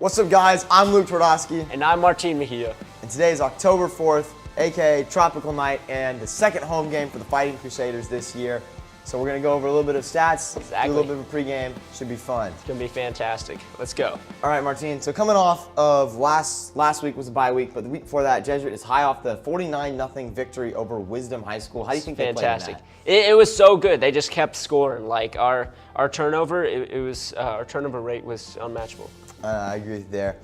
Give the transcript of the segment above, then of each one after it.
What's up, guys? I'm Luke Twardowski. And I'm Martin Mejia. And today is October 4th, aka Tropical Night, and the second home game for the Fighting Crusaders this year. So we're going to go over a little bit of stats, do a little bit of a pregame. Should be fun. It's going to be fantastic. Let's go. All right, Martin. So coming off of last week was a bye week, but the week before that, Jesuit is high off the 49-0 victory over Wisdom High School. How do you think they played in that? It was so good. They just kept scoring. Like our turnover, our turnover rate was unmatchable. I agree with you there.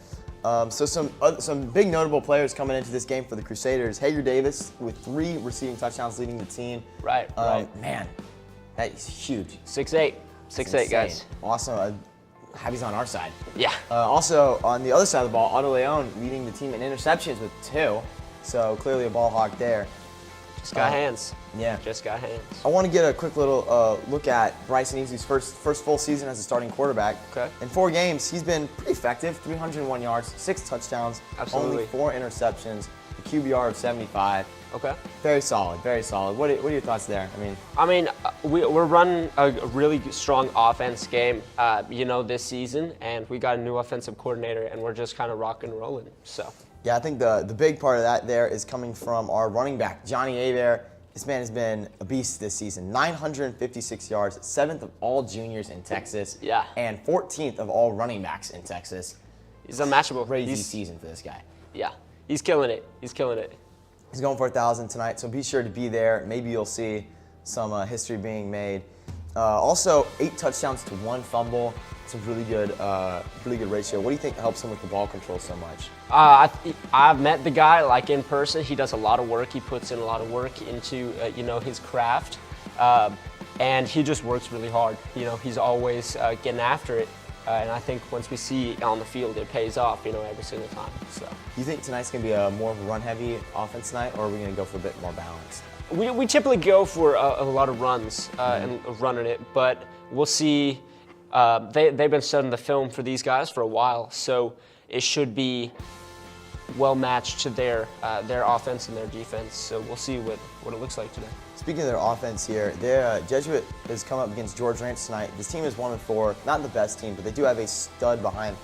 So some big notable players coming into this game for the Crusaders. Hager Davis with 3 receiving touchdowns leading the team. Right. Man, that is huge. 6'8", 6'8", guys. Awesome. He's on our side. Yeah. Also, on the other side of the ball, OTTO Leone leading the team in interceptions with 2. So clearly a ball hawk there. Just got hands. Yeah. Just got hands. I want to get a quick little look at Bryson Easley's first full season as a starting quarterback. Okay. In 4 games, he's been pretty effective. 301 yards, 6 touchdowns, Absolutely. only 4 interceptions, a QBR of 75. Okay. Very solid, very solid. What are your thoughts there? We're running a really strong offense game, this season, and we got a new offensive coordinator, and we're just kind of rock and rolling. So. Yeah, I think the big part of that there is coming from our running back, Johnny Hebert. This man has been a beast this season. 956 yards, 7th of all juniors in Texas. Yeah. And 14th of all running backs in Texas. He's unmatchable. Crazy season for this guy. Yeah, he's killing it. He's killing it. He's going for 1,000 tonight, so be sure to be there. Maybe you'll see some history being made. Also, 8 touchdowns to 1 fumble. It's a really good ratio. What do you think helps him with the ball control so much? I've met the guy like in person. He does a lot of work. He puts in a lot of work into his craft, and he just works really hard. He's always getting after it, and I think once we see on the field, it pays off. Every single time. So. You think tonight's gonna be a more of a run-heavy offense tonight, or are we gonna go for a bit more balance? We typically go for a lot of runs and running it, but we'll see. They've been studying the film for these guys for a while, so it should be well matched to their offense and their defense. So we'll see what it looks like today. Speaking of their offense here, their Jesuit has come up against George Ranch tonight. This team is 1-4, not the best team, but they do have a stud behind,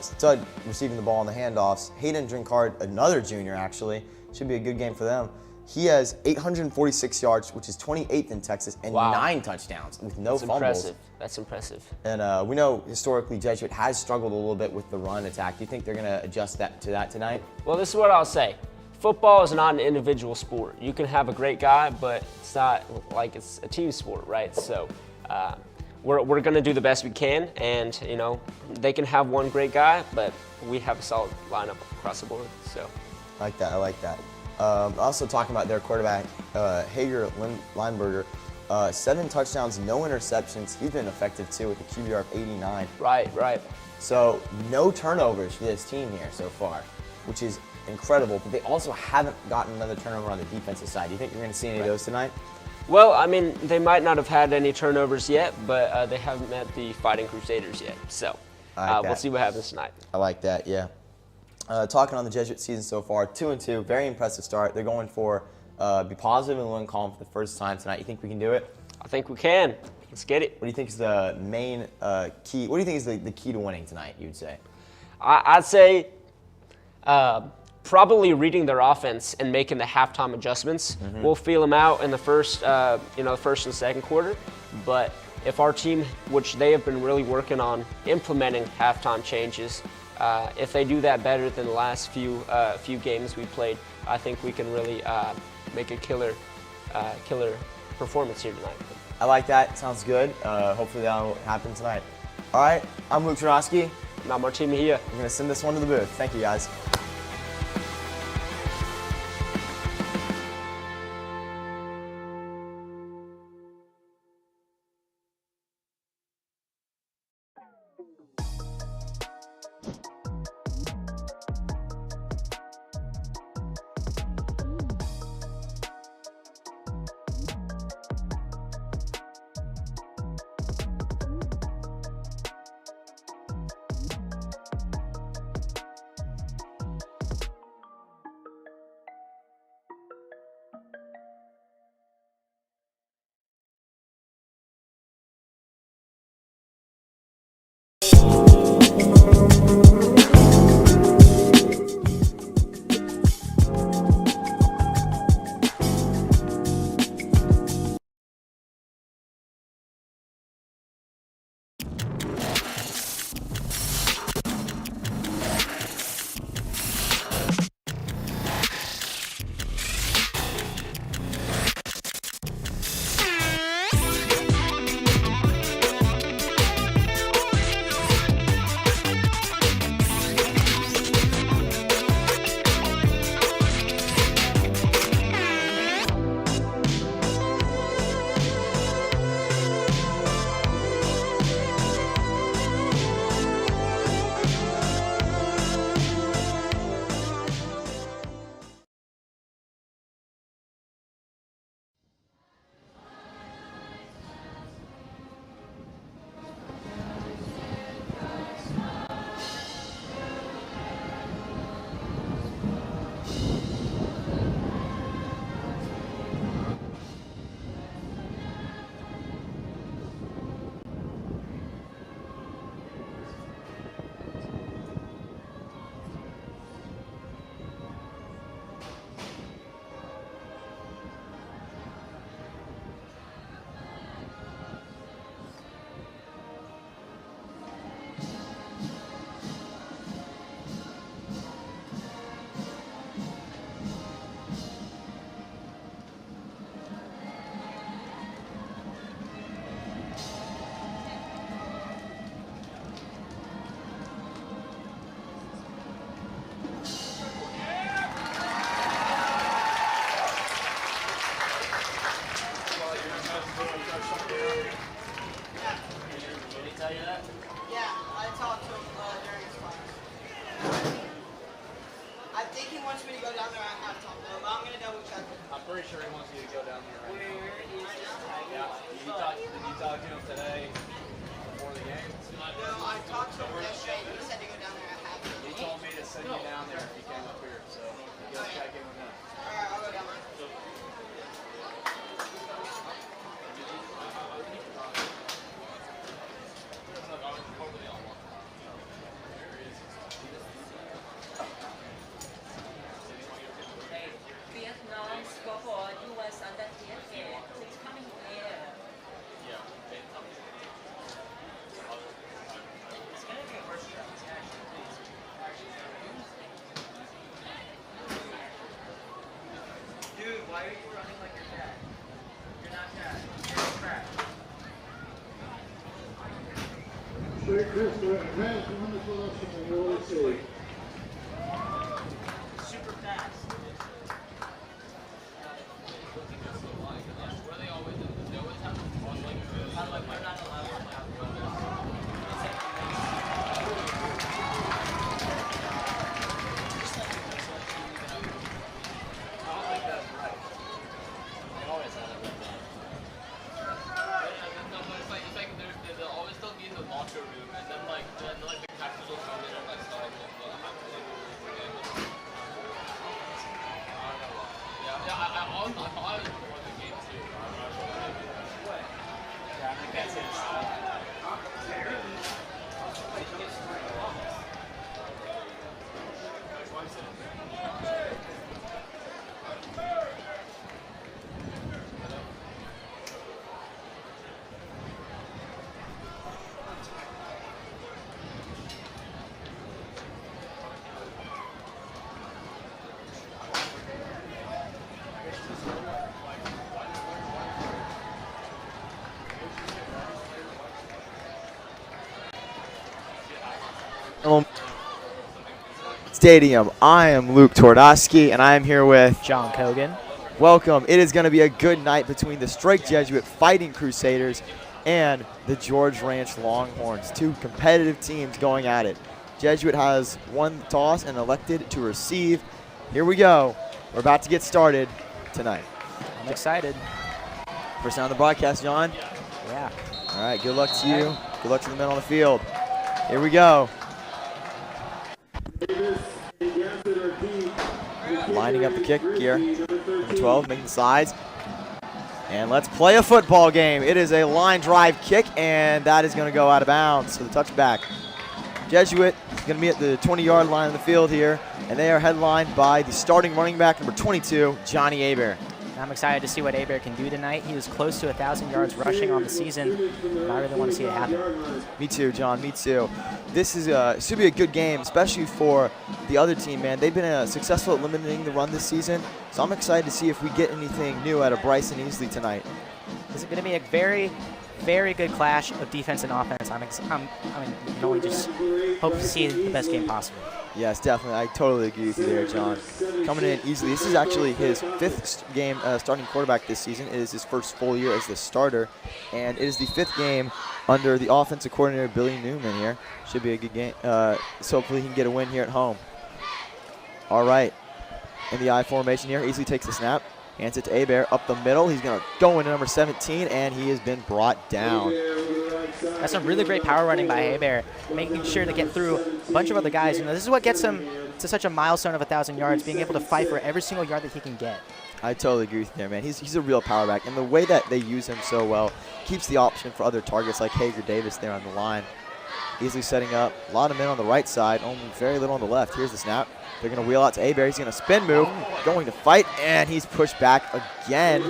stud receiving the ball on the handoffs. Hayden Drinkard, another junior actually, should be a good game for them. He has 846 yards, which is 28th in Texas, and 9 touchdowns with no fumbles. Impressive. That's impressive. And we know historically Jesuit has struggled a little bit with the run attack. Do you think they're going to adjust that tonight? Well, this is what I'll say. Football is not an individual sport. You can have a great guy, but it's not like it's a team sport, right? So we're going to do the best we can, and they can have one great guy, but we have a solid lineup across the board. So I like that. Also talking about their quarterback, Hager Lineberger, 7 touchdowns, no interceptions. He's been effective too with a QBR of 89. Right. So no turnovers for this team here so far, which is incredible. But they also haven't gotten another turnover on the defensive side. Do you think you're going to see any of those tonight? Well, I mean, they might not have had any turnovers yet, but they haven't met the Fighting Crusaders yet. So we'll see what happens tonight. I like that, yeah. Talking on the Jesuit season so far, 2-2, very impressive start. They're going for be positive in the win column for the first time tonight. You think we can do it? I think we can. Let's get it. What do you think is the main key? What do you think is the key to winning tonight, you'd say? I'd say probably reading their offense and making the halftime adjustments. We'll feel them out in the first and second quarter, but if our team, which they have been really working on implementing halftime changes, if they do that better than the last few games we played, I think we can really make a killer performance here tonight. I like that. Sounds good. Hopefully that'll happen tonight. All right, I'm Luke Chernowski. And I'm Martin Mejia. We're going to send this one to the booth. Thank you, guys. talk to him today before the game? No, I talked to him yesterday. He said to go down there at half. He told me to send you down there if he came up here, so you gotta check in with him. Alright, I'll go down there. Hey, Vietnam score for US under 10. Please come in here. It's gonna be a worse actually, please. Dude, why are you running like your dad? You're not dad. You're crap. Super fast. They'll always still be in the locker room, and then like the captains will come in and like start like I thought I was before the game too. Yeah, I think that's his. Stadium. I am Luke Twardowski, and I am here with John Kogan. Welcome. It is going to be a good night between the Strike Jesuit Fighting Crusaders and the George Ranch Longhorns. Two competitive teams going at it. Jesuit has won the toss and elected to receive. Here we go. We're about to get started tonight. I'm excited. First down on the broadcast, John. Yeah. All right, good luck to you. Good luck to the men on the field. Here we go. Lining up the kick here. Number 12 making the sides. And let's play a football game. It is a line drive kick, and that is going to go out of bounds for the touchback. Jesuit is going to be at the 20-yard line of the field here, and they are headlined by the starting running back, number 22, Johnny Hebert. I'm excited to see what Hebert can do tonight. He was close to 1,000 yards rushing on the season, and I really want to see it happen. Me too, John. Me too. This is should be a good game, especially for the other team, man. They've been successful at limiting the run this season, so I'm excited to see if we get anything new out of Bryce and EASLEY tonight. This is going to be a very, very good clash of defense and offense. I mean, you can only just hope to see the best game possible. Yes, definitely. I totally agree with you there, John. Coming in easily. This is actually his fifth game starting quarterback this season. It is his first full year as the starter, and it is the fifth game under the offensive coordinator, Billy Newman here. Should be a good game. So hopefully he can get a win here at home. All right. In the I formation here, EASLEY takes the snap. Hands it to Hebert up the middle. He's going to go into number 17, and he has been brought down. That's some really great power running by Hebert, making sure to get through a bunch of other guys. You know, this is what gets him to such a milestone of 1,000 yards, being able to fight for every single yard that he can get. I totally agree with you there, man. He's a real power back, and the way that they use him so well keeps the option for other targets like Hager Davis there on the line. Easily setting up a lot of men on the right side, only very little on the left. Here's the snap. They're going to wheel out to Hebert. He's going to spin move, going to fight, and he's pushed back again.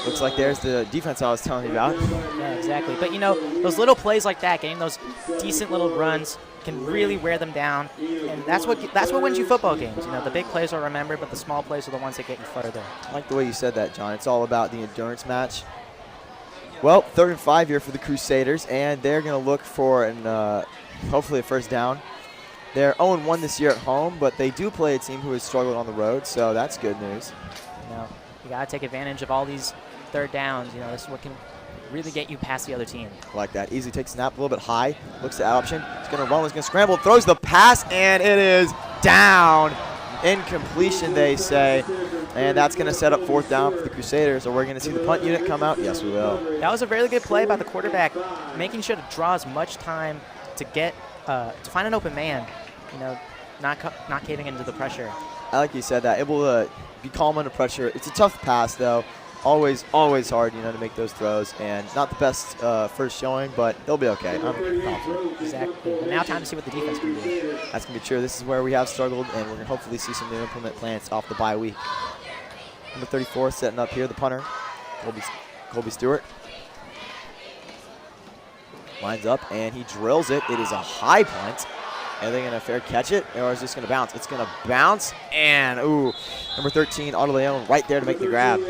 Looks like there's the defense I was telling you about. Yeah, exactly. But, you know, those little plays like that, getting those decent little runs can really wear them down. And that's what wins you football games. You know, the big plays are remembered, but the small plays are the ones that get you further. I like the way you said that, John. It's all about the endurance match. Well, 3rd and 5 here for the Crusaders, and they're going to look for hopefully a first down. They're 0-1 this year at home, but they do play a team who has struggled on the road, so that's good news. You know, you got to take advantage of all these third downs. You know, this is what can really get you past the other team. I like that. Easy takes snap a little bit high, looks at option. He's going to run, he's going to scramble, throws the pass, and it is down. Incompletion, they say. And that's going to set up 4th down for the Crusaders. So we're going to see the punt unit come out. Yes, we will. That was a really good play by the quarterback, making sure to draw as much time to get to find an open man. You know, not caving into the pressure. I like you said that. Able to be calm under pressure. It's a tough pass though. Always hard, you know, to make those throws. And not the best first showing, but they'll be okay. I'm confident. Exactly. And now time to see what the defense can do. That's going to be true. This is where we have struggled, and we're going to hopefully see some new implement plans off the bye week. Number 34 setting up here, the punter, Colby Stewart. Lines up, and he drills it. It is a high punt. Are they going to fair catch it, or is this going to bounce? It's going to bounce, and ooh, number 13, LEONE, right there to make the grab.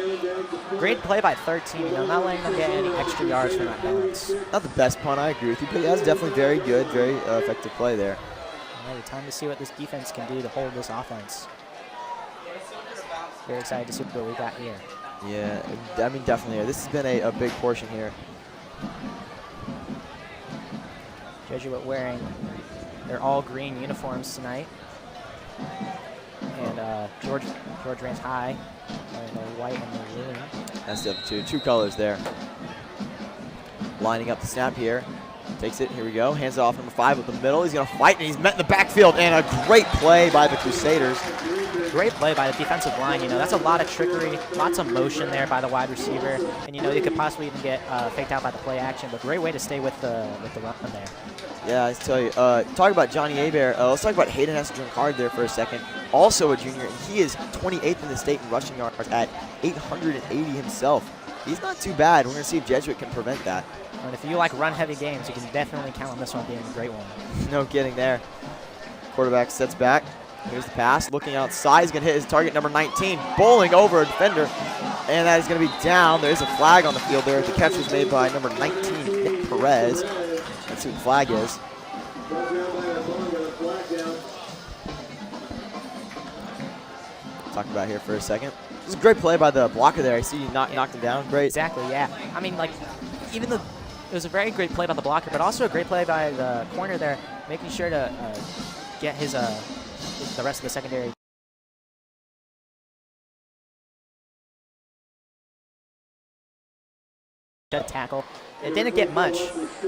Great play by 13, you know, not letting them get any extra yards from that bounce. Not the best punt, I agree with you, but that's definitely very good, very effective play there. All right, time to see what this defense can do to hold this offense. Very excited to see what we got here. Yeah, I mean, definitely. This has been a big portion here. Jesuit wearing their all green uniforms tonight. And George Ranch High wearing the white and the blue. That's the two colors there. Lining up the snap here. Takes it, here we go. Hands it off number 5 with the middle. He's going to fight, and he's met in the backfield. And a great play by the Crusaders. Great play by the defensive line. You know, that's a lot of trickery, lots of motion there by the wide receiver. And, you know, you could possibly even get faked out by the play action, but great way to stay with the run there. Yeah, I tell you, talk about Johnny Hebert. Let's talk about Hayden Essenger-Card there for a second. Also a junior, and he is 28th in the state in rushing yards at 880 himself. He's not too bad. We're going to see if Jesuit can prevent that. And if you like run-heavy games, you can definitely count on this one being a great one. No kidding there. Quarterback sets back. Here's the pass. Looking outside. He's going to hit his target, number 19. Bowling over a defender. And that is going to be down. There is a flag on the field there. The catch was made by number 19, Nick Perez. Let's see what the flag is. Talk about here for a second. This is a great play by the blocker there. I see you knocked him down. Great. Exactly, yeah. I mean, like, even though it was a very great play by the blocker, but also a great play by the corner there, making sure to get his the rest of the secondary. Tackle. It didn't get much,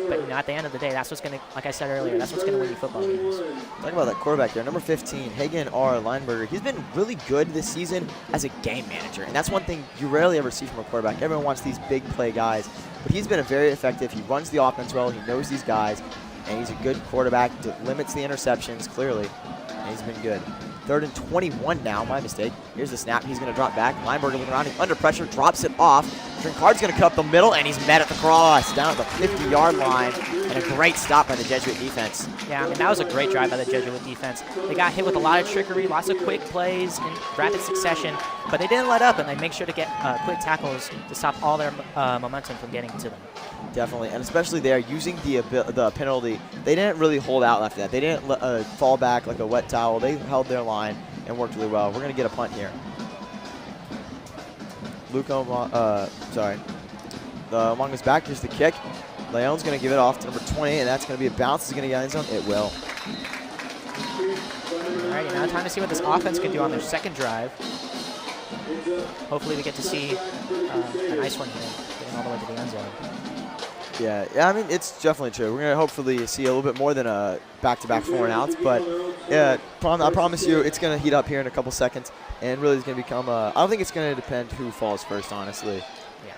but you know, at the end of the day, that's what's gonna, like I said earlier, that's what's gonna win you football games. Talk about that quarterback there, number 15, Hagen R. Lineberger. He's been really good this season as a game manager, and that's one thing you rarely ever see from a quarterback. Everyone wants these big play guys, but he's been very effective. He runs the offense well. He knows these guys, and he's a good quarterback. Limits the interceptions clearly, and he's been good. 3rd and 21 now, my mistake. Here's the snap. He's going to drop back. Lineberger looking around. He's under pressure, drops it off. Trincard's going to cut up the middle, and he's met at the cross down at the 50-yard line. And a great stop by the Jesuit defense. Yeah, I mean, that was a great drive by the Jesuit defense. They got hit with a lot of trickery, lots of quick plays in rapid succession, but they didn't let up, and they make sure to get quick tackles to stop all their momentum from getting to them. Definitely, and especially there, using the penalty, they didn't really hold out after that. They didn't fall back like a wet towel. They held their line and worked really well. We're going to get a punt here. Long is back. Here's the kick. Leone's going to give it off to number 20, and that's going to be a bounce. Is it going to get in zone? It will. All right, now time to see what this offense can do on their second drive. Hopefully we get to see a nice one here, getting all the way to the end zone. Yeah, I mean, it's definitely true. We're going to hopefully see a little bit more than a back-to-back 4-and-outs, but yeah, I promise you it's going to heat up here in a couple seconds, and really it's going to become I don't think it's going to depend who falls first, honestly. Yeah.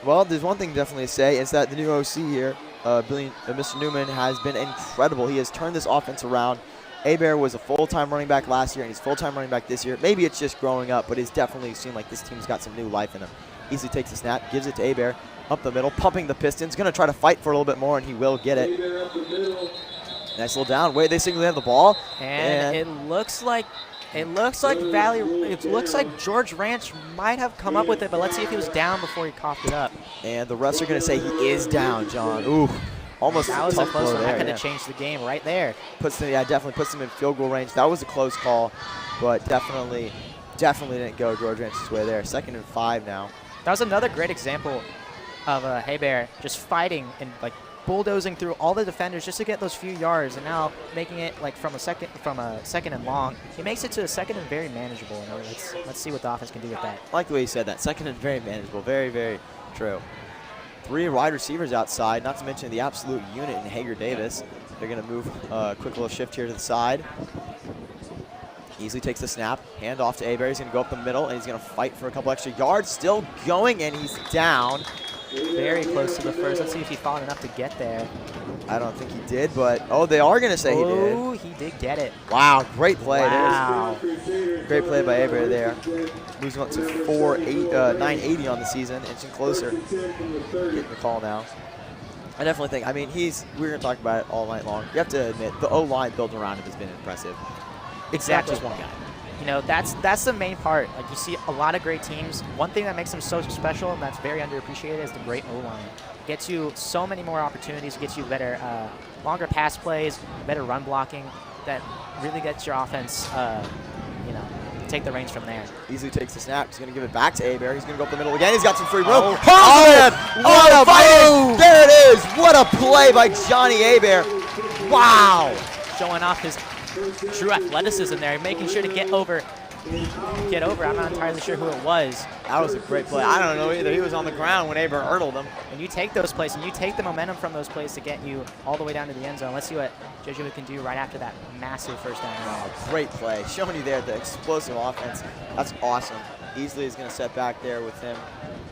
Well, there's one thing definitely to say. It's that the new OC here, Mr. Newman, has been incredible. He has turned this offense around. Hebert was a full-time running back last year, and he's full-time running back this year. Maybe it's just growing up, but it's definitely seemed like this team's got some new life in him. Easily takes the snap, gives it to Hebert, up the middle, pumping the Pistons. Going to try to fight for a little bit more, and he will get it. Nice little down. Wait, they singly have the ball. And it looks like George Ranch might have come up with it, but let's see if he was down before he coughed it up. And the refs are going to say he is down, John. Ooh, almost that was a close one. There, That could have changed the game right there. Definitely puts him in field goal range. That was a close call, but definitely didn't go George Ranch's way there. 2nd and 5 now. That was another great example of Hebert just fighting and like bulldozing through all the defenders just to get those few yards, and now making it like from a second and long. He makes it to a second and very manageable. And let's see what the offense can do with that. I like the way you said that. Second and very manageable. Very, very true. 3 wide receivers outside, not to mention the absolute unit in Hager Davis. They're going to move a quick little shift here to the side. Easily takes the snap, hand off to Hebert. He's going to go up the middle, and he's going to fight for a couple extra yards. Still going, and he's down. Very close to the first. Let's see if he followed enough to get there. I don't think he did, but, oh, they are going to say he did. Oh, he did get it. Wow, great play. Wow. Great play by Hebert there. Moves up to 980 on the season, inching closer. Getting the call now. I definitely think, I mean, we're going to talk about it all night long. You have to admit, the O-line built around him has been impressive. It's not just one guy. You know, that's the main part. Like, you see a lot of great teams. One thing that makes them so special and that's very underappreciated is the great O-line. Gets you so many more opportunities, gets you better, longer pass plays, better run blocking. That really gets your offense, you know, take the reins from there. Easily takes the snap. He's going to give it back to Hebert. He's going to go up the middle again. He's got some free room. What a move! There it is. What a play by Johnny Hebert. Wow. Showing off his true athleticism there, making sure to get over. I'm not entirely sure who it was. That was a great play. I don't know either. He was on the ground when Hebert hurdled him. And you take those plays, and you take the momentum from those plays to get you all the way down to the end zone. Let's see what Jesuit can do right after that massive first down. Oh, great play. Showing you there the explosive offense. That's awesome. Easley is going to set back there with him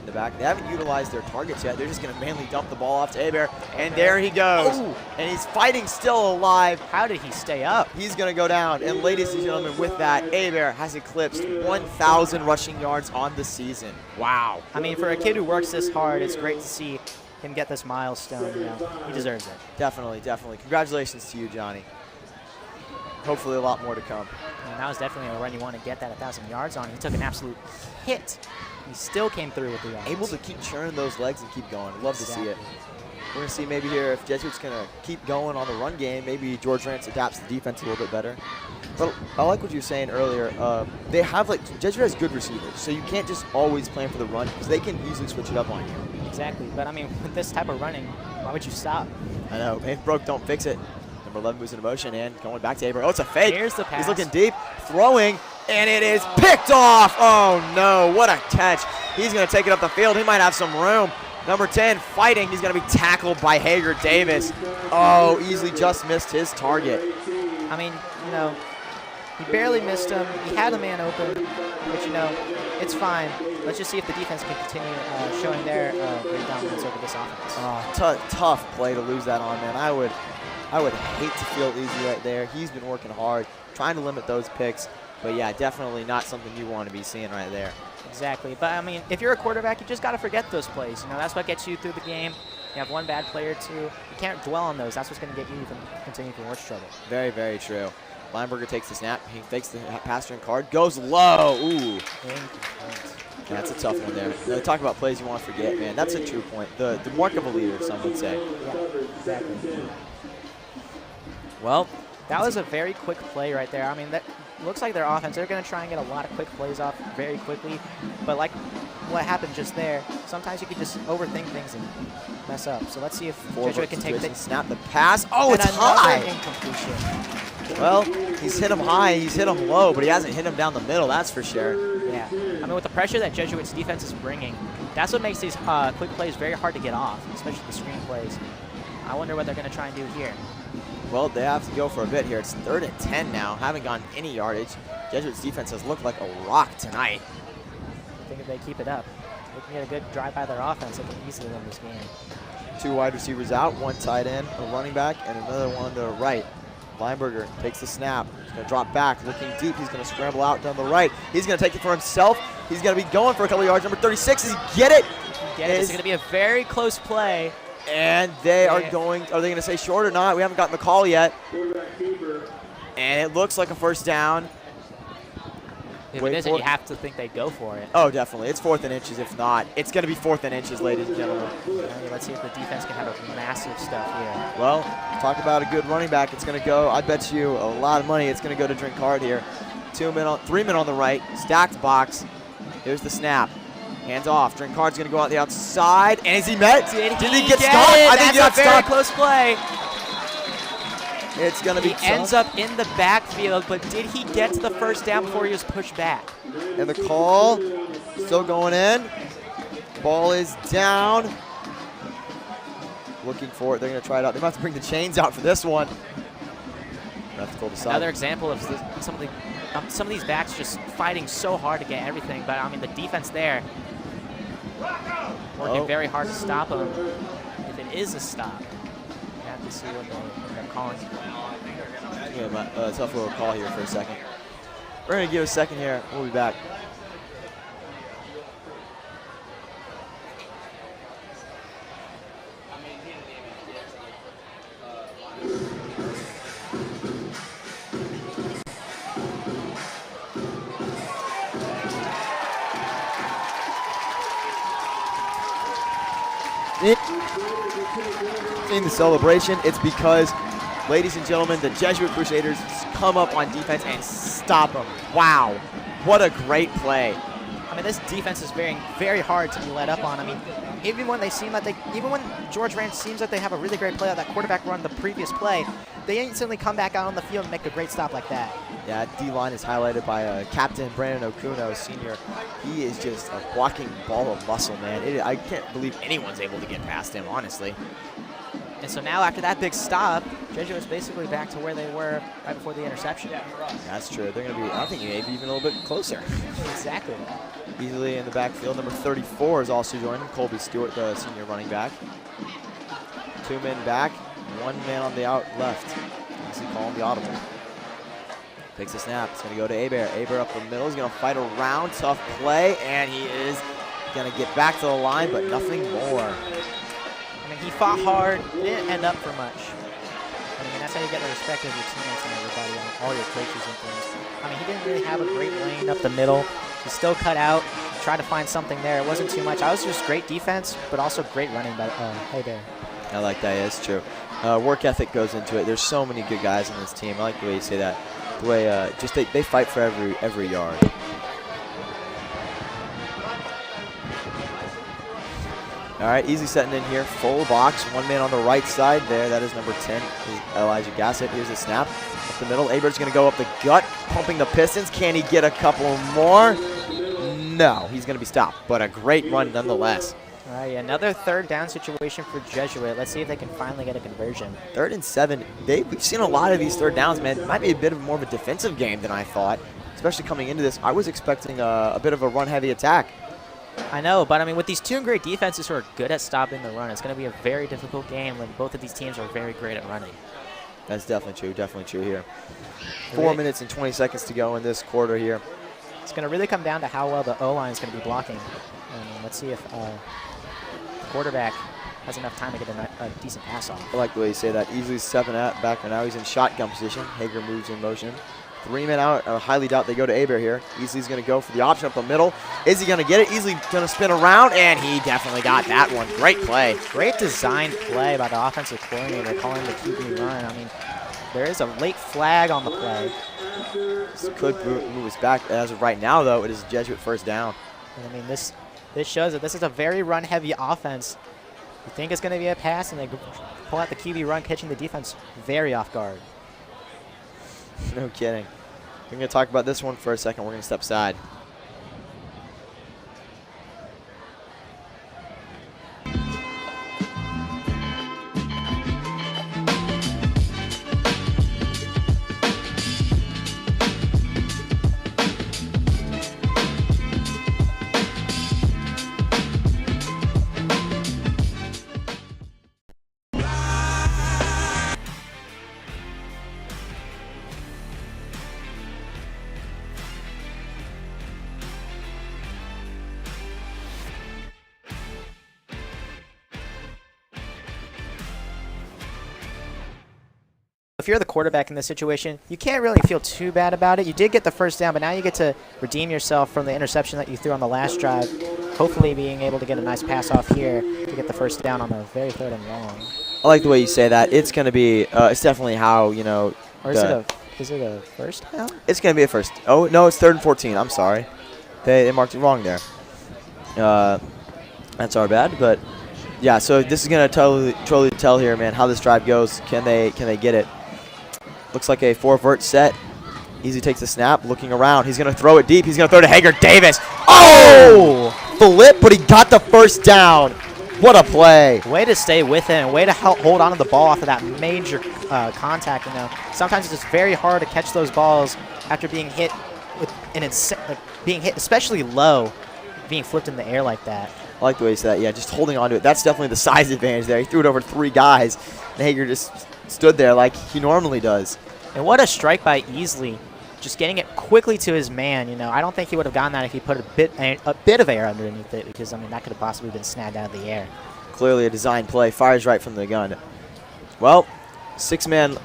in the back. They haven't utilized their targets yet. They're just going to mainly dump the ball off to Hebert. And there he goes. Ooh. And he's fighting still alive. How did he stay up? He's going to go down. And ladies and gentlemen, with that, Hebert has eclipsed 1,000 rushing yards on the season. Wow. I mean, for a kid who works this hard, it's great to see him get this milestone. You know, he deserves it. Definitely, definitely. Congratulations to you, Johnny. Hopefully a lot more to come. And that was definitely a run you want to get that 1,000 yards on. He took an absolute hit. He still came through with the yards. Able to keep churning those legs and keep going. Love to see it. We're going to see maybe here if Jesuit's going to keep going on the run game, maybe George Rance adapts the defense a little bit better. But I like what you were saying earlier. They have, like, Jesuit has good receivers, so you can't just always plan for the run because they can easily switch it up on you. Exactly. But, I mean, with this type of running, why would you stop? I know. If broke, don't fix it. Number 11 moves into motion and going back to Hebert. Oh, it's a fake. Here's the pass. He's looking deep, throwing, and it is picked off. Oh, no. What a catch. He's going to take it up the field. He might have some room. Number 10 fighting. He's going to be tackled by Hager Davis. Oh, easily just missed his target. I mean, you know, he barely missed him. He had a man open, but, you know, it's fine. Let's just see if the defense can continue showing their great dominance over this offense. Oh, tough play to lose that on, man. I would hate to feel easy right there. He's been working hard, trying to limit those picks. But, yeah, definitely not something you want to be seeing right there. Exactly. But, I mean, if you're a quarterback, you just got to forget those plays. You know, that's what gets you through the game. You have one bad play or two. You can't dwell on those. That's what's going to get you even continue for worse trouble. Very, very true. Lineberger takes the snap. He fakes the pass turn card. Goes low. Ooh. That's a tough one there. You know, talk about plays you want to forget, man. That's a true point. The mark of a leader, some would say. Yeah, exactly. Well, that was a very quick play right there. I mean, that looks like their offense. They're going to try and get a lot of quick plays off very quickly. But like what happened just there, sometimes you can just overthink things and mess up. So let's see if Jesuit can take the snap, the pass. Oh, it's high. Incompletion. Well, he's hit him high, he's hit him low, but he hasn't hit him down the middle, that's for sure. Yeah. I mean, with the pressure that Jesuit's defense is bringing, that's what makes these quick plays very hard to get off, especially the screen plays. I wonder what they're going to try and do here. Well, they have to go for a bit here. It's 3rd and 10 now. Haven't gotten any yardage. Jesuit's defense has looked like a rock tonight. I think if they keep it up, they can get a good drive by their offense. They can easily win this game. 2 wide receivers out, 1 tight end, a running back, and another one to the right. Lineberger takes the snap. He's going to drop back, looking deep. He's going to scramble out down the right. He's going to take it for himself. He's going to be going for a couple yards. Number 36, does he get it? It's going to be a very close play. And they are going, are they going to say short or not? We haven't gotten the call yet. And it looks like a first down. If it isn't, you have to think they'd go for it. Oh, definitely. It's 4th and inches. If not, it's going to be 4th and inches, ladies and gentlemen. Let's see if the defense can have a massive stuff here. Well, talk about a good running back. It's going to go, I bet you a lot of money. It's going to go to Drinkard here. 3 men on the right, stacked box. Here's the snap. Hands off. Drinkard's going to go out the outside. And is he met? Did he get get stopped? it? I think he got That's a very stopped. close play. It's going to be He ends up in the backfield, but did he get to the first down before he was pushed back? And the call still going in. Ball is down. Looking for it. They're going to try it out. They might have to bring the chains out for this one. Have to go to the side. Another example of some of these backs just fighting so hard to get everything, but I mean the defense there working very hard to stop them. If it is a stop, you have to see what they're calling. Tough little call here for a second. We're going to give a second here. We'll be back. In the celebration, it's because, ladies and gentlemen, the Jesuit Crusaders come up on defense and stop them. Wow, what a great play. I mean, this defense is very, very hard to be let up on. I mean, even when George Ranch seems like they have a really great play on that quarterback run the previous play, they instantly come back out on the field and make a great stop like that. Yeah, D-line is highlighted by Captain Brandon Okuno, senior. He is just a walking ball of muscle, man. I can't believe anyone's able to get past him, honestly. And so now after that big stop, Jesuit's basically back to where they were right before the interception. That's true. They're going to be, I think, maybe even a little bit closer. Exactly. Easily in the backfield. Number 34 is also joining. Colby Stewart, the senior running back. 2 men back, 1 man on the out left. Easily calling the audible. Takes a snap. It's going to go to Hebert. Hebert up the middle. He's going to fight around. Tough play. And he is going to get back to the line, but nothing more. I mean, he fought hard. It didn't end up for much. I mean, that's how you get the respect of your teammates and everybody, and all your coaches and things. I mean, he didn't really have a great lane up the middle. He still cut out, tried to find something there. It wasn't too much. I was just great defense, but also great running by Hebert. I like that. Yeah, it's true. Work ethic goes into it. There's so many good guys on this team. I like the way you say that. The way just they fight for every yard. All right, easy setting in here. Full box. 1 man on the right side there. That is number 10, Elijah Gassett. Here's a snap. Up the middle. Abert's going to go up the gut, pumping the Pistons. Can he get a couple more? No, he's going to be stopped. But a great run nonetheless. All right, another third down situation for Jesuit. Let's see if they can finally get a conversion. 3rd and 7. We've seen a lot of these third downs, man. It might be a bit more of a defensive game than I thought, especially coming into this. I was expecting a bit of a run-heavy attack. I know, but I mean, with these two great defenses who are good at stopping the run, it's going to be a very difficult game when both of these teams are very great at running. That's definitely true here. 4 minutes and 20 seconds to go in this quarter here. It's going to really come down to how well the O-line is going to be blocking. Let's see if the quarterback has enough time to get a decent pass off. I like the way you say that. Easily 7 back right now. He's in shotgun position. Hager moves in motion. 3 men out. I highly doubt they go to Hebert here. Easley's going to go for the option up the middle. Is he going to get it? Easley going to spin around, and he definitely got that one. Great play. Great design play by the offensive coordinator calling the QB run. I mean, there is a late flag on the play. This could move us back. As of right now, though, it is a Jesuit first down. And I mean, this shows that this is a very run-heavy offense. You think it's going to be a pass, and they pull out the QB run, catching the defense very off guard. No kidding. We're going to talk about this one for a second. We're going to step aside. If you're the quarterback in this situation, you can't really feel too bad about it. You did get the first down, but now you get to redeem yourself from the interception that you threw on the last drive, hopefully being able to get a nice pass off here to get the first down on the very 3rd and long. I like the way you say that. It's going to be, it's definitely how, you know. Or is it a first down? It's going to be a first. Oh, no, it's 3rd and 14. I'm sorry. They marked it wrong there. That's our bad, but yeah. So this is gonna totally tell here, man, how this drive goes. Can they get it? Looks like a 4-vert set. Easy takes the snap, looking around. He's gonna throw it deep. He's gonna throw to Hager Davis. Oh! Flip, but he got the first down. What a play. Way to stay with him. Way to help hold on to the ball after that major contact. You know, sometimes it's just very hard to catch those balls after being hit with being hit, especially low, being flipped in the air like that. I like the way he said that. Yeah, just holding on to it. That's definitely the size advantage there. He threw it over 3 guys, and Hager just stood there like he normally does. And what a strike by EASLEY. Just getting it quickly to his man. You know, I don't think he would have gotten that if he put a bit of air underneath it, because I mean that could have possibly been snagged out of the air. Clearly a design play. Fires right from the gun. Well, 6-man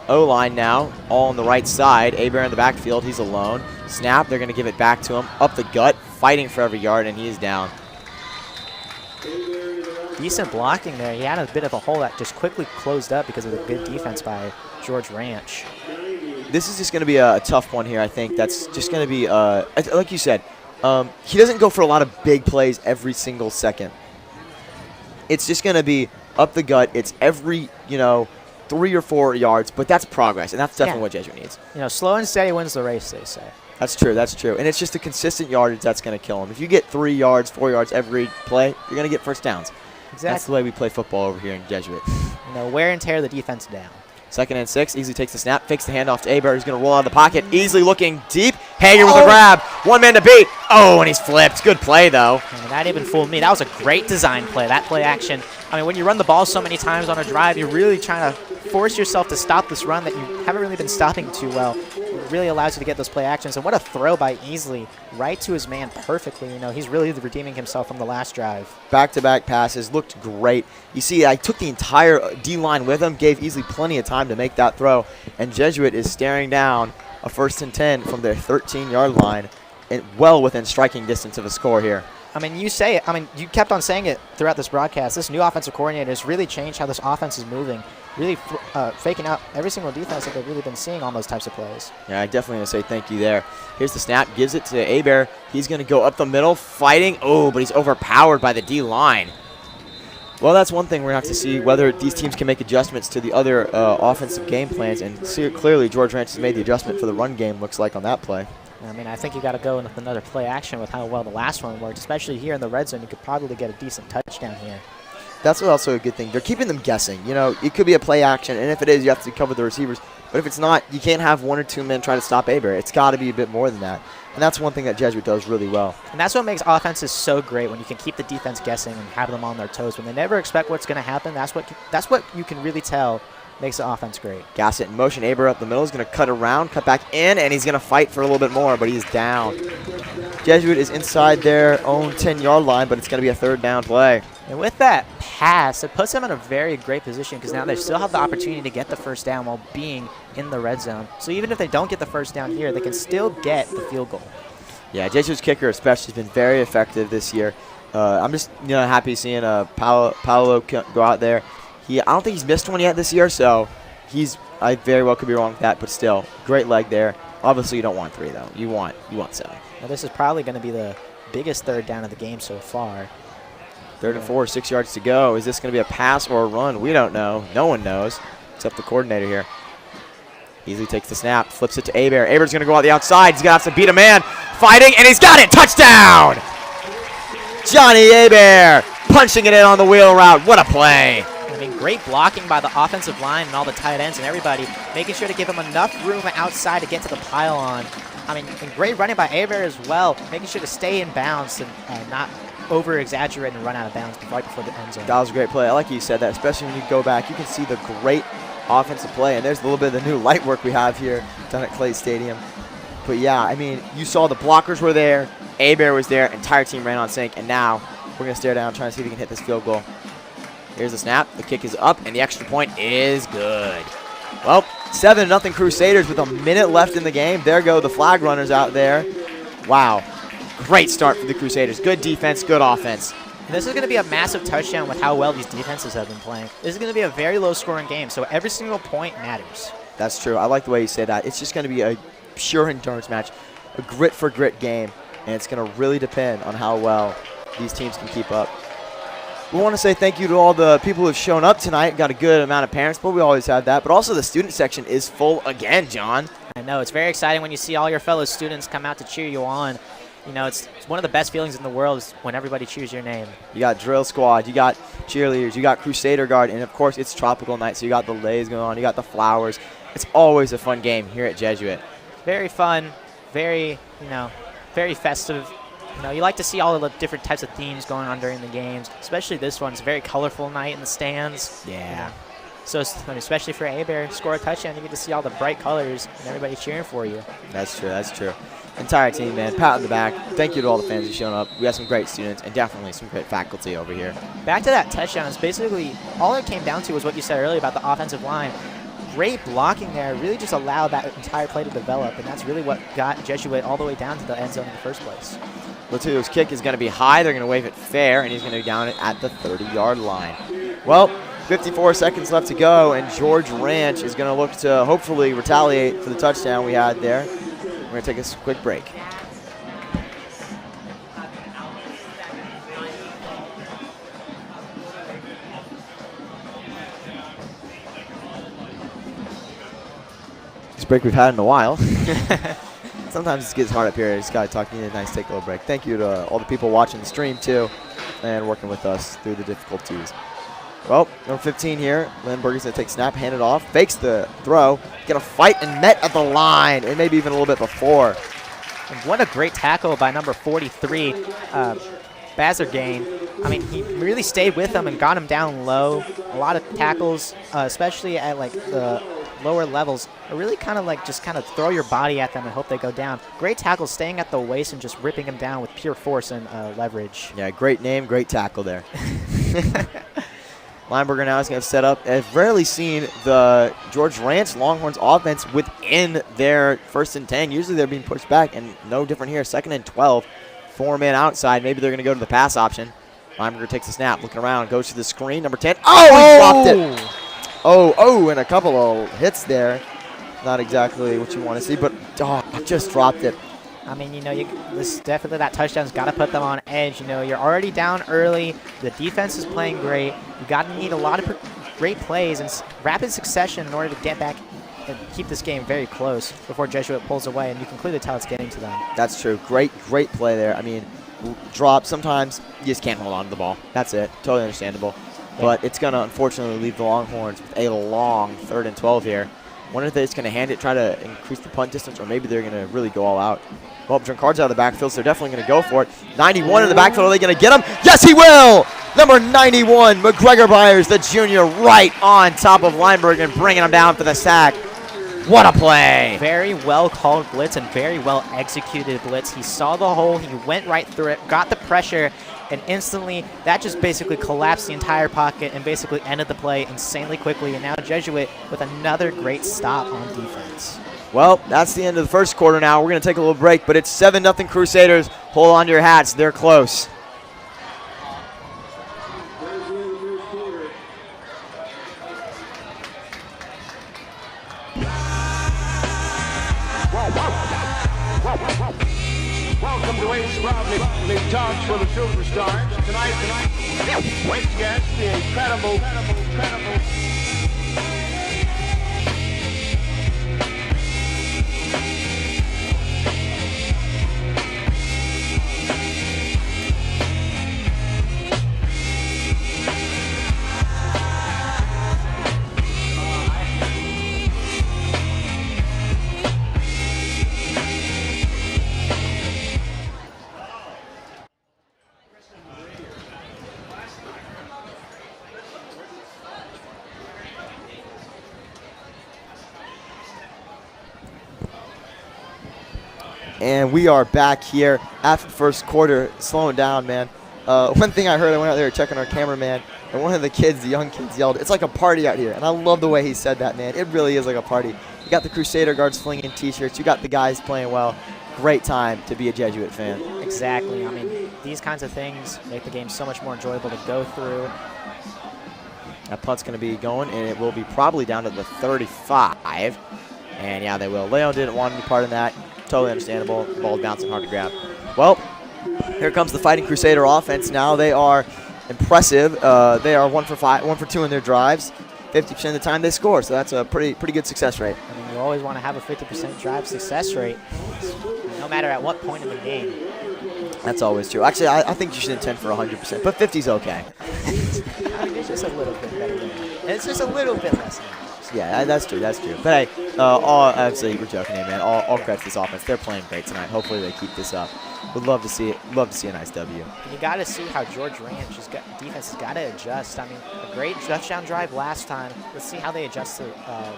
O-line now, all on the right side. Hebert in the backfield. He's alone. Snap. They're going to give it back to him. Up the gut, fighting for every yard, and he's down. Decent blocking there. He had a bit of a hole that just quickly closed up because of the good defense by George Ranch. This is just going to be a tough one here, I think. That's just going to be, like you said, he doesn't go for a lot of big plays every single second. It's just going to be up the gut. It's every, 3 or 4 yards, but that's progress, and that's definitely what Jesuit needs. You know, slow and steady wins the race, they say. That's true, that's true. And it's just the consistent yardage that's going to kill him. If you get 3 yards, 4 yards every play, you're going to get first downs. Exactly. That's the way we play football over here in Jesuit. You know, wear and tear the defense down. 2nd and 6. Easley takes the snap, fakes the handoff to Hebert. He's going to roll out of the pocket. Easley looking deep. Hager with a grab. 1 man to beat. Oh, and he's flipped. Good play, though. And that even fooled me. That was a great design play. That play action. I mean, when you run the ball so many times on a drive, you're really trying to force yourself to stop this run that you haven't really been stopping too well. It really allows you to get those play actions. And what a throw by Easley right to his man perfectly. You know, he's really redeeming himself from the last drive. Back-to-back passes. Looked great. You see, I took the entire D-line with him, gave Easley plenty of time to make that throw. And Jesuit is staring down a 1st and 10 from their 13-yard line, and well within striking distance of a score here. I mean, you say it. I mean, you kept on saying it throughout this broadcast. This new offensive coordinator has really changed how this offense is moving, really faking out every single defense that they've really been seeing on those types of plays. Yeah, I definitely want to say thank you there. Here's the snap, gives it to Hebert. He's going to go up the middle, fighting. Oh, but he's overpowered by the D-line. Well, that's one thing we're going to have to see, whether these teams can make adjustments to the other offensive game plans. And clearly, George Ranch has made the adjustment for the run game, looks like, on that play. I mean, I think you got to go with another play action with how well the last one worked, especially here in the red zone. You could probably get a decent touchdown here. That's also a good thing. They're keeping them guessing. You know, it could be a play action, and if it is, you have to cover the receivers. But if it's not, you can't have 1 or 2 men try to stop Hebert. It's got to be a bit more than that. And that's one thing that Jesuit does really well. And that's what makes offenses so great, when you can keep the defense guessing and have them on their toes. When they never expect what's going to happen, that's what you can really tell makes the offense great. Gassett in motion. Hebert up the middle. He's going to cut around, cut back in, and he's going to fight for a little bit more, but he's down. Jesuit is inside their own 10-yard line, but it's going to be a 3rd down play. And with that pass, it puts them in a very great position, because now they still have the opportunity to get the first down while being in the red zone. So even if they don't get the first down here, they can still get the field goal. Yeah, Jesuit's kicker especially has been very effective this year. I'm just happy seeing Paolo go out there. I don't think he's missed one yet this year, so I very well could be wrong with that, but still, great leg there. Obviously, you don't want 3 though. You want 7. Now this is probably going to be the biggest 3rd down of the game so far. 3rd and 4, 6 yards to go. Is this going to be a pass or a run? We don't know. No one knows, except the coordinator here. Easily takes the snap, flips it to Hebert. Hebert's going to go out the outside. He's going to have to beat a man, fighting, and he's got it. Touchdown! Johnny Hebert punching it in on the wheel route. What a play! I mean, great blocking by the offensive line and all the tight ends and everybody, making sure to give him enough room outside to get to the pylon. I mean, and great running by Hebert as well, making sure to stay in bounds and not over-exaggerate and run out of bounds right before the end zone. That was a great play. I like you said that, especially when you go back. You can see the great offensive play, and there's a little bit of the new light work we have here down at Clay Stadium. But yeah, I mean, you saw the blockers were there, Hebert was there, entire team ran on sync, and now we're going to stare down, trying to see if we can hit this field goal. Here's the snap, the kick is up, and the extra point is good. Well, 7-0 Crusaders with a minute left in the game. There go the flag runners out there. Wow, great start for the Crusaders. Good defense, good offense. And this is going to be a massive touchdown with how well these defenses have been playing. This is going to be a very low-scoring game, so every single point matters. That's true. I like the way you say that. It's just going to be a pure endurance match, a grit-for-grit game, and it's going to really depend on how well these teams can keep up. We want to say thank you to all the people who have shown up tonight. Got a good amount of parents, but we always have that. But also the student section is full again, John. I know, it's very exciting when you see all your fellow students come out to cheer you on. You know, it's one of the best feelings in the world is when everybody cheers your name. You got drill squad, you got cheerleaders, you got Crusader guard, and of course it's tropical night, so you got the lays going on, you got the flowers. It's always a fun game here at Jesuit. Very fun, very, you know, very festive. You know, you like to see all of the different types of themes going on during the games, especially this one. It's a very colorful night in the stands. Yeah. You know. So, especially for HEBERT, score a touchdown, you get to see all the bright colors and everybody cheering for you. That's true, that's true. Entire team, man, pat on the back. Thank you to all the fans who've shown up. We have some great students and definitely some great faculty over here. Back to that touchdown, it's basically all it came down to was what you said earlier about the offensive line. Great blocking there really just allowed that entire play to develop, and that's really what got Jesuit all the way down to the end zone in the first place. Latu's kick is going to be high. They're going to wave it fair, and he's going to be down it at the 30-yard line. Well, 54 seconds left to go, and George Ranch is going to look to hopefully retaliate for the touchdown we had there. We're going to take a quick break. This break we've had in a while. Sometimes it gets hard up here. I just got to talk. You need a nice take a little break. Thank you to all the people watching the stream too and working with us through the difficulties. Well, number 15 here. Lindbergh going to take snap, hand it off, fakes the throw, get a fight and met at the line, and maybe even a little bit before. And what a great tackle by number 43, BAZIRGAN. I mean, he really stayed with him and got him down low. A lot of tackles, especially at like the lower levels, are really kind of like just kind of throw your body at them and hope they go down. Great tackle, staying at the waist and just ripping him down with pure force and leverage. Yeah, great name, great tackle there. Lineberger now is going to set up. I've rarely seen the George Ranch Longhorns offense within their 1st and 10. Usually they're being pushed back, and no different here. 2nd and 12, 4-man outside. Maybe they're going to go to the pass option. Lineberger takes a snap, looking around, goes to the screen. Number 10. Oh, he dropped it. Oh, and a couple of hits there. Not exactly what you want to see, but just dropped it. I mean, you know, this definitely that touchdown's got to put them on edge. You know, you're already down early. The defense is playing great. You got to need a lot of great plays and rapid succession in order to get back and keep this game very close before Jesuit pulls away, and you can clearly tell it's getting to them. That's true. Great play there. I mean, drop. Sometimes you just can't hold on to the ball. That's it. Totally understandable. Yeah. But it's going to unfortunately leave the Longhorns with a long 3rd and 12 here. Wonder if they're just going to hand it, try to increase the punt distance, or maybe they're going to really go all out. Well, Drunkard's out of the backfield, so they're definitely going to go for it. 91 in the backfield. Are they going to get him? Yes, he will! Number 91, McGregor Byers, the junior, right on top of Lineberg and bringing him down for the sack. What a play! Very well called blitz and very well executed blitz. He saw the hole, he went right through it, got the pressure, and instantly that just basically collapsed the entire pocket and basically ended the play insanely quickly. And now Jesuit with another great stop on defense. Well, that's the end of the first quarter now. We're going to take a little break, but it's 7-0 Crusaders. Hold on to your hats. They're close. Welcome to Ace Rodney Talks for the Superstars. Tonight, once again, the incredible. And we are back here after the first quarter, slowing down, man. One thing I heard, I went out there checking our cameraman, and one of the kids, the young kids, yelled, "It's like a party out here." And I love the way he said that, man. It really is like a party. You got the Crusader guards flinging T-shirts. You got the guys playing well. Great time to be a Jesuit fan. Exactly. I mean, these kinds of things make the game so much more enjoyable to go through. That punt's going to be going, and it will be probably down to the 35. And, yeah, they will. Leon didn't want any part of that. Totally understandable. The ball's bouncing hard to grab. Well, Here comes the Fighting Crusader offense. Now they are impressive. They are 1 for 2 in their drives. 50% of the time they score, so that's a pretty good success rate. I mean, you always want to have a 50% drive success rate, no matter at what point in the game. That's always true. Actually, I think you should intend for 100%, but 50's okay. I mean, it's just a little bit better than that. It's just a little bit less than that. Yeah, that's true. That's true. But hey, actually, we're joking here, man. All credit to this offense. They're playing great tonight. Hopefully, they keep this up. Would love to see it. Love to see a nice W. And you got to see how George Ranch defense has got to adjust. I mean, a great touchdown drive last time. Let's see how they adjust to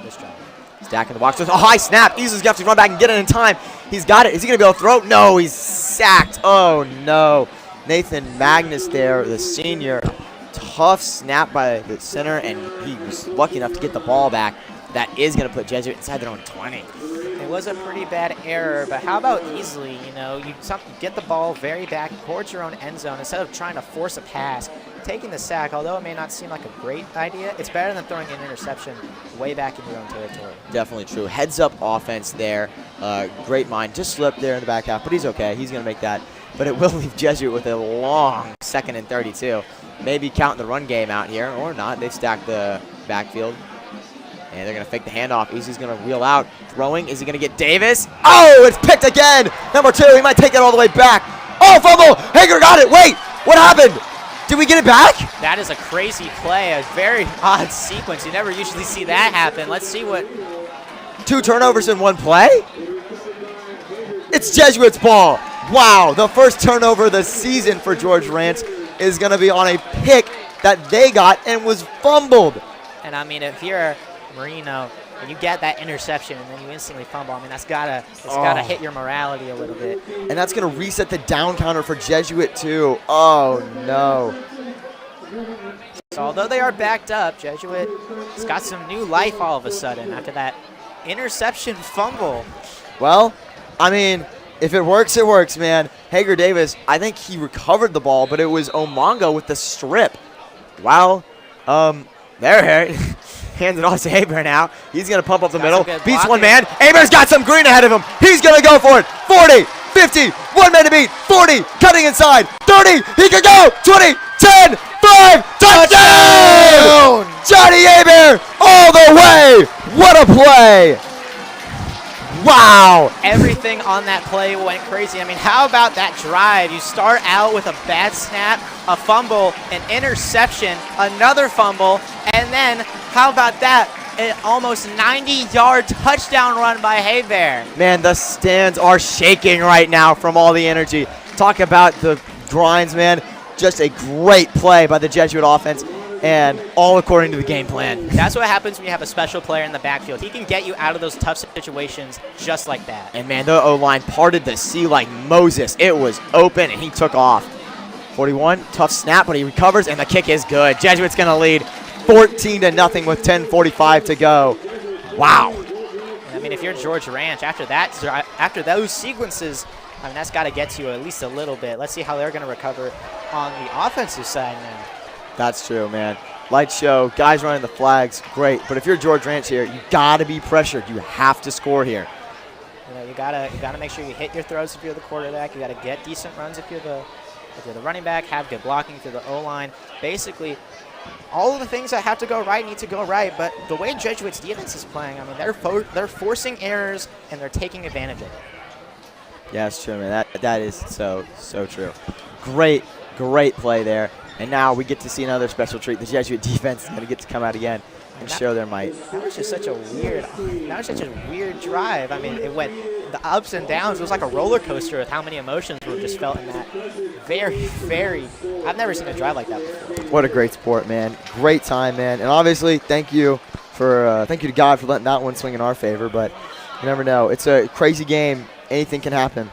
this drive. Stacking the box. A high snap. Easley's got to run back and get it in time. He's got it. Is he going to be able to throw? No, he's sacked. Oh, no. Nathan Magnus there, the senior. Tough snap by the center, and he was lucky enough to get the ball back. That is going to put Jesuit inside their own 20. It was a pretty bad error, but how about easily, you know, you get the ball very back towards your own end zone instead of trying to force a pass. Taking the sack, although it may not seem like a great idea, it's better than throwing an interception way back in your own territory. Definitely true. Heads up offense there. Great mind. Just slipped there in the back half, but he's okay. He's going to make that. But it will leave Jesuit with a long 2nd and 32. Maybe counting the run game out here, or not. They've stacked the backfield. And they're going to fake the handoff. Easy's going to wheel out. Throwing. Is he going to get Davis? Oh, it's picked again. Number 2. He might take it all the way back. Oh, fumble. Hager got it. Wait. What happened? Did we get it back? That is a crazy play. A very odd sequence. You never usually see that happen. Let's see what... 2 turnovers in 1 play? It's Jesuit's ball. Wow. The first turnover of the season for George Rance is going to be on a pick that they got and was fumbled. And I mean, if you're Marino and you get that interception and then you instantly fumble, I mean, that's gotta hit your morality a little bit. And that's gonna reset the down counter for Jesuit too. Oh no. So although they are backed up, Jesuit has got some new life all of a sudden after that interception fumble. Well, I mean, if it works, man. Hager Davis, I think he recovered the ball, but it was Omongo with the strip. Wow. There. Hands it off to HEBERT now. He's going to pump up the middle. Beats one man. HEBERT's got some green ahead of him. He's going to go for it. 40, 50, 1 man to beat. 40, cutting inside. 30, he can go. 20, 10, 5, touchdown! Johnny HEBERT all the way. What a play. Wow. Everything on that play went crazy. I mean, how about that drive? You start out with a bad snap, a fumble, an interception, another fumble, and then how about that? An almost 90-yard touchdown run by HEBERT. Man, the stands are shaking right now from all the energy. Talk about the grinds, man. Just a great play by the Jesuit offense, and all according to the game plan. That's what happens when you have a special player in the backfield. He can get you out of those tough situations just like that. And man, the O-line parted the sea like Moses. It was open, and he took off. 41, tough snap, but he recovers, and the kick is good. Jesuit's going to lead 14-0 with 10:45 to go. Wow. I mean, if you're George Ranch, after those sequences, I mean, that's got to get to you at least a little bit. Let's see how they're going to recover on the offensive side now. That's true, man. Light show, guys running the flags, great. But if you're George Ranch here, you got to be pressured. You have to score here. You know, you gotta make sure you hit your throws if you're the quarterback. You got to get decent runs if you're the running back. Have good blocking through the O-line. Basically, all of the things that have to go right need to go right. But the way Jesuit's defense is playing, I mean, they're forcing errors and they're taking advantage of it. Yeah, it's true, man. That is so true. Great play there. And now we get to see another special treat. The Jesuit defense is going to get to come out again and show their might. That was just such a weird drive. I mean, it went the ups and downs. It was like a roller coaster with how many emotions were just felt in that. Very, I've never seen a drive like that before. What a great sport, man. Great time, man. And obviously, thank you to God for letting that one swing in our favor. But you never know. It's a crazy game. Anything can happen.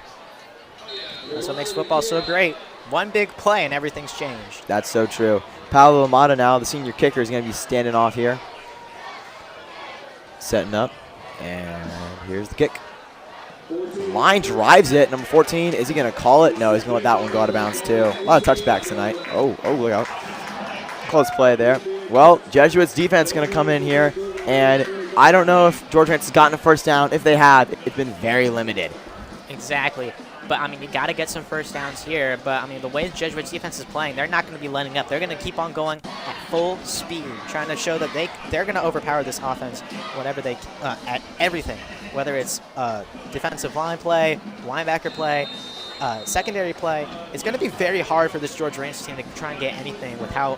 That's what makes football so great. One big play and everything's changed. That's so true. Paolo Amata now, the senior kicker, is going to be standing off here. Setting up. And here's the kick. Line drives it. Number 14, is he going to call it? No, he's going to let that one go out of bounds too. A lot of touchbacks tonight. Oh, look out. Close play there. Well, Jesuits defense is going to come in here. And I don't know if George Ranch has gotten a first down. If they have, it's been very limited. Exactly. But, I mean, you got to get some first downs here. But, I mean, the way the Jesuits defense is playing, they're not going to be letting up. They're going to keep on going at full speed, trying to show that they're going to overpower this offense whenever they at everything, whether it's defensive line play, linebacker play, secondary play. It's going to be very hard for this George Ranch team to try and get anything with how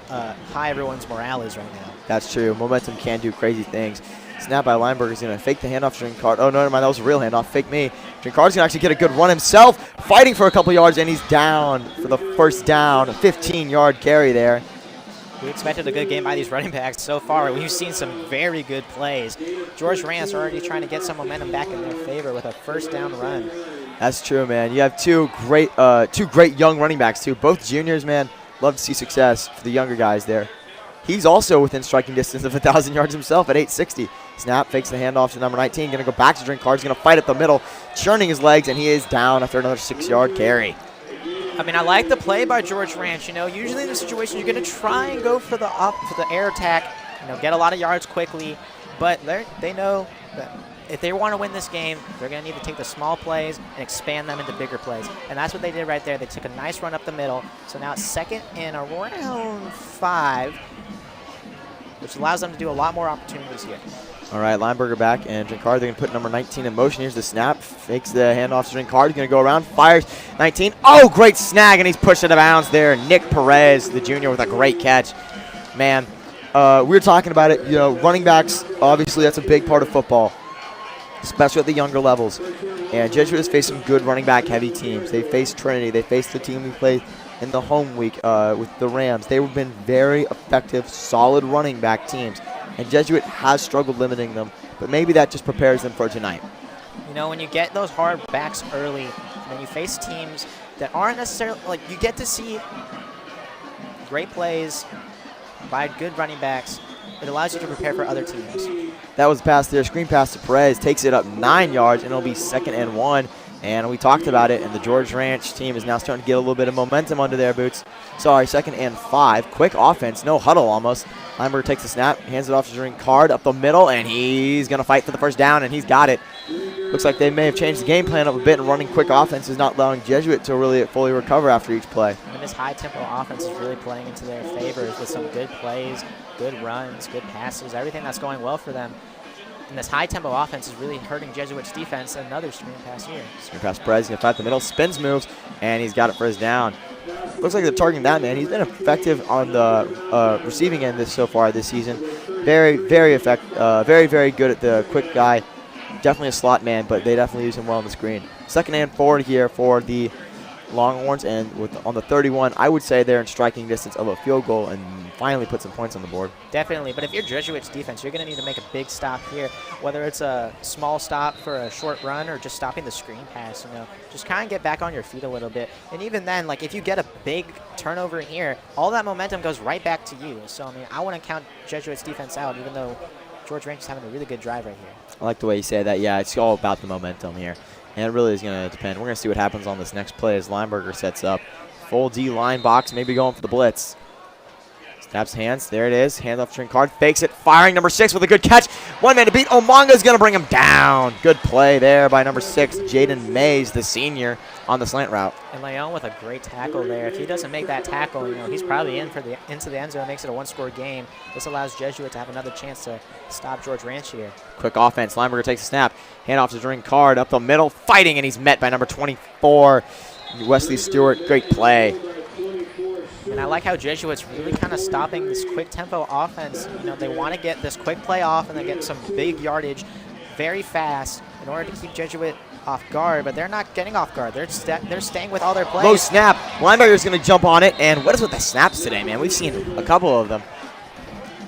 high everyone's morale is right now. That's true. Momentum can do crazy things. Snap by Lineberger is going to fake the handoff to Drinkard. Oh, no, never mind. That was a real handoff. Fake me. Drinkard's going to actually get a good run himself, fighting for a couple yards, and he's down for the first down. A 15-yard carry there. We expected a good game by these running backs so far. We've seen some very good plays. George Rance already trying to get some momentum back in their favor with a first down run. That's true, man. You have two great young running backs, too. Both juniors, man. Love to see success for the younger guys there. He's also within striking distance of 1,000 yards himself at 860. Snap, fakes the handoff to number 19. Going to go back to Drinkard. Going to fight at the middle, churning his legs, and he is down after another 6-yard carry. I mean, I like the play by George Ranch. You know, usually in this situation, you're going to try and go for the air attack, you know, get a lot of yards quickly. But they know that if they want to win this game, they're going to need to take the small plays and expand them into bigger plays. And that's what they did right there. They took a nice run up the middle. So now it's second and around 5, which allows them to do a lot more opportunities here. All right, Lineberger back, and Drinkard, they're going to put number 19 in motion. Here's the snap, fakes the handoff to Drinkard. He's going to go around, fires 19. Oh, great snag, and he's pushed out of bounds there. Nick Perez, the junior, with a great catch. Man, we were talking about it. You know, running backs, obviously, that's a big part of football, especially at the younger levels. And Jesuit has faced some good running back heavy teams. They faced Trinity. They faced the team we played in the home week with the Rams. They've been very effective, solid running back teams. And Jesuit has struggled limiting them, but maybe that just prepares them for tonight. You know, when you get those hard backs early, and then you face teams that aren't necessarily, like, you get to see great plays by good running backs. It allows you to prepare for other teams. That was a pass there. Screen pass to Perez. Takes it up 9 yards, and it'll be 2nd and 1. And we talked about it, and the George Ranch team is now starting to get a little bit of momentum under their boots. Sorry, 2nd and 5. Quick offense, no huddle almost. Lineberger takes the snap, hands it off to Drinkard up the middle, and he's going to fight for the first down, and he's got it. Looks like they may have changed the game plan up a bit, and running quick offense is not allowing Jesuit to really fully recover after each play. And this high-tempo offense is really playing into their favors with some good plays, good runs, good passes, everything that's going well for them. And this high-tempo offense is really hurting Jesuit's defense. Another screen pass here. Screen pass, Perez going to fight the middle, spins moves, and he's got it for his down. Looks like they're targeting that man. He's been effective on the receiving end so far this season. Very, very effective. Very good at the quick guy. Definitely a slot man, but they definitely use him well on the screen. 2nd and 4 here for the Longhorns, and on the 31, I would say they're in striking distance of a field goal and finally put some points on the board. Definitely, but if you're Jesuit's defense, you're going to need to make a big stop here, whether it's a small stop for a short run or just stopping the screen pass, you know. Just kind of get back on your feet a little bit. And even then, like, if you get a big turnover here, all that momentum goes right back to you. So, I mean, I wouldn't count Jesuit's defense out, even though George Ranch is having a really good drive right here. I like the way you say that. Yeah, it's all about the momentum here. And it really is going to depend. We're going to see what happens on this next play as Lineberger sets up. Full D-line box, maybe going for the blitz. Snaps hands. There it is. Hands off to Drinkard. Fakes it. Firing number 6 with a good catch. One man to beat. Omanga's going to bring him down. Good play there by number 6, Jaden Mays, the senior, on the slant route. And Leone with a great tackle there. If he doesn't make that tackle, you know, he's probably into the end zone. Makes it a one-score game. This allows Jesuit to have another chance to stop George Ranch here. Quick offense. Lineberger takes a snap. Hand off to Drinkard up the middle. Fighting, and he's met by number 24, Wesley Stewart. Great play. And I like how Jesuit's really kind of stopping this quick tempo offense. You know, they want to get this quick play off and then get some big yardage very fast in order to keep Jesuit off guard, but they're not getting off guard. They're staying with all their plays. Low snap. Lineberger's going to jump on it, and what is with the snaps today, man? We've seen a couple of them.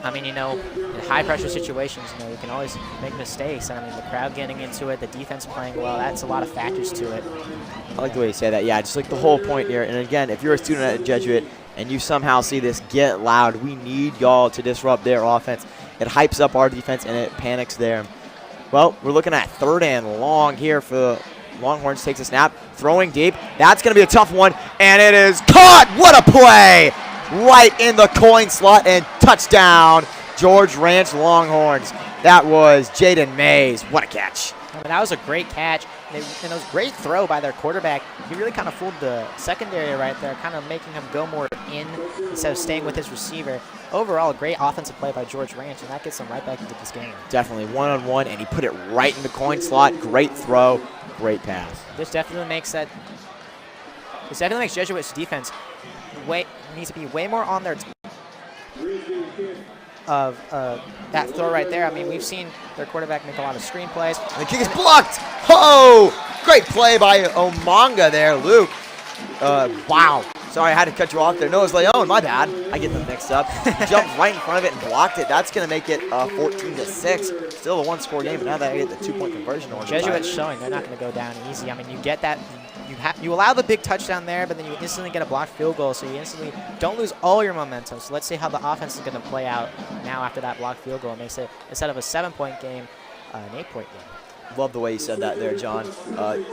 I mean, you know, in high-pressure situations, you know, you can always make mistakes. And I mean, the crowd getting into it, the defense playing well, that's a lot of factors to it. I like the way you say that. Yeah, just like the whole point here. And again, if you're a student at Jesuit and you somehow see this get loud, we need y'all to disrupt their offense. It hypes up our defense, and it panics there. Well, we're looking at 3rd and long here for the Longhorns. Takes a snap, throwing deep. That's going to be a tough one, and it is caught. What a play! Right in the coin slot, and touchdown, George Ranch Longhorns. That was Jaden Mays. What a catch. I mean, that was a great catch. And it was great throw by their quarterback. He really kind of fooled the secondary right there, kind of making him go more in instead of staying with his receiver. Overall, great offensive play by George Ranch, and that gets him right back into this game. Definitely one-on-one, and he put it right in the coin slot. Great throw, great pass. This definitely makes Jesuits defense needs to be way more on their of that throw right there. I mean, we've seen their quarterback make a lot of screen plays. And the kick is blocked. Oh, great play by Omanga there, Luke. Wow. Sorry, I had to cut you off there. No, it's Leone. My bad. I get them mixed up. Jumped right in front of it and blocked it. That's going to make it 14-6. Still a one-score game, but now that I get the 2-point conversion on Jesuits showing they're not going to go down easy. I mean, you get that. You allow the big touchdown there, but then you instantly get a blocked field goal, so you instantly don't lose all your momentum. So let's see how the offense is going to play out now after that blocked field goal. It makes it, instead of a 7-point game, an 8-point game. Love the way you said that there, John.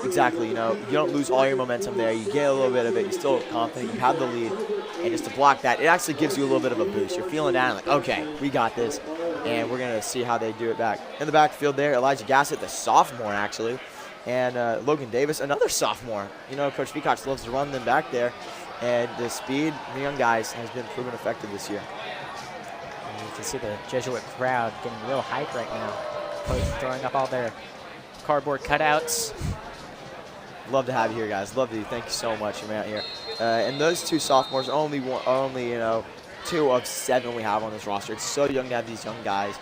Exactly, you know, you don't lose all your momentum there. You get a little bit of it. You're still confident. You have the lead. And just to block that, it actually gives you a little bit of a boost. You're feeling down like, okay, we got this. And we're going to see how they do it back. In the backfield there, Elijah Gassett, the sophomore, actually. And Logan Davis, another sophomore. You know, Coach Vikoch loves to run them back there. And the speed, the young guys, has been proven effective this year. And you can see the Jesuit crowd getting real hype right now. Coach throwing up all their cardboard cutouts. Love to have you here, guys. Love you. Thank you so much for being out here. And those two sophomores are only you know, 2 of 7 we have on this roster. It's so young to have these young guys.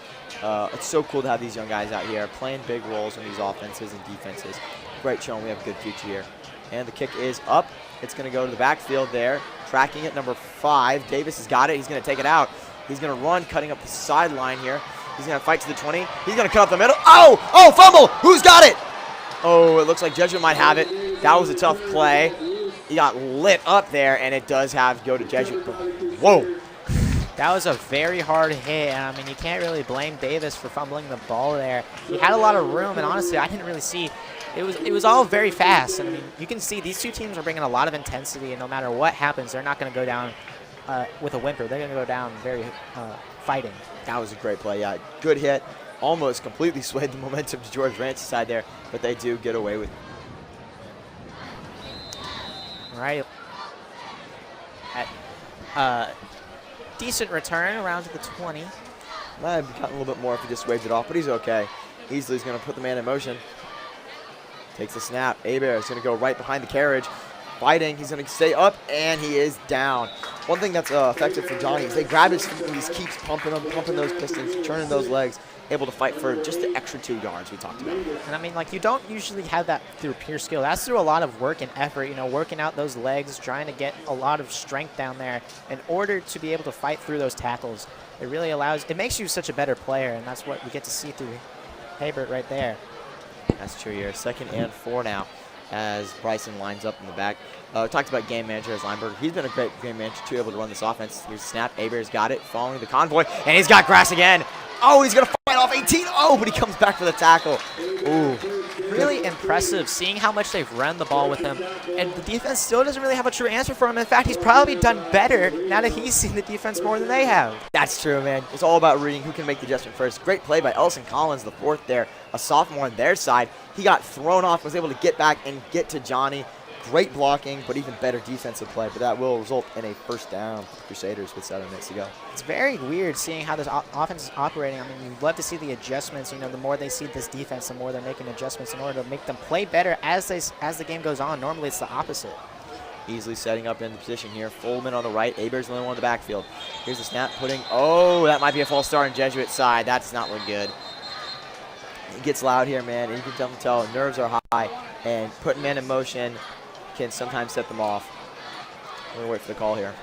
It's so cool to have these young guys out here playing big roles in these offenses and defenses. Great showing. We have a good future here. And the kick is up. It's going to go to the backfield there. Tracking it, number 5. Davis has got it. He's going to take it out. He's going to run, cutting up the sideline here. He's going to fight to the 20. He's going to cut up the middle. Oh! Oh, fumble! Who's got it? Oh, it looks like Jesuit might have it. That was a tough play. He got lit up there, and it does have to go to Jesuit. Whoa. That was a very hard hit, and I mean, you can't really blame Davis for fumbling the ball there. He had a lot of room, and honestly, I didn't really see. It was all very fast. I mean, you can see these two teams are bringing a lot of intensity, and no matter what happens, they're not going to go down with a whimper. They're going to go down very fighting. That was a great play. Yeah, good hit. Almost completely swayed the momentum to George Ranch's side there, but they do get away with it. All right. Decent return around to the 20. Might have gotten a little bit more if he just waved it off, but he's okay. Easley's going to put the man in motion. Takes the snap. Hebert is going to go right behind the carriage. Fighting. He's going to stay up, and he is down. One thing that's effective for Johnny is they grab his feet and he keeps pumping them, pumping those pistons, turning those legs, able to fight for just the extra 2 yards we talked about. And I mean, like, you don't usually have that through pure skill. That's through a lot of work and effort, you know, working out those legs, trying to get a lot of strength down there in order to be able to fight through those tackles. It really allows, it makes you such a better player, and that's what we get to see through Hebert right there. That's true here. 2nd and 4 now as Bryson lines up in the back. Talked about game manager as Lineberger. He's been a great game manager too, able to run this offense. Here's the snap. Hebert's got it, following the convoy, and he's got grass again. Oh, he's going to fight off 18. Oh, but he comes back for the tackle. Ooh. Really impressive seeing how much they've run the ball with him. And the defense still doesn't really have a true answer for him. In fact, he's probably done better now that he's seen the defense more than they have. That's true, man. It's all about reading who can make the adjustment first. Great play by Elson Collins, the 4th there, a sophomore on their side. He got thrown off, was able to get back and get to Johnny. Great blocking, but even better defensive play. But that will result in a 1st down for the Crusaders with 7 minutes to go. It's very weird seeing how this offense is operating. I mean, you'd love to see the adjustments. You know, the more they see this defense, the more they're making adjustments in order to make them play better as the game goes on. Normally, it's the opposite. Easily setting up in the position here. Fullman on the right. Hebert's the only one in the backfield. Here's the snap, putting. Oh, that might be a false start on Jesuit side. That does not look good. It gets loud here, man, and you can tell nerves are high, and putting men in motion can sometimes set them off. We're going to wait for the call here.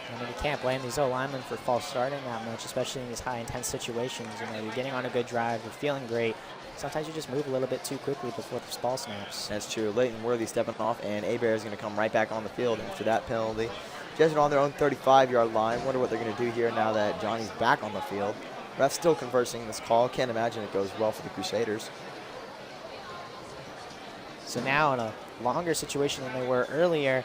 I mean, you can't blame these O-linemen for false starting that much, especially in these high-intense situations. You know, you're getting on a good drive, you're feeling great. Sometimes you just move a little bit too quickly before the ball snaps. That's true. Leighton Worthy stepping off, and Hebert is going to come right back on the field after that penalty. Jesuit on their own 35-yard line. Wonder what they're going to do here now that Johnny's back on the field. Ref's still conversing this call. Can't imagine it goes well for the Crusaders. So now in a longer situation than they were earlier,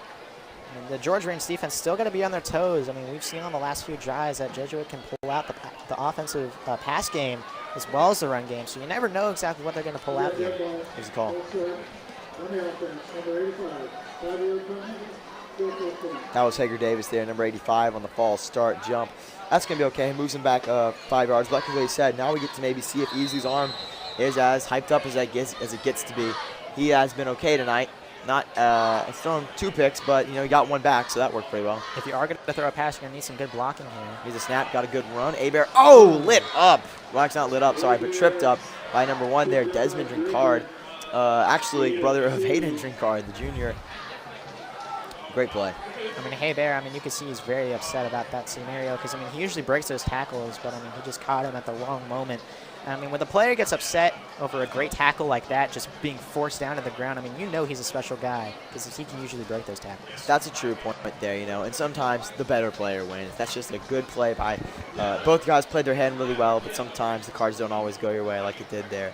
and the George Range defense still got to be on their toes. I mean, we've seen on the last few drives that Jesuit can pull out the offensive pass game. as well as the run game. So you never know exactly what they're going to pull out here. Here's the call. That was Hager Davis there, number 85 on the false start jump. That's going to be okay. Moves him back 5 yards. Like what he said, now we get to maybe see if EASLEY's arm is as hyped up as it gets to be. He has been okay tonight. Not thrown 2 picks, but he got 1 back, so that worked pretty well. If you are going to throw a pass, you're going to need some good blocking here. Here's a snap, got a good run. HEBERT, oh, lit up. Well, it's not lit up, sorry, but tripped up by number 1 there, Desmond Drinkard. Actually, brother of Hayden Drinkard, the junior. Great play. I mean, HEBERT, you can see he's very upset about that scenario because, he usually breaks those tackles, but, he just caught him at the wrong moment. And, when the player gets upset over a great tackle like that, just being forced down to the ground, he's a special guy because he can usually break those tackles. That's a true point right there, and sometimes the better player wins. That's just a good play by both guys played their hand really well, but sometimes the cards don't always go your way like it did there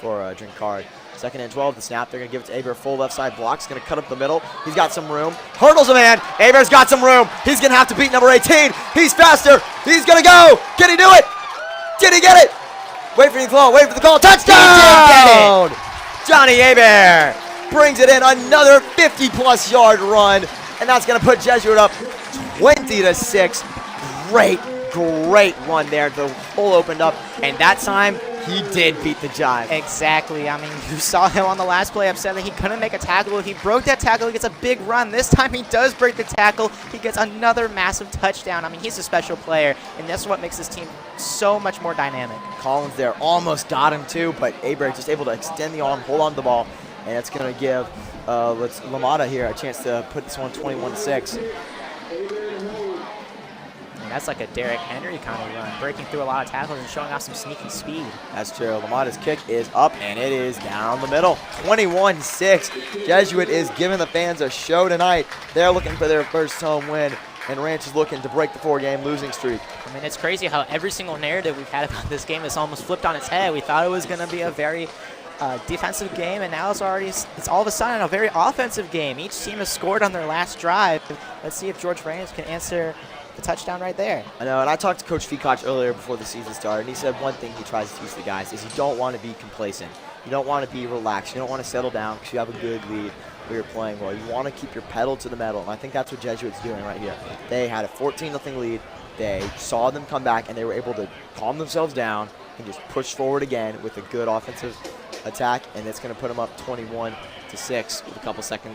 for Drinkard. 2nd and 12, the snap, they're going to give it to HEBERT, full left side block. He's going to cut up the middle. He's got some room. Hurdles a man. HEBERT's got some room. He's going to have to beat number 18. He's faster. He's going to go. Can he do it? Did he get it? Wait for the call. Wait for the call. Touchdown! He did get it. Johnny HEBERT brings it in. Another 50-plus yard run, and that's going to put Jesuit up 20-6. Great run there. The hole opened up, and that time, he did beat the jive. Exactly. You saw him on the last play upset that he couldn't make a tackle. He broke that tackle. He gets a big run. This time he does break the tackle. He gets another massive touchdown. He's a special player, and that's what makes this team so much more dynamic. Collins there almost got him too, but HEBERT just able to extend the arm, hold on to the ball, and it's going to give Lamada here a chance to put this one 21-6. That's like a Derrick Henry kind of run, breaking through a lot of tackles and showing off some sneaky speed. That's true. Lamada's kick is up, and it is down the middle. 21-6. Jesuit is giving the fans a show tonight. They're looking for their first home win, and Ranch is looking to break the 4-game losing streak. It's crazy how every single narrative we've had about this game is almost flipped on its head. We thought it was going to be a very defensive game, and now it's all of a sudden a very offensive game. Each team has scored on their last drive. Let's see if George Ranch can answer the touchdown right there. I know, and I talked to Coach Feacock earlier before the season started, and he said one thing he tries to teach the guys is you don't want to be complacent. You don't want to be relaxed. You don't want to settle down because you have a good lead where you're playing well. You want to keep your pedal to the metal, and I think that's what Jesuit's doing right here. They had a 14-0 lead. They saw them come back, and they were able to calm themselves down and just push forward again with a good offensive attack, and it's going to put them up 21-6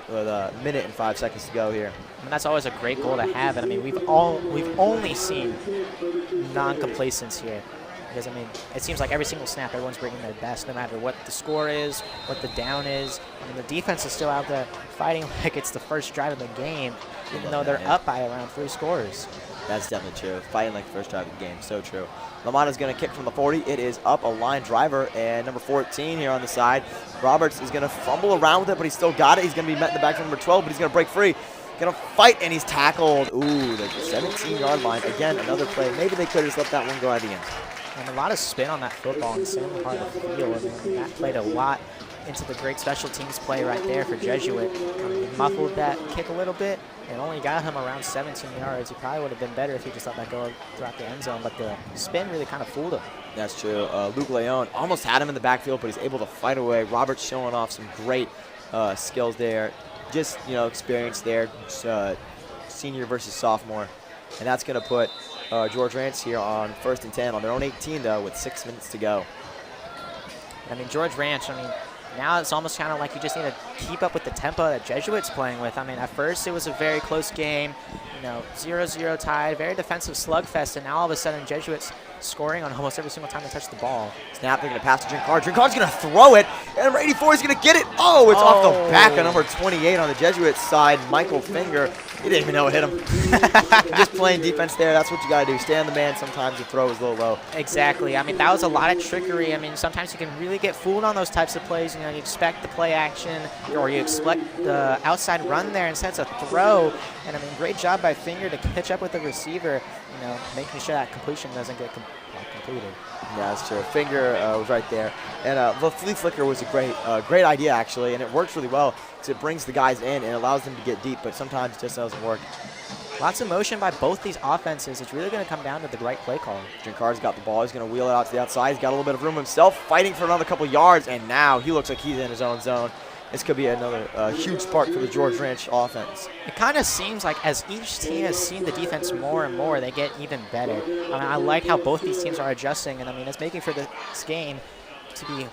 with a minute and 5 seconds to go here. That's always a great goal to have, and we've only seen non-complacence here. Because it seems like every single snap, everyone's bringing their best, no matter what the score is, what the down is. The defense is still out there fighting like it's the first drive of the game, even though they're up by around 3 scores. That's definitely true. Fighting like the first drive of the game, so true. Lamada's going to kick from the 40. It is up, a line driver, and number 14 here on the side. Roberts is going to fumble around with it, but he's still got it. He's going to be met in the back from number 12, but he's going to break free. Going to fight, and he's tackled. Ooh, the 17-yard line. Again, another play. Maybe they could have just let that one go at the end. And a lot of spin on that football in the center part of the field. That played a lot into the great special teams play right there for Jesuit. He muffled that kick a little bit and only got him around 17 yards. He probably would have been better if he just let that go throughout the end zone, but the spin really kind of fooled him. That's true. Luke Leone almost had him in the backfield, but he's able to fight away. Roberts showing off some great skills there. Just, experience there, senior versus sophomore. And that's going to put George Ranch here on 1st and 10 on their own 18, though, with 6 minutes to go. George Ranch, now it's almost kind of like you just need to keep up with the tempo that Jesuit's playing with. At first it was a very close game, 0-0 tied, very defensive slugfest, and now all of a sudden Jesuit's scoring on almost every single time they touch the ball. Snap, they're going to pass to Drinkard. Drinkard's going to throw it, and number 84 is going to get it. Oh, it's off the back of number 28 on the Jesuit side, Michael Finger. He didn't even know it hit him. Just playing defense there. That's what you got to do. Stay on the man. Sometimes the throw is a little low. Exactly. That was a lot of trickery. Sometimes you can really get fooled on those types of plays. You expect the play action, or you expect the outside run there, instead it's a throw. And great job by Finger to catch up with the receiver, making sure that completion doesn't get completed. Yeah, that's true. Finger was right there. And the flea flicker was a great idea, actually, and it works really well because it brings the guys in and allows them to get deep, but sometimes it just doesn't work. Lots of motion by both these offenses. It's really going to come down to the right play call. Drinkard's got the ball. He's going to wheel it out to the outside. He's got a little bit of room himself, fighting for another couple yards, and now he looks like he's in his own zone. This could be another huge spark for the George Ranch offense. It kind of seems like as each team has seen the defense more and more, they get even better. I mean, I like how both these teams are adjusting, and I mean, it's making for this game to be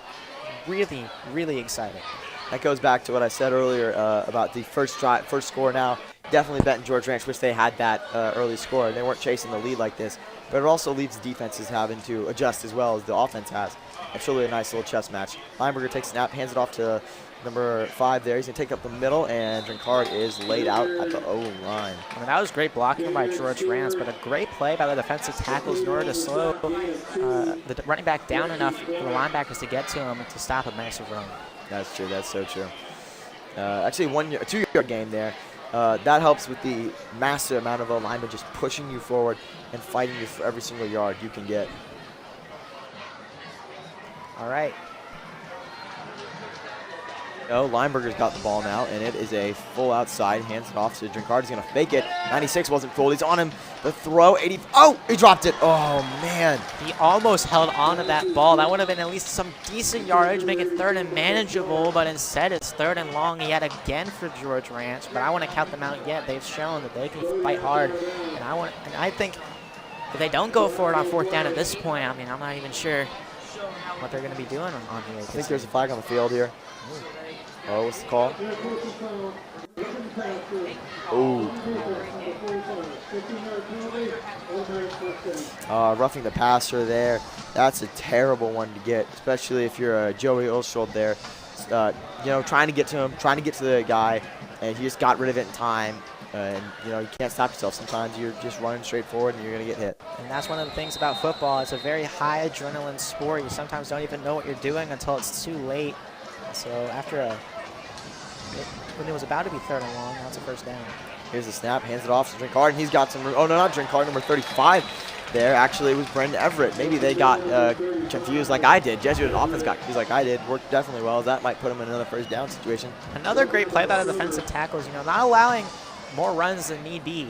really, really exciting. That goes back to what I said earlier about the first score now. Definitely betting George Ranch. Wish they had that early score. They weren't chasing the lead like this. But it also leaves defenses having to adjust as well as the offense has. It's really a nice little chess match. Lineberger takes snap, hands it off to number 5 there. He's going to take up the middle, and Drinkard is laid out at the O-line. I mean, that was great blocking by George Ranch, but a great play by the defensive tackles in order to slow the running back down enough for the linebackers to get to him to stop a massive run. That's true. That's so true. Actually, a 2-yard game there. That helps with the massive amount of alignment just pushing you forward and fighting you for every single yard you can get. All right. Lineberger's got the ball now, and it is a full outside. Hands it off to Drinkard. He's going to fake it. 96 wasn't fooled. He's on him. The throw. 80. Oh, he dropped it. Oh, man. He almost held on to that ball. That would have been at least some decent yardage, make it 3rd and manageable, but instead it's 3rd and long yet again for George Ranch. But I want to count them out yet. They've shown that they can fight hard, and I think if they don't go for it on 4th down at this point, I mean, I'm not even sure what they're going to be doing on here. I think there's a flag on the field here. Oh, what's the call? Ooh. Roughing the passer there. That's a terrible one to get, especially if you're Joey Ulschold there. Trying to get to him, trying to get to the guy, and he just got rid of it in time. And, you can't stop yourself. Sometimes you're just running straight forward and you're going to get hit. And that's one of the things about football. It's a very high adrenaline sport. You sometimes don't even know what you're doing until it's too late. So after when it was about to be 3rd and long, now it's a 1st down. Here's the snap, hands it off to Drinkard, and he's got some room. Oh, no, not Drinkard, number 35 there. Actually, it was Brendan Everett. Maybe they got confused like I did. Jesuit offense got confused like I did. Worked definitely well. That might put him in another 1st down situation. Another great play by the defensive tackles, not allowing more runs than need be.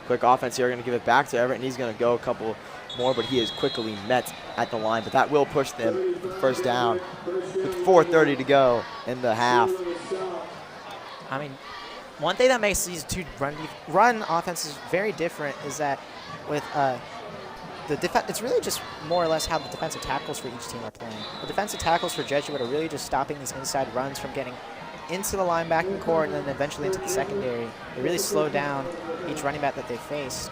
Quick offense here, going to give it back to Everett, and he's going to go a couple more, but he is quickly met at the line. But that will push them to 1st down with 4:30 to go in the half. I mean, one thing that makes these two run offenses very different is that with the defense, it's really just more or less how the defensive tackles for each team are playing. The defensive tackles for Jesuit are really just stopping these inside runs from getting into the linebacking core and then eventually into the secondary. They really slow down each running back that they face.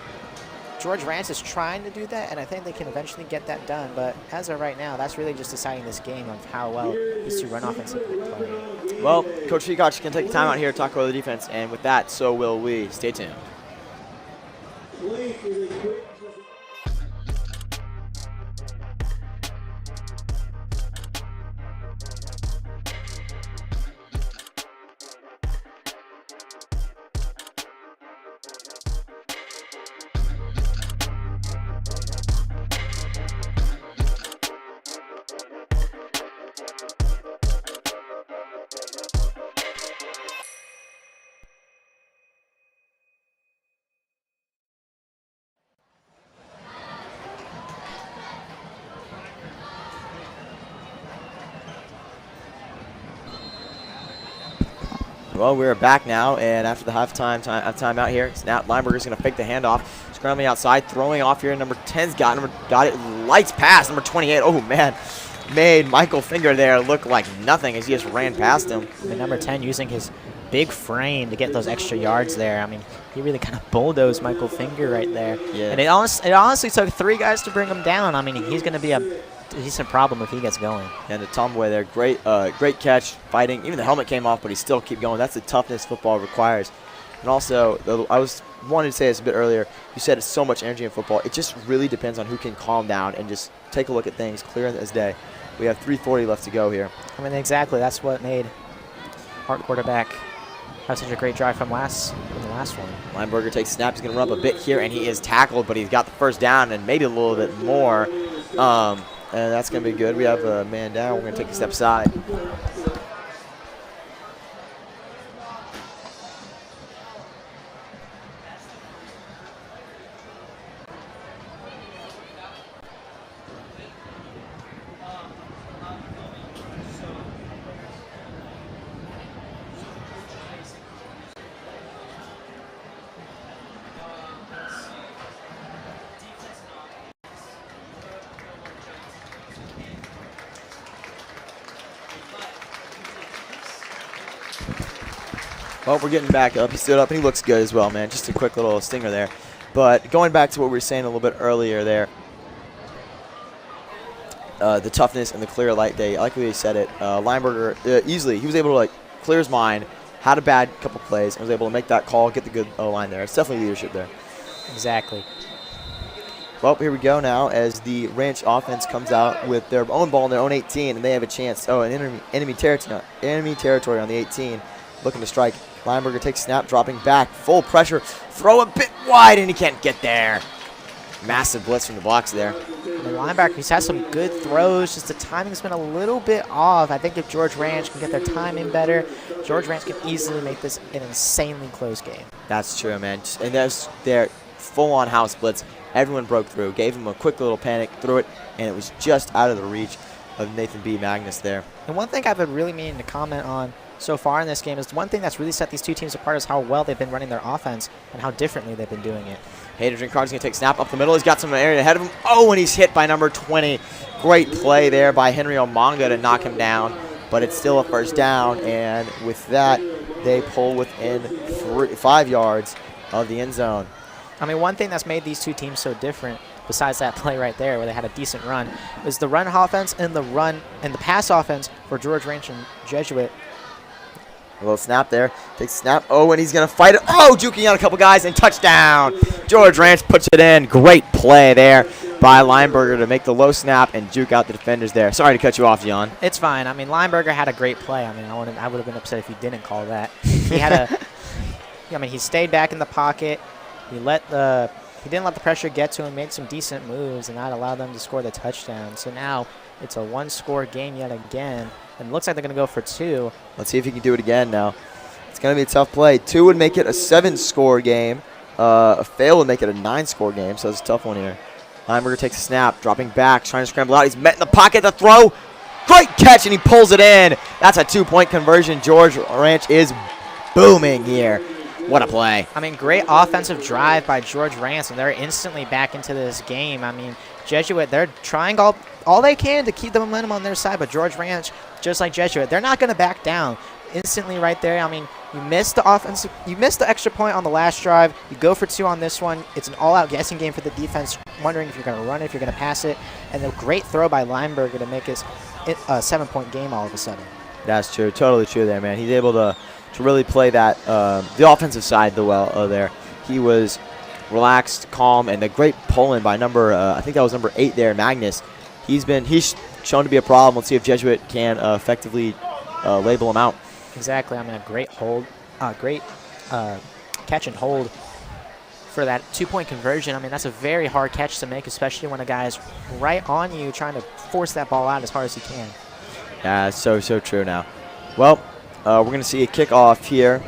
George Ranch is trying to do that, and I think they can eventually get that done. But as of right now, that's really just deciding this game of how well these two run offenses play. Well, Coach Feacock can take the time out here to talk about the defense, and with that, so will we. Stay tuned. Well, we're back now, and after the halftime time out here, snap. Lineberger's going to fake the handoff. Scrambling outside, throwing off here. Number 10's got it. Lights pass. Number 28. Oh man, made Michael Finger there look like nothing as he just ran past him. And number 10 using his big frame to get those extra yards there. I mean, he really kind of bulldozed Michael Finger right there. Yeah. And it honestly took 3 guys to bring him down. I mean, he's going to be a decent problem if he gets going. And the tomboy there, great catch, fighting. Even the helmet came off, but he still keep going. That's the toughness football requires. And also, I wanted to say this a bit earlier. You said it's so much energy in football. It just really depends on who can calm down and just take a look at things clear as day. We have 3:40 left to go here. I mean, exactly. That's what made our quarterback have such a great drive from the last one. Lineberger takes snap. He's going to run up a bit here, and he is tackled, but he's got the 1st down and maybe a little bit more. And that's going to be good. We have a man down. We're going to take a step aside. Well, we're getting back up. He stood up, and he looks good as well, man. Just a quick little stinger there. But going back to what we were saying a little bit earlier there, the toughness and the clear light day, I like the way he said it. Lineberger, easily, he was able to like clear his mind, had a bad couple plays, and was able to make that call, get the good O-line there. It's definitely leadership there. Exactly. Well, here we go now as the Ranch offense comes out with their own ball in their own 18, and they have a chance. Oh, an enemy territory on the 18, looking to strike. Lineberger takes snap, dropping back, full pressure, throw a bit wide, and he can't get there. Massive blitz from the box there. The linebacker, he's had some good throws, just the timing's been a little bit off. I think if George Ranch can get their timing better, George Ranch can easily make this an insanely close game. That's true, man. And that's their full-on house blitz. Everyone broke through, gave him a quick little panic, threw it, and it was just out of the reach of Nathan B. Magnus there. And one thing I've been really meaning to comment on so far in this game is the one thing that's really set these two teams apart is how well they've been running their offense and how differently they've been doing it. Hayden Drinkard's going to take snap up the middle. He's got some area ahead of him. Oh, and he's hit by number 20. Great play there by Henry Omonga to knock him down, but it's still a first down, and with that, they pull within 5 yards of the end zone. I mean, one thing that's made these two teams so different, besides that play right there where they had a decent run, is the run offense and the pass offense for George Ranch and Jesuit. A little snap there. Takes snap. Oh, and he's going to fight it. Oh, juking out a couple guys and touchdown. George Ranch puts it in. Great play there by Lineberger to make the low snap and juke out the defenders there. Sorry to cut you off, John. It's fine. I mean, Lineberger had a great play. I mean, I would have been upset if he didn't call that. He had a. I mean, he stayed back in the pocket. He didn't let the pressure get to him. Made some decent moves, and that allowed them to score the touchdown. So now it's a one-score game yet again. And it looks like they're going to go for 2. Let's see if he can do it again now. It's going to be a tough play. 2 would make it a 7-score game. A fail would make it a 9-score game, so it's a tough one here. Lineberger takes a snap, dropping back, trying to scramble out. He's met in the pocket to throw. Great catch, and he pulls it in. That's a 2-point conversion. George Ranch is booming here. What a play. I mean, great offensive drive by George Ranch, and they're instantly back into this game. I mean, Jesuit, they're trying all they can to keep the momentum on their side, but George Ranch, just like Jesuit, they're not going to back down. Instantly right there. I mean, you missed the offense. You missed the extra point on the last drive. You go for 2 on this one. It's an all-out guessing game for the defense, wondering if you're going to run it, if you're going to pass it. And a great throw by Lineberger to make it a 7-point game all of a sudden. That's true. Totally true there, man. He's able to really play that the offensive side there. He was relaxed, calm, and a great pull-in by I think that was number 8 there, Magnus. He's shown to be a problem. Let's see if Jesuit can effectively label him out. Exactly. I mean, a great hold, great catch and hold for that 2-point conversion. I mean, that's a very hard catch to make, especially when a guy's right on you trying to force that ball out as hard as he can. Yeah, so true now. Well, we're going to see a kickoff here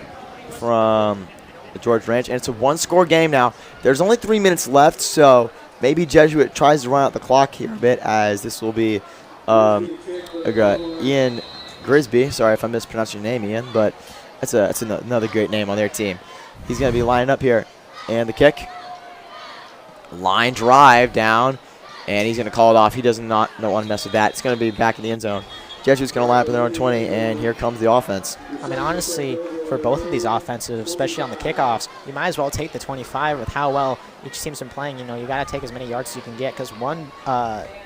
from the George Ranch, and it's a 1-score game now. There's only 3 minutes left, so maybe Jesuit tries to run out the clock here a bit, as this will be Ian Grisby. Sorry if I mispronounced your name, Ian, but that's another great name on their team. He's going to be lining up here, and the kick. Line drive down, and he's going to call it off. He does not want to mess with that. It's going to be back in the end zone. Jesuit's going to line up in their own 20, and here comes the offense. I mean, honestly, for both of these offenses, especially on the kickoffs, you might as well take the 25 with how well each team's been playing. You know, you got to take as many yards as you can get, because one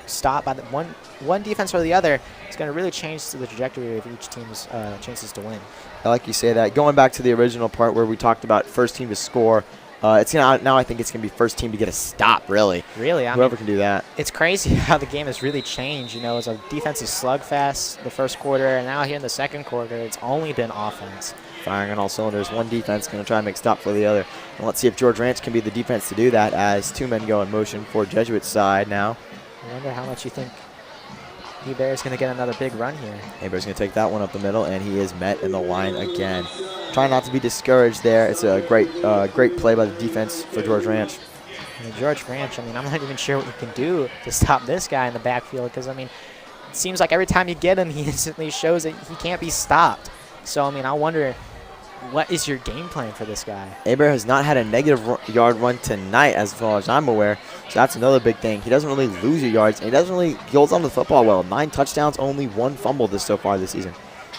stop by one defense or the other is going to really change the trajectory of each team's chances to win. I like you say that. Going back to the original part where we talked about first team to score, now I think it's going to be first team to get a stop, really. Really? Whoever can do that. It's crazy how the game has really changed. You know, it was a defensive slugfest the first quarter, and now here in the second quarter, it's only been offense. Firing on all cylinders. One defense going to try and make stop for the other. And let's see if George Ranch can be the defense to do that, as 2 men go in motion for Jesuit's side now. I wonder how much you think HEBERT is going to get another big run here. HEBERT's going to take that one up the middle, and he is met in the line again. Trying not to be discouraged there. It's a great play by the defense for George Ranch. I mean, George Ranch, I mean, I'm not even sure what you can do to stop this guy in the backfield, because, I mean, it seems like every time you get him, he instantly shows that he can't be stopped. So, I mean, I wonder, what is your game plan for this guy? HEBERT has not had a negative yard run tonight, as far as I'm aware. So that's another big thing. He doesn't really lose your yards, and he holds on to the football well. 9 touchdowns, only 1 fumble so far this season.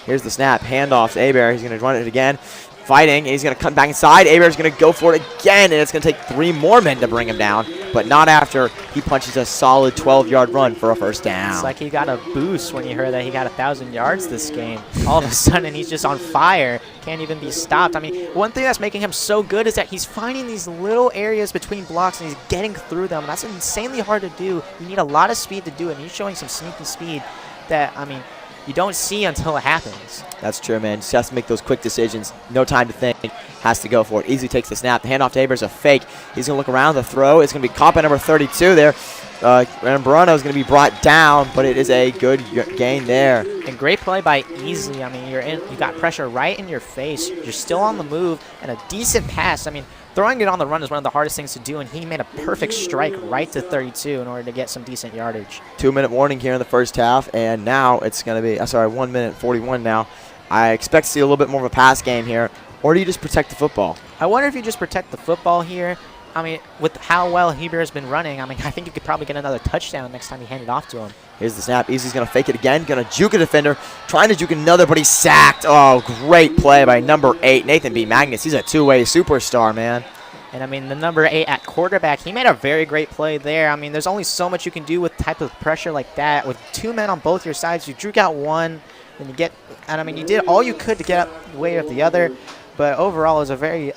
Here's the snap, handoff to HEBERT. He's going to run it again. fighting. He's going to come back inside. Hebert's going to go for it again, and it's going to take 3 more men to bring him down, but not after he punches a solid 12-yard run for a first down. It's like he got a boost when he heard that he got 1,000 yards this game. All of a sudden, he's just on fire. Can't even be stopped. I mean, one thing that's making him so good is that he's finding these little areas between blocks, and he's getting through them. That's insanely hard to do. You need a lot of speed to do it, and he's showing some sneaky speed that, I mean, you don't see until it happens. That's true, man. Just has to make those quick decisions. No time to think. Has to go for it. Easy takes the snap. The handoff to Hebert's a fake. He's going to look around. The throw is going to be caught by number 32 there. And Bruno is going to be brought down, but it is a good gain there. And great play by EASLEY. I mean, you got pressure right in your face. You're still on the move, and a decent pass. I mean, throwing it on the run is one of the hardest things to do, and he made a perfect strike right to 32 in order to get some decent yardage. 2-minute warning here in the first half, and now it's going to be, 1 minute 41 now. I expect to see a little bit more of a pass game here, or do you just protect the football? I wonder if you just protect the football here. I mean, with how well Hebert has been running, I mean, I think you could probably get another touchdown next time you hand it off to him. Here's the snap. Easy's going to fake it again. Going to juke a defender. Trying to juke another, but he's sacked. Oh, great play by number 8, Nathan B. Magnus. He's a two-way superstar, man. And, I mean, the number 8 at quarterback, he made a very great play there. I mean, there's only so much you can do with type of pressure like that. With 2 men on both your sides, you juke out one, then you get – and, I mean, you did all you could to get out the way of the other. But overall, it was a very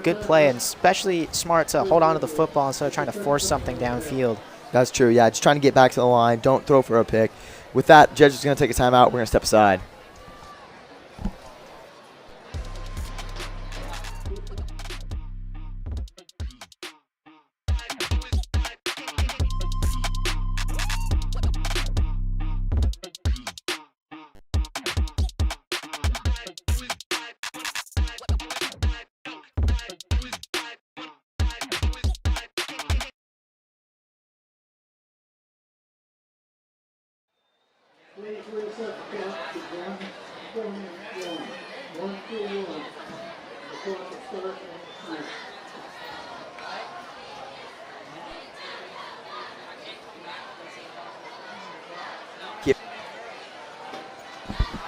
good play, and especially smart to hold on to the football instead of trying to force something downfield. That's true, yeah. Just trying to get back to the line. Don't throw for a pick. With that, Judge is going to take a timeout. We're going to step aside.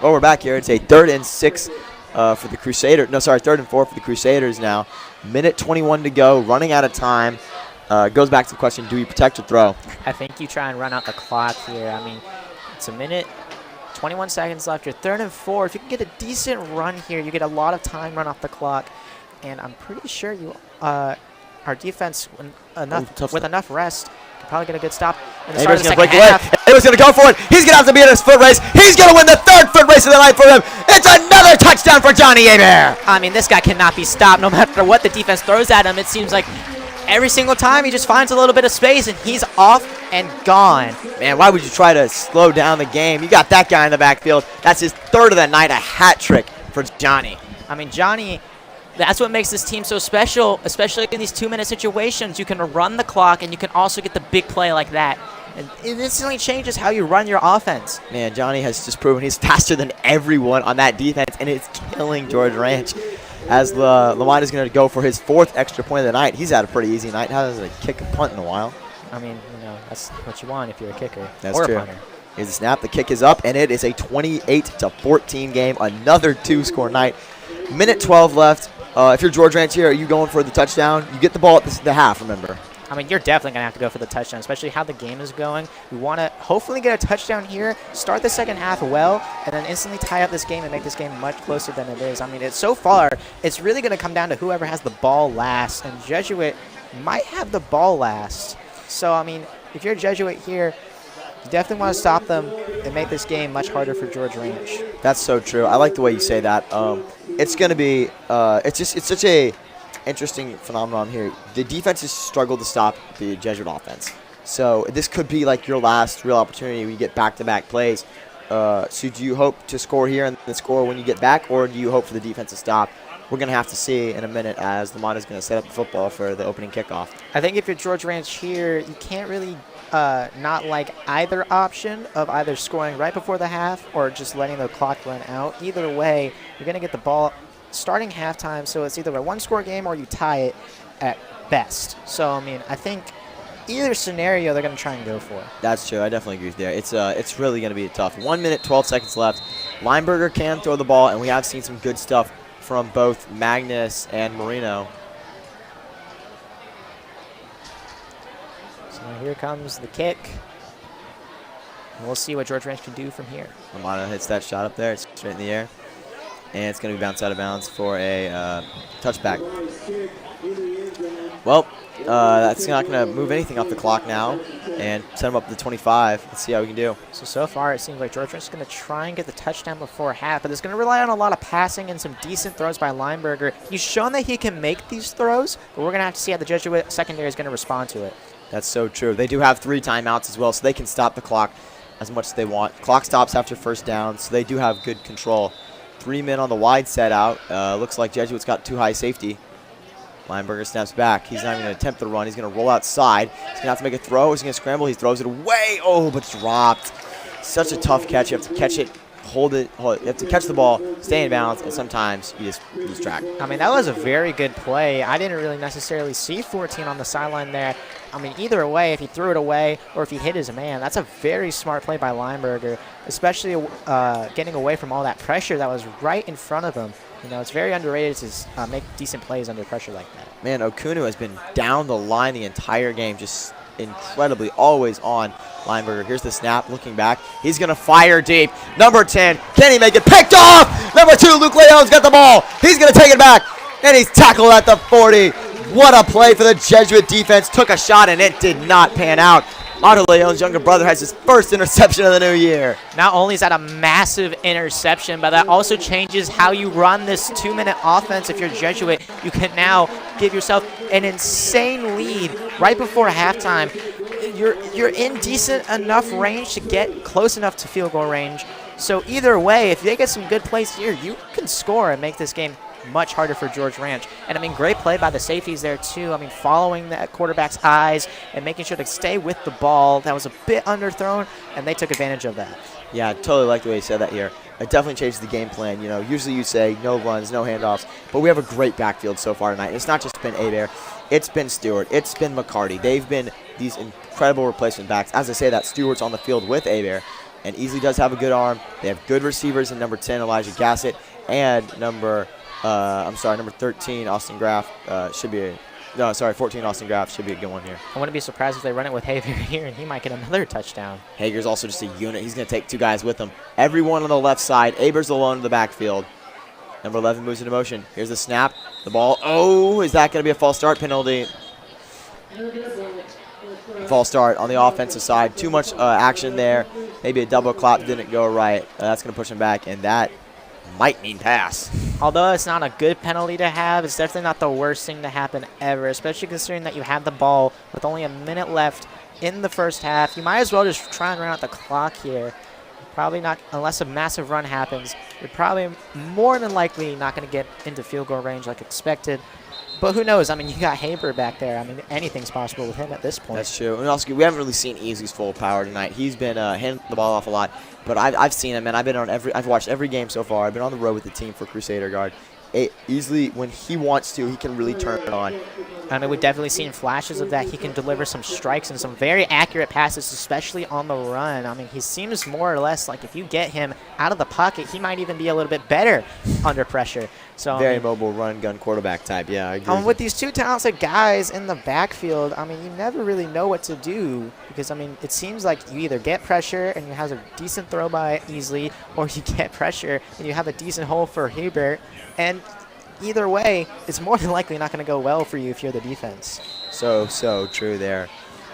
Well, we're back here. It's a 3rd and 6 for the Crusader. No, sorry, 3rd and 4 for the Crusaders now. Minute 21 to go, running out of time. Goes back to the question, do you protect or throw? I think you try and run out the clock here. I mean, it's a minute, 21 seconds left. You're 3rd and 4. If you can get a decent run here, you get a lot of time run off the clock. And I'm pretty sure you, our defense, with enough rest, can probably get a good stop. And Hebert's going to break away. Hebert's going to go for it. He's going to have to be in his foot race. He's going to win the 3rd foot race of the night for him. It's another touchdown for Johnny Hebert. I mean, this guy cannot be stopped no matter what the defense throws at him. It seems like every single time he just finds a little bit of space and he's off and gone. Man, why would you try to slow down the game? You got that guy in the backfield. That's his 3rd of the night, a hat trick for Johnny. I mean, Johnny, that's what makes this team so special, especially in these 2-minute situations. You can run the clock and you can also get the big play like that. And it instantly changes how you run your offense. Man, Johnny has just proven he's faster than everyone on that defense, and it's killing George Ranch. As Lamont is going to go for his 4th extra point of the night. He's had a pretty easy night. Hasn't kicked a punt in a while. I mean, you know, that's what you want if you're a kicker. That's or true. A punter. Here's the snap. The kick is up, and it is a 28-14 game. Another 2-score night. Minute 12 left. If you're George Ranch here, are you going for the touchdown? You get the ball at the half, remember. I mean, you're definitely going to have to go for the touchdown, especially how the game is going. We want to hopefully get a touchdown here, start the second half well, and then instantly tie up this game and make this game much closer than it is. I mean, so far, it's really going to come down to whoever has the ball last, and Jesuit might have the ball last. So, I mean, if you're Jesuit here, you definitely want to stop them and make this game much harder for George Ranch. That's so true. I like the way you say that. It's going to be it's such a interesting phenomenon here. The defense has struggled to stop the Jesuit offense. So this could be like your last real opportunity when you get back-to-back plays. So do you hope to score here and then score when you get back, or do you hope for the defense to stop? We're going to have to see in a minute as Lamont is going to set up the football for the opening kickoff. I think if you're George Ranch here, you can't really not like either option of either scoring right before the half or just letting the clock run out. Either way, you're going to get the ball starting halftime, so it's either a one-score game or you tie it at best. So, I mean, I think either scenario they're going to try and go for. That's true. I definitely agree with you there. It's really going to be tough. 1 minute, 12 seconds left. Lineberger can throw the ball, and we have seen some good stuff from both Magnus and Marino. So here comes the kick. And we'll see what George Ranch can do from here. Romano hits that shot up there. It's straight in the air. And it's going to be bounced out of bounds for a touchback. Well, that's not going to move anything off the clock now and set him up to 25. Let's see how we can do. So far, it seems like George Ranch is going to try and get the touchdown before half, but it's going to rely on a lot of passing and some decent throws by Lineberger. He's shown that he can make these throws, but we're going to have to see how the Jesuit secondary is going to respond to it. That's so true. They do have 3 timeouts as well, so they can stop the clock as much as they want. Clock stops after first down, so they do have good control. 3 men on the wide set out. Looks like Jesuit's got too high safety. Lineberger snaps back. He's not even going to attempt the run. He's going to roll outside. He's going to have to make a throw. He's going to scramble. He throws it away. Oh, but dropped. Such a tough catch. You have to catch it, hold it. You have to catch the ball, stay in bounds, and sometimes you just lose track. I mean, that was a very good play. I didn't really necessarily see 14 on the sideline there. I mean, either way, if he threw it away or if he hit his man, that's a very smart play by Lineberger, especially getting away from all that pressure that was right in front of him. You know, it's very underrated to make decent plays under pressure like that. Man, Okunu has been down the line the entire game, just incredibly always on. Lineberger, here's the snap, looking back. He's going to fire deep. Number 10, can he make it? Picked off! Number 2, Luke Leone's got the ball. He's going to take it back, and he's tackled at the 40. What a play for the Jesuit defense. Took a shot, and it did not pan out. Otto Leone's younger brother has his first interception of the new year. Not only is that a massive interception, but that also changes how you run this 2-minute offense. If you're Jesuit, you can now give yourself an insane lead right before halftime. You're in decent enough range to get close enough to field goal range. So either way, if they get some good plays here, you can score and make this game much harder for George Ranch. And I mean, great play by the safeties there too. I mean, following that quarterback's eyes and making sure to stay with the ball. That was a bit underthrown, and they took advantage of that. Yeah, I totally like the way you said that here. It definitely changes the game plan. You know, usually you say no runs, no handoffs, but we have a great backfield so far tonight. It's not just been Hebert, it's been Stewart, it's been McCarty. They've been these incredible replacement backs. As I say that, Stewart's on the field with Hebert, and Easley does have a good arm. They have good receivers in number 10, Elijah Gassett, and number 13, Austin Graf should be a, no, sorry, 14, Austin Graf should be a good one here. I wouldn't be surprised if they run it with Hager here, and he might get another touchdown. Hager's also just a unit. He's going to take 2 guys with him. Everyone on the left side. Hebert's alone in the backfield. Number 11 moves into motion. Here's the snap. The ball. Oh, is that going to be a false start penalty? False start on the offensive side. Too much action there. Maybe a double clap didn't go right. That's going to push him back, and that might mean pass. Although it's not a good penalty to have, it's definitely not the worst thing to happen ever, especially considering that you have the ball with only a minute left in the first half. You might as well just try and run out the clock here. Probably not, unless a massive run happens, you're probably more than likely not going to get into field goal range like expected. But who knows? I mean, you got Haber back there. I mean, anything's possible with him at this point. That's true. And also, we haven't really seen Easley's full power tonight. He's been handing the ball off a lot. But I've seen him, and I've watched every game so far. I've been on the road with the team for Crusader guard. Easley, when he wants to, he can really turn it on. I mean, we've definitely seen flashes of that. He can deliver some strikes and some very accurate passes, especially on the run. I mean, he seems more or less like if you get him out of the pocket, he might even be a little bit better under pressure. So Very mobile run gun quarterback type. Yeah, I agree. With these 2 talented guys in the backfield, I mean, you never really know what to do because, I mean, it seems like you either get pressure and you have a decent throw by Easley, or you get pressure and you have a decent hole for Hebert. And either way, it's more than likely not going to go well for you if you're the defense. So true there.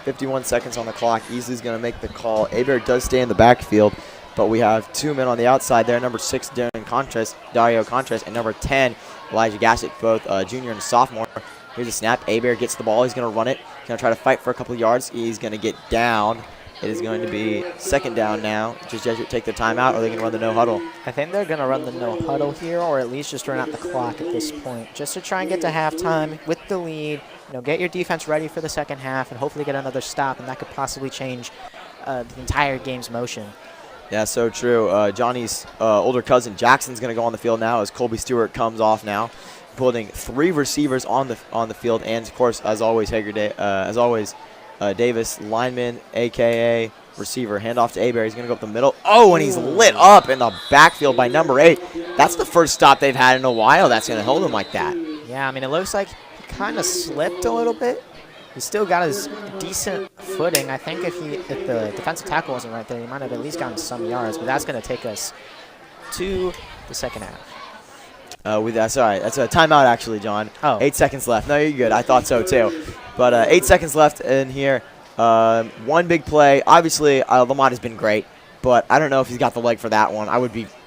51 seconds on the clock. Easley's going to make the call. Hebert does stay in the backfield, but we have 2 men on the outside there. Number 6, Dario Contras, and number 10, Elijah Gassett, both junior and sophomore. Here's a snap. Hebert gets the ball. He's going to run it. He's going to try to fight for a couple of yards. He's going to get down. It is going to be 2nd down now. Does Jesuit take their timeout, or are they going to run the no huddle? I think they're going to run the no huddle here, or at least just run out the clock at this point, just to try and get to halftime with the lead. You know, get your defense ready for the second half, and hopefully get another stop, and that could possibly change the entire game's motion. Yeah, so true. Johnny's older cousin Jackson's going to go on the field now as Colby Stewart comes off now, putting 3 receivers on the field, and of course, as always, Davis, lineman, a.k.a. receiver. Handoff to Hebert. He's going to go up the middle. Oh, and he's lit up in the backfield by number 8. That's the first stop they've had in a while that's going to hold him like that. Yeah, I mean, it looks like he kind of slipped a little bit. He's still got his decent footing. I think if the defensive tackle wasn't right there, he might have at least gotten some yards, but that's going to take us to the second half. Sorry, that's a timeout actually, John. Oh. 8 seconds left. No, you're good. I thought so too. But 8 seconds left in here. One big play. Obviously, Lamont has been great, but I don't know if he's got the leg for that one.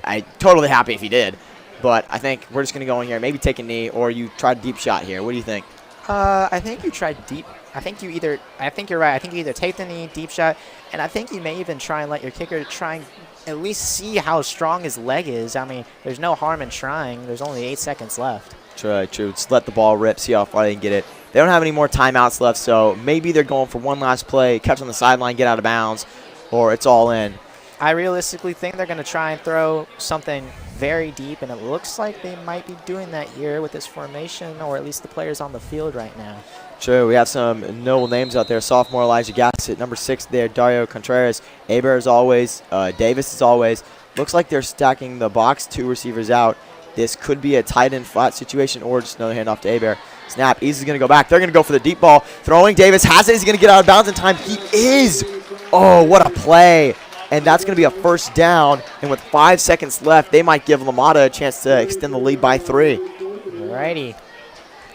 I'd totally happy if he did. But I think we're just going to go in here, maybe take a knee, or you try a deep shot here. What do you think? I think you tried deep. I think you're right. I think you either take the knee, deep shot, and I think you may even try and let your kicker try and at least see how strong his leg is. I mean, there's no harm in trying. There's only 8 seconds left. True. Just let the ball rip, see how far they can get it. They don't have any more timeouts left, so maybe they're going for one last play, catch on the sideline, get out of bounds, or it's all in. I realistically think they're going to try and throw something very deep, and it looks like they might be doing that here with this formation, or at least the players on the field right now. True. We have some notable names out there. Sophomore Elijah Gassett, number 6 there, Dario Contreras. Hebert as always. Davis as always. Looks like they're stacking the box, 2 receivers out. This could be a tight end flat situation or just another handoff to Hebert. Snap. Easy's going to go back. They're going to go for the deep ball. Throwing. Davis has it. He's going to get out of bounds in time. He is. Oh, what a play. And that's going to be a first down. And with 5 seconds left, they might give LaMotta a chance to extend the lead by 3. Alrighty.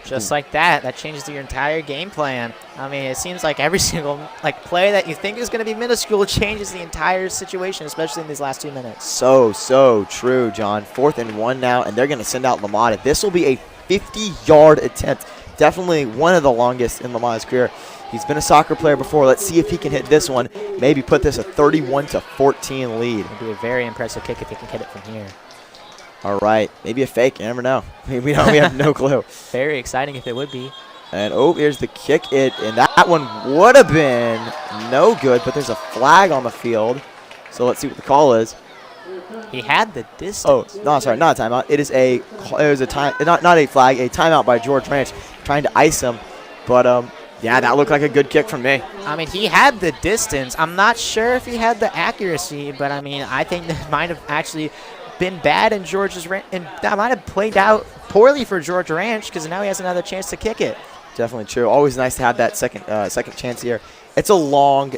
Just like that, that changes your entire game plan. I mean, it seems like every single play that you think is going to be minuscule changes the entire situation, especially in these last 2 minutes. So true, John. 4th and 1 now, and they're going to send out LaMotta. This will be a 50-yard attempt. Definitely one of the longest in LaMotta's career. He's been a soccer player before. Let's see if he can hit this one. Maybe put this a 31-14 lead. It'd be a very impressive kick if he can hit it from here. All right, maybe a fake. You never know. We have no clue. Very exciting if it would be. And here's the kick. And that one would have been no good, but there's a flag on the field. So let's see what the call is. He had the distance. Oh, no, sorry, not a timeout. It was not a flag, a timeout by George Ranch, trying to ice him. But yeah, that looked like a good kick from me. I mean, he had the distance. I'm not sure if he had the accuracy, but I mean, I think that might have actually been bad in George's ranch, and that might have played out poorly for George Ranch because now he has another chance to kick it. Definitely true. Always nice to have that second chance here. It's a long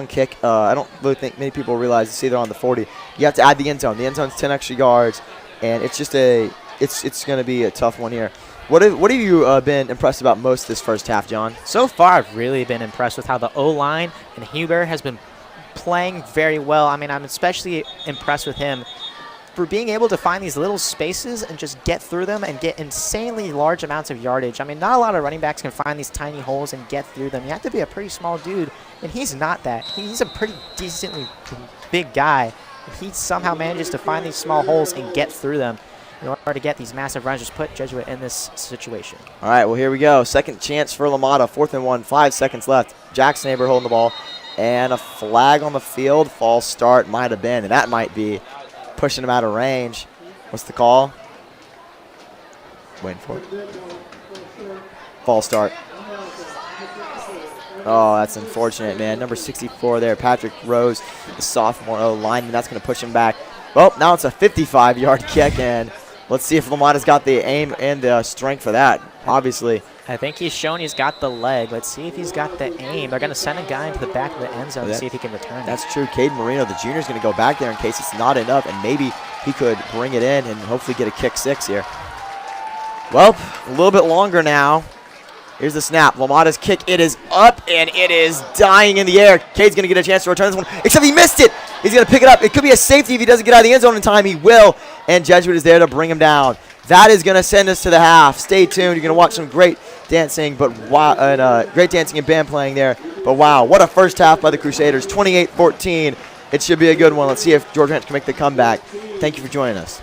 kick. I don't really think many people realize it's either on the 40. You have to add the end zone. The end zone's 10 extra yards, and it's just it's going to be a tough one here. What have you been impressed about most this first half, John? So far, I've really been impressed with how the O-line and Hebert has been playing very well. I mean, I'm especially impressed with him for being able to find these little spaces and just get through them and get insanely large amounts of yardage. I mean, not a lot of running backs can find these tiny holes and get through them. You have to be a pretty small dude, and he's not that. He's a pretty decently big guy. He somehow manages to find these small holes and get through them in order to get these massive runs. Just put Jesuit in this situation. All right, well, here we go. Second chance for LaMotta. 4th and 1, 5 seconds left. Jackson Hebert holding the ball. And a flag on the field. False start might have been, and that might be pushing him out of range. What's the call? Waiting for it. False start. Oh, that's unfortunate, man. Number 64 there, Patrick Rose, the sophomore lineman. That's going to push him back. Well, now it's a 55-yard kick, and let's see if LaMotta's got the aim and the strength for that, obviously. I think he's shown he's got the leg. Let's see if he's got the aim. They're going to send a guy into the back of the end zone to see if he can return it. That's true. Caden Marino, the junior, is going to go back there in case it's not enough, and maybe he could bring it in and hopefully get a kick 6 here. Well, a little bit longer now. Here's the snap. LaMotta's kick. It is up, and it is dying in the air. Cade's going to get a chance to return this one, except he missed it. He's going to pick it up. It could be a safety if he doesn't get out of the end zone in time. He will, and Jesuit is there to bring him down. That is going to send us to the half. Stay tuned. You're going to watch some great dancing, great dancing and band playing there. But wow, what a first half by the Crusaders. 28-14. It should be a good one. Let's see if George Ranch can make the comeback. Thank you for joining us.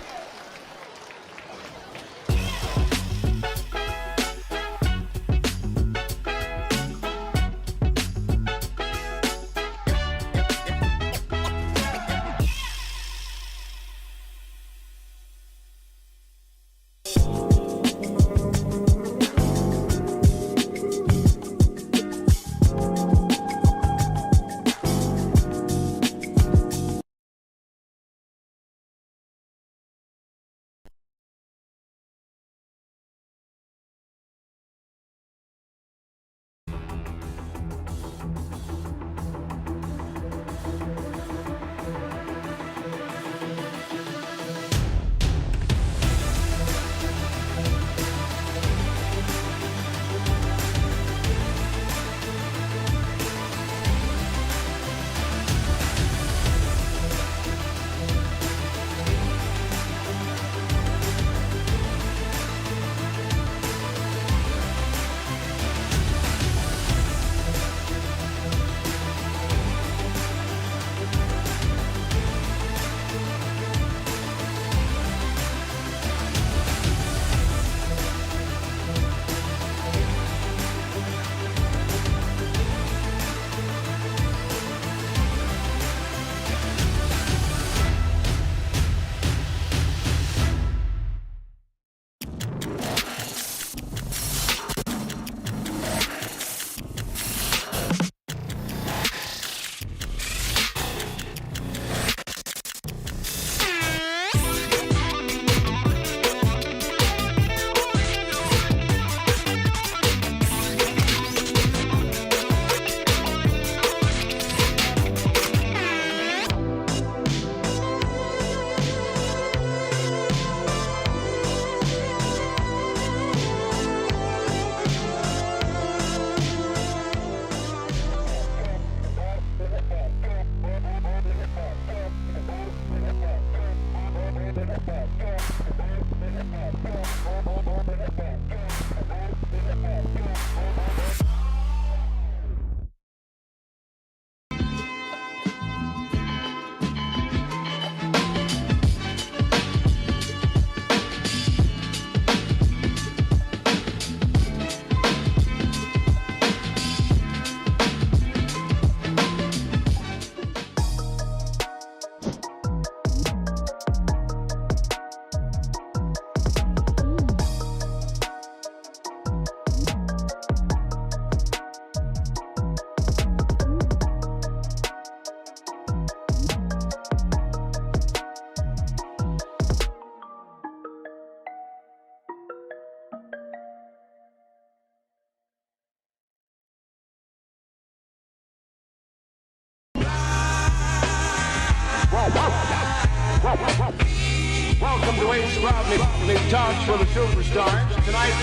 Welcome to Ace Rodney, the talks for the superstars. Tonight,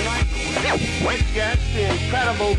next guest, the incredible.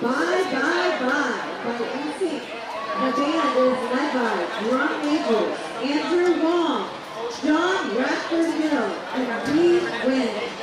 Bye Bye Bye by NSYNC. The band is led by drum majors Andrew Wong, John Radford Hill, and Reed Wynn.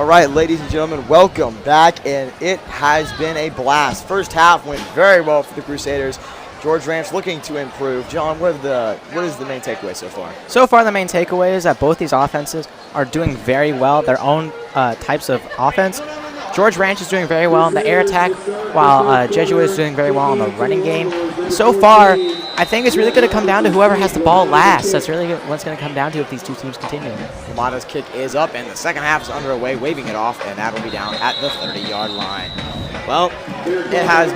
All right, ladies and gentlemen, welcome back, and it has been a blast. First half went very well for the Crusaders. George Ranch looking to improve. John, what is the main takeaway so far? So far, the main takeaway is that both these offenses are doing very well, their own types of offense. George Ranch is doing very well in the air attack, while Jesuit is doing very well in the running game. So far, I think it's really going to come down to whoever has the ball last. That's really what's going to come down to if these two teams continue. Yamato's kick is up, and the second half is underway, waving it off, and that'll be down at the 30-yard line. Well, this has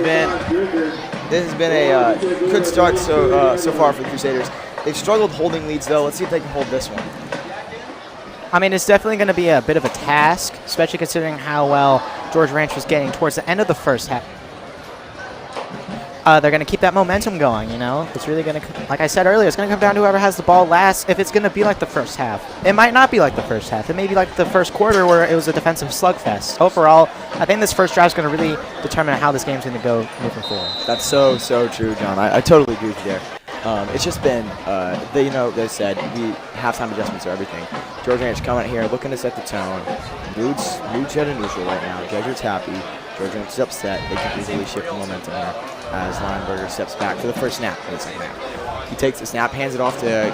been a good start so far for the Crusaders. They've struggled holding leads, though. Let's see if they can hold this one. I mean, it's definitely going to be a bit of a task, especially considering how well George Ranch was getting towards the end of the first half. They're going to keep that momentum going, you know. It's really going to, like I said earlier, it's going to come down to whoever has the ball last. If it's going to be like the first half, it might not be like the first half. It may be like the first quarter where it was a defensive slugfest. Overall, I think this first drive is going to really determine how this game's going to go moving forward. That's so true, John. I totally agree with you there. It's just been, they said the halftime adjustments are everything. George Ranch coming here, looking to set the tone. Mood's head in neutral right now. Jesuit's happy. George Ranch is upset. They can easily shift the momentum here as Lineberger steps back for the first snap of the second half. He takes the snap, hands it off to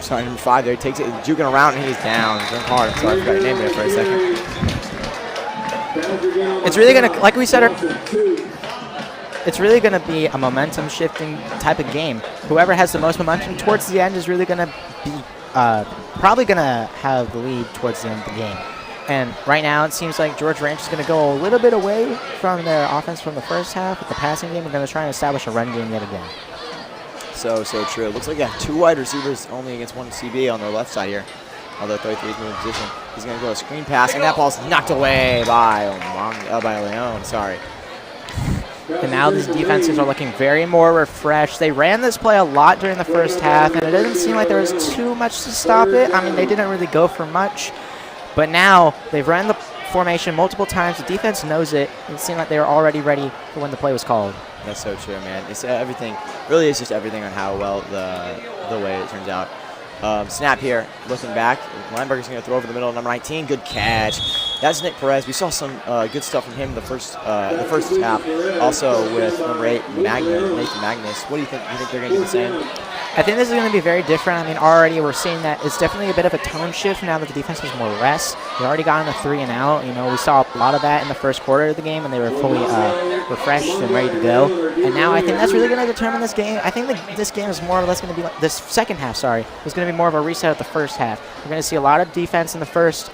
starting number 5 there. He takes it, juking around, and he's down. Drunk hard. I'm sorry, I forgot your name there for a second. It's really going to, like we said, it's really going to be a momentum shifting type of game. Whoever has the most momentum towards the end is really going to be probably going to have the lead towards the end of the game. And right now it seems like George Ranch is going to go a little bit away from their offense from the first half with the passing game. They're going to try and establish a run game yet again. So true. It looks like 2 wide receivers only against 1 CB on their left side here. Although 33 is moving position. He's going to go a screen pass, and that ball's knocked away by Leone. Sorry. And now these defenses are looking very more refreshed. They ran this play a lot during the first half, and it doesn't seem like there was too much to stop it. I mean, they didn't really go for much. But now they've run the formation multiple times. The defense knows it. It seemed like they were already ready for when the play was called. That's so true, man. It's everything. Really, it's just everything on how well the way it turns out. Snap here, looking back. Lineberger's going to throw over the middle. Number 19, good catch. That's Nick Perez. We saw some good stuff from him the first half. Also with number 8, Nathan Magnus. What do you think? You think they're going to do the same? I think this is going to be very different. I mean, already we're seeing that it's definitely a bit of a tone shift now that the defense has more rest. They already got on a 3 and out. You know, we saw a lot of that in the first quarter of the game when they were fully refreshed and ready to go. And now I think that's really going to determine this game. I think that this game is more or less going to be like this second half. Sorry, is going to be more of a reset of the first half. We're going to see a lot of defense in the first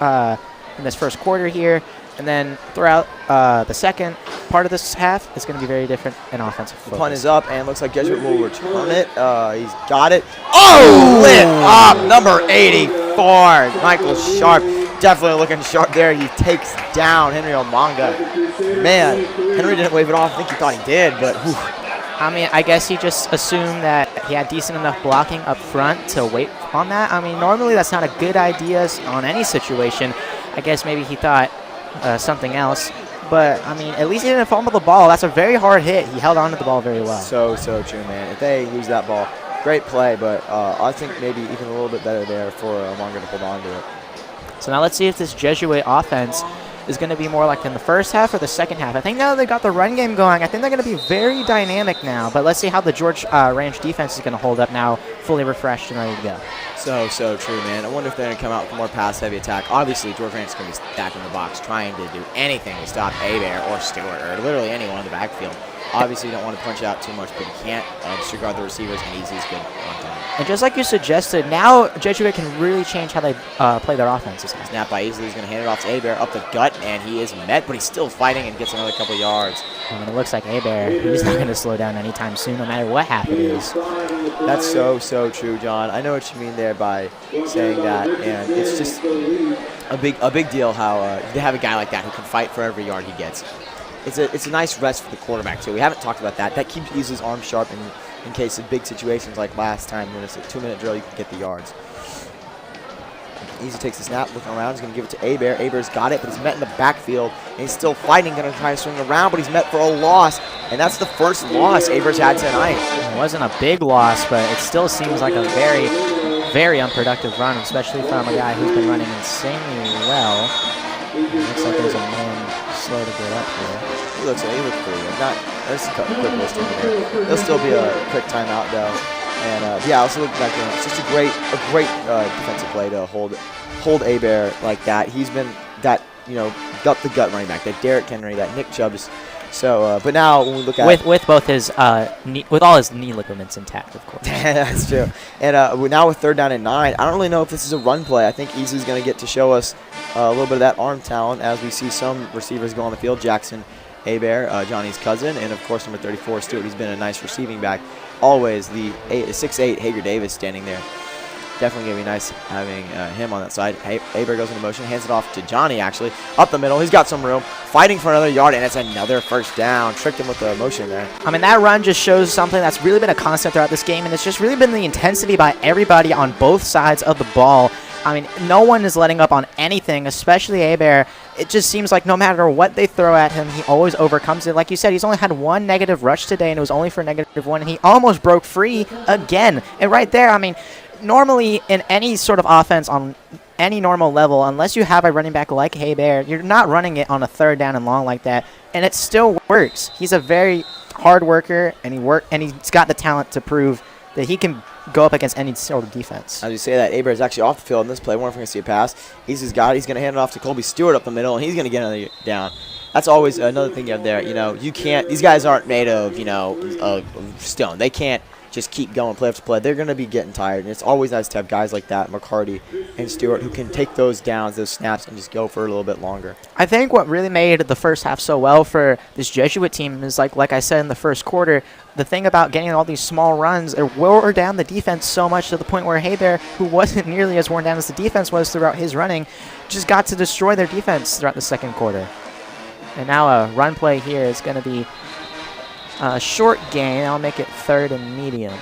in this first quarter here, and then throughout the second part of this half, it's going to be very different in offensive focus. The punt is up, and looks like Jesuit will return it. He's got it. Oh, lit up, number 84, Michael Sharp. Definitely looking sharp there. He takes down Henry Omanga. Man, Henry didn't wave it off. I think he thought he did, but whew. I mean, I guess he just assumed that he had decent enough blocking up front to wait on that. I mean, normally that's not a good idea on any situation. I guess maybe he thought something else. But, I mean, at least he didn't fumble the ball. That's a very hard hit. He held on to the ball very well. So true, man. If they lose that ball, great play, but I think maybe even a little bit better there for Omanga to hold on to it. So now let's see if this Jesuit offense is going to be more like in the first half or the second half. I think now that they got the run game going, I think they're going to be very dynamic now. But let's see how the George Ranch defense is going to hold up now, fully refreshed and ready to go. So true, man. I wonder if they're going to come out with more pass-heavy attack. Obviously, George Ranch is going to be stacking the box, trying to do anything to stop Hebert or Stewart or literally anyone in the backfield. Obviously, you don't want to punch out too much, but you can't disregard the receivers, and Easy's good on time. And just like you suggested, now Jesuit can really change how they play their offenses. Snap by Easley. He's going to hand it off to Hebert up the gut, and he is met, but he's still fighting and gets another couple yards. And it looks like Hebert, he's not going to slow down anytime soon, no matter what half it is. That's so true, John. I know what you mean there by saying that, and it's just a big deal how they have a guy like that who can fight for every yard he gets. It's a nice rest for the quarterback, too. We haven't talked about that. That keeps Easley's arm sharp in case of big situations like last time when it's a 2-minute drill, you can get the yards. Easy takes the snap, looking around. He's going to give it to Hebert. Hebert's got it, but he's met in the backfield, and he's still fighting, going to try to swing around, but he's met for a loss, and that's the first loss Hebert's had tonight. It wasn't a big loss, but it still seems like a very, very unproductive run, especially from a guy who's been running insanely well. Looks like there's a man slow to get up here. He looks pretty good. Not, there's a quick listing there. There'll still be a quick timeout though. And yeah, also looking back there, it's just a great defensive play to hold HEBERT like that. He's been that, you know, gut the gut running back, that Derrick Henry, that Nick Chubb's. So, but now when we look at with both his with all his knee ligaments intact, of course. That's true. And now with 3rd down and 9, I don't really know if this is a run play. I think Easley's going to get to show us a little bit of that arm talent as we see some receivers go on the field. Jackson HEBERT, Johnny's cousin, and of course number 34, Stewart. He's been a nice receiving back. Always the 6'8" Hager Davis standing there. Definitely going to be nice having him on that side. HEBERT goes into motion, hands it off to Johnny, actually. Up the middle, he's got some room. Fighting for another yard, and it's another 1st down. Tricked him with the motion there. I mean, that run just shows something that's really been a constant throughout this game, and it's just really been the intensity by everybody on both sides of the ball. I mean, no one is letting up on anything, especially HEBERT. It just seems like no matter what they throw at him, he always overcomes it. Like you said, he's only had 1 negative rush today, and it was only for -1, and he almost broke free again. And right there, I mean, normally in any sort of offense on any normal level, unless you have a running back like HEBERT, you're not running it on a 3rd down and long like that, and it still works. He's a very hard worker, and he's got the talent to prove that he can go up against any sort of defense. As you say that, HEBERT is actually off the field in this play. I wonder if we're going to see a pass. He's just got it. He's going to hand it off to Colby Stewart up the middle, and he's going to get another down. That's always another thing you have there. You know, you can't – these guys aren't made of, you know, stone. They can't just keep going play after play. They're going to be getting tired, and it's always nice to have guys like that, McCarty and Stewart, who can take those downs, those snaps, and just go for a little bit longer. I think what really made the first half so well for this Jesuit team is, like I said in the first quarter, the thing about getting all these small runs, it wore down the defense so much to the point where HEBERT, who wasn't nearly as worn down as the defense was throughout his running, just got to destroy their defense throughout the 2nd quarter. And now a run play here is going to be a short gain. I'll make it 3rd and medium.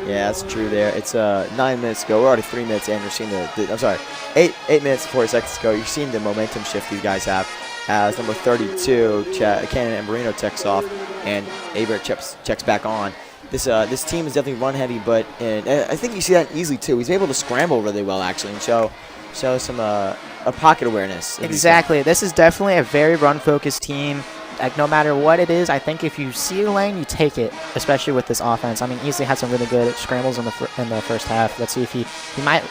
Yeah, that's true there. It's 9 minutes ago. We're already 3 minutes in. You're seeing I'm sorry, 8 minutes and 40 seconds ago. You're seeing the momentum shift these guys have as number 32, Cannon Ambrino checks off, and HEBERT checks back on. This team is definitely run heavy, but I think you see that easily too. He's able to scramble really well actually and show some a pocket awareness. Exactly. This is definitely a very run-focused team. Like, no matter what it is, I think if you see a lane, you take it, especially with this offense. I mean, Easley had some really good scrambles in the first half. Let's see if he might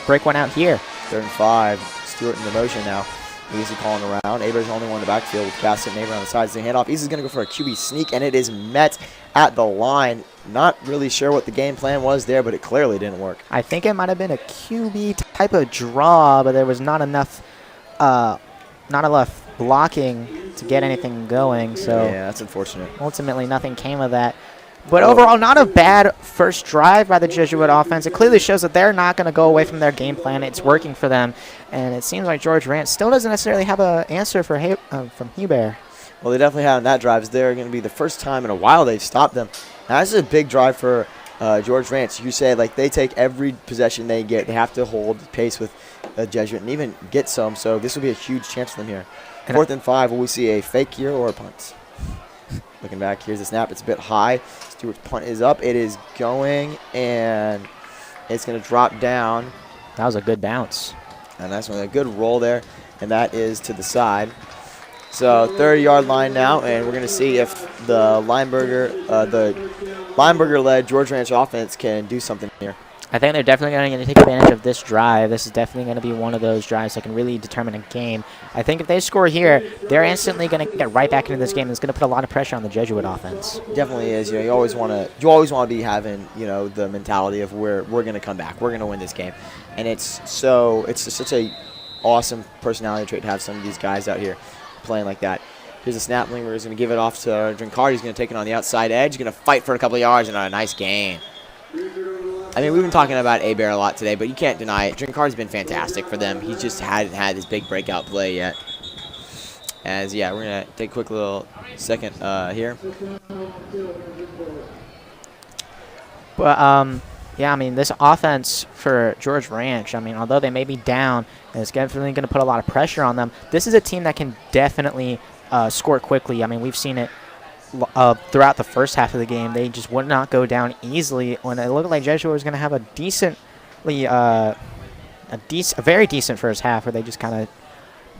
break one out here. 3rd and 5. Stewart in the motion now. Easley calling around. HEBERT's the only one in the backfield with Gassett and HEBERT on the sides. They hand off. Easley's going to go for a QB sneak, and it is met at the line. Not really sure what the game plan was there, but it clearly didn't work. I think it might have been a QB type of draw, but there was not enough blocking to get anything going. So yeah, that's unfortunate. Ultimately, nothing came of that. But overall, not a bad first drive by the Jesuit offense. It clearly shows that they're not going to go away from their game plan. It's working for them. And it seems like George Rance still doesn't necessarily have an answer for from HEBERT. Well, they definitely had on that drive. They're going to be the first time in a while they've stopped them. Now, this is a big drive for George Rance. You say, like, they take every possession they get. They have to hold pace with Jesuit and even get some. So this will be a huge chance for them here. 4th and 5. Will we see a fake here or a punt? Looking back, here's the snap. It's a bit high. Stewart's punt is up. It is going, and it's going to drop down. That was a good bounce. And that's a good roll there, and that is to the side. So 30-yard line now, and we're going to see if the Lineberger-led George Ranch offense can do something here. I think they're definitely going to take advantage of this drive. This is definitely going to be one of those drives that can really determine a game. I think if they score here, they're instantly going to get right back into this game. It's going to put a lot of pressure on the Jesuit offense. Definitely is. You know, you always want to be having, you know, the mentality of we're going to come back. We're going to win this game, and it's just such a awesome personality trait to have some of these guys out here playing like that. Here's a snap. Linger is going to give it off to Drinkard. He's going to take it on the outside edge. He's going to fight for a couple of yards and a nice gain. I mean, we've been talking about HEBERT a lot today, but you can't deny it. Drinkard's been fantastic for them. He just hadn't had his big breakout play yet. As, yeah, we're going to take a quick little second here. But, yeah, I mean, this offense for George Ranch, I mean, although they may be down, and it's definitely going to put a lot of pressure on them, this is a team that can definitely score quickly. I mean, we've seen it throughout the first half of the game. They just would not go down easily when it looked like Jesuit was going to have a very decent first half where they just kind of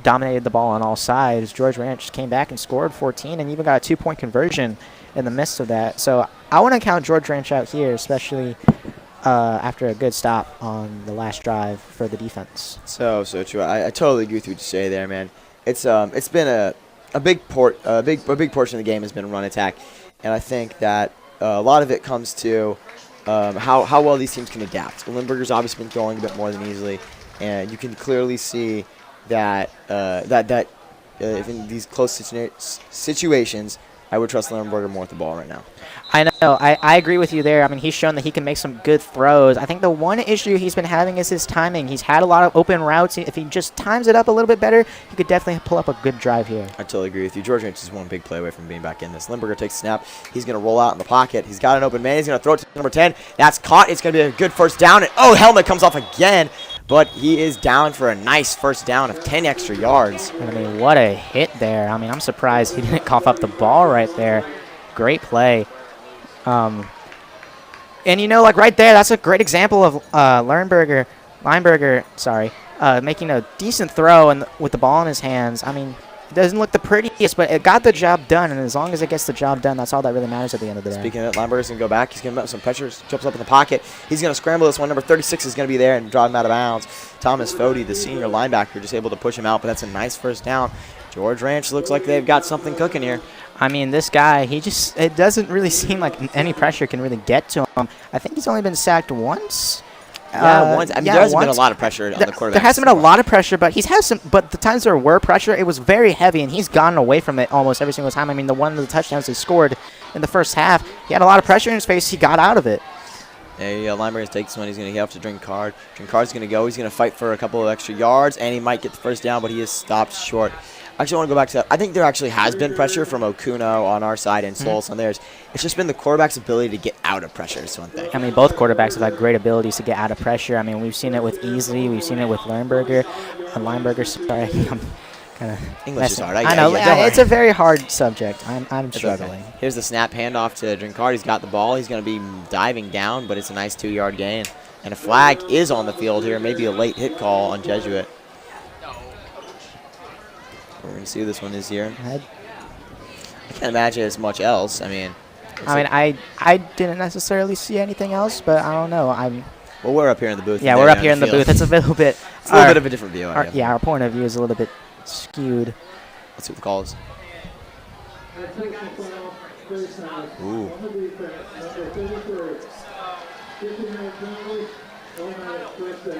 dominated the ball on all sides. George Ranch came back and scored 14 and even got a 2-point conversion in the midst of that. So I wouldn't count George Ranch out here, especially after a good stop on the last drive for the defense. So true. I totally agree with what you say there, man. It's been a big portion of the game has been run attack, and I think that a lot of it comes to how well these teams can adapt. Limburger's obviously been throwing a bit more than easily, and you can clearly see that if in these close situations, I would trust Limburger more with the ball right now. I know. I agree with you there. I mean, he's shown that he can make some good throws. I think the one issue he's been having is his timing. He's had a lot of open routes. If he just times it up a little bit better, he could definitely pull up a good drive here. I totally agree with you. George Ranch is one big play away from being back in this. Limburger takes a snap. He's going to roll out in the pocket. He's got an open man. He's going to throw it to number 10. That's caught. It's going to be a good first down. And, oh, helmet comes off again. But he is down for a nice first down of 10 extra yards. I mean, what a hit there. I mean, I'm surprised he didn't cough up the ball right there. Great play. And, you know, like right there, that's a great example of Lineberger, making a decent throw and with the ball in his hands. I mean, it doesn't look the prettiest, but it got the job done, and as long as it gets the job done, that's all that really matters at the end of the day. Speaking of it, Lineberger's going to go back. He's going to put some pressure, jumps up in the pocket. He's going to scramble this one. Number 36 is going to be there and drive him out of bounds. Thomas Fody, the senior linebacker, just able to push him out, but that's a nice first down. George Ranch looks like they've got something cooking here. I mean, this guy, it doesn't really seem like any pressure can really get to him. I think he's only been sacked once. Yeah, once. I mean, there hasn't been a lot of pressure on the quarterback. There hasn't been a lot of pressure, but he's had some. But the times there were pressure, it was very heavy, and he's gotten away from it almost every single time. I mean, one of the touchdowns he scored in the first half, he had a lot of pressure in his face. He got out of it. There you go. Lineberger takes one. He's going to get off to Drinkard. Drinkard's going to go. He's going to fight for a couple of extra yards, and he might get the first down, but he is stopped short. Actually, I want to go back to that. I think there actually has been pressure from Okuno on our side and Solis on theirs. It's just been the quarterback's ability to get out of pressure is one thing. I mean, both quarterbacks have had great abilities to get out of pressure. I mean, we've seen it with EASLEY. We've seen it with Lineberger. Sorry, I'm kind of English is hard. I know. It's a very hard subject. I'm struggling. Okay. Here's the snap handoff to Drinkard. He's got the ball. He's going to be diving down, but it's a nice 2-yard gain. And a flag is on the field here. Maybe a late hit call on Jesuit. We're going to see who this one is here. I can't imagine as much else. I mean, I didn't necessarily see anything else, but I don't know. Well, we're up here in the booth. Yeah, we're up here in the booth. It's a little bit. It's a little bit of a different view. Our point of view is a little bit skewed. Let's see what the call is. Ooh.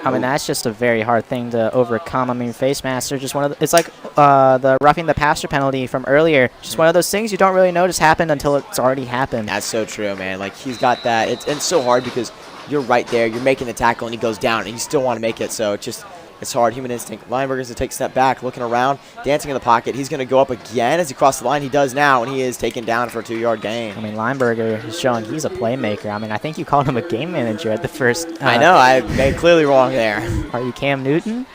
I mean, that's just a very hard thing to overcome. I mean, face mask are just one of the, it's like the roughing the passer penalty from earlier. Just one of those things you don't really notice happened until it's already happened. That's so true, man. Like, he's got that. It's so hard because you're right there. You're making the tackle, and he goes down, and you still want to make it. So it's hard. Human instinct. Lineberger's going to take a step back, looking around, dancing in the pocket. He's going to go up again as he crosses the line. He does now, and he is taken down for a 2-yard gain. I mean, Lineberger is showing he's a playmaker. I mean, I think you called him a game manager at the first. I know. I made clearly wrong there. Are you Cam Newton?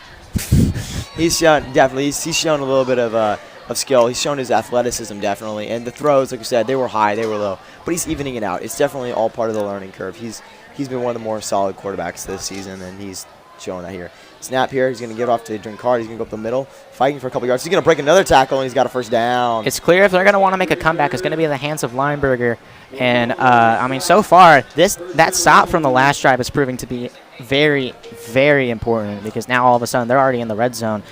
He's shown, definitely. He's shown a little bit of skill. He's shown his athleticism, definitely. And the throws, like I said, they were high, they were low. But he's evening it out. It's definitely all part of the learning curve. He's been one of the more solid quarterbacks this season, and he's showing that here. Snap here. He's going to give it off to Drinkard. He's going to go up the middle, fighting for a couple yards. He's going to break another tackle, and he's got a first down. It's clear if they're going to want to make a comeback, it's going to be in the hands of Lineberger. And, I mean, so far, that stop from the last drive is proving to be very, very important because now all of a sudden they're already in the red zone.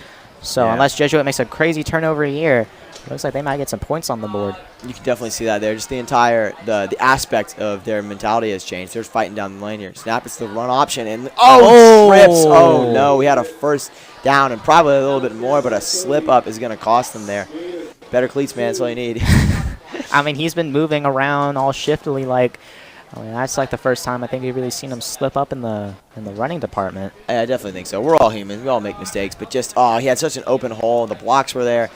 So unless Jesuit makes a crazy turnover here, it looks like they might get some points on the board. You can definitely see that there. Just the entire the aspect of their mentality has changed. They're fighting down the lane here. Snap, it's the run option, and trips. Oh no, we had a first down and probably a little bit more, but a slip up is going to cost them there. Better cleats, man. That's all you need. I mean, he's been moving around all shiftily like. I mean, that's like the first time I think we've really seen him slip up in the running department. I definitely think so. We're all human. We all make mistakes, but just he had such an open hole. The blocks were there.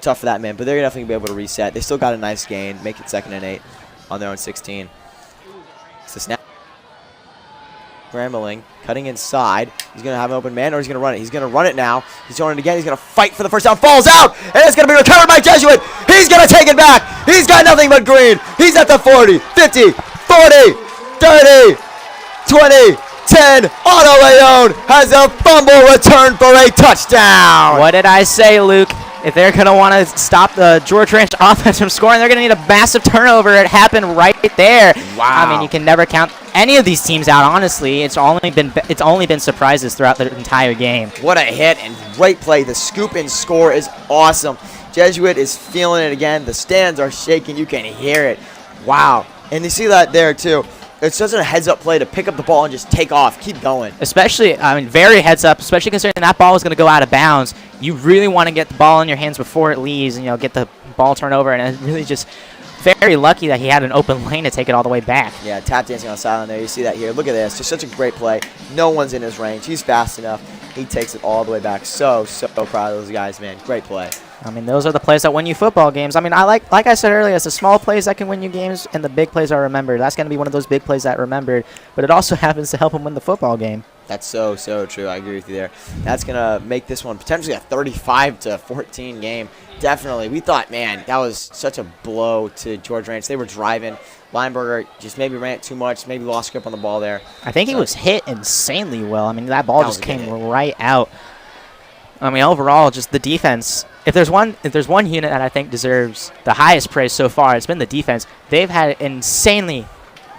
Tough for that man, but they're definitely going to be able to reset. They still got a nice gain, make it 2nd and 8 on their own 16. It's a snap. Scrambling, cutting inside. He's going to have an open man, or he's going to run it. He's going to run it now. He's throwing it again. He's going to fight for the first down. Falls out, and it's going to be recovered by Jesuit. He's going to take it back. He's got nothing but green. He's at the 40, 50, 40, 30, 20, 10. Otto Leone has a fumble return for a touchdown. What did I say, Luke? If they're going to want to stop the George Ranch offense from scoring, they're going to need a massive turnover. It happened right there. Wow. I mean, you can never count any of these teams out, honestly. It's only been surprises throughout the entire game. What a hit and great play. The scoop and score is awesome. Jesuit is feeling it again. The stands are shaking. You can hear it. Wow. And you see that there, too. It's just a heads-up play to pick up the ball and just take off. Keep going. Especially, I mean, very heads-up, especially considering that ball was going to go out of bounds. You really want to get the ball in your hands before it leaves and, you know, get the ball turned over. And it's really just very lucky that he had an open lane to take it all the way back. Yeah, tap dancing on the sideline there. You see that here. Look at this. Just such a great play. No one's in his range. He's fast enough. He takes it all the way back. So proud of those guys, man. Great play. I mean, those are the plays that win you football games. I mean, like I said earlier, it's the small plays that can win you games, and the big plays are remembered. That's going to be one of those big plays that remembered, but it also happens to help him win the football game. That's so true. I agree with you there. That's going to make this one potentially a 35-14 game. Definitely. We thought, man, that was such a blow to George Ranch. They were driving. Lineberger just maybe ran it too much, maybe lost grip on the ball there. I think he was hit insanely well. I mean, that ball just came right out. I mean, overall, just the defense. If there's one unit that I think deserves the highest praise so far, it's been the defense. They've had an insanely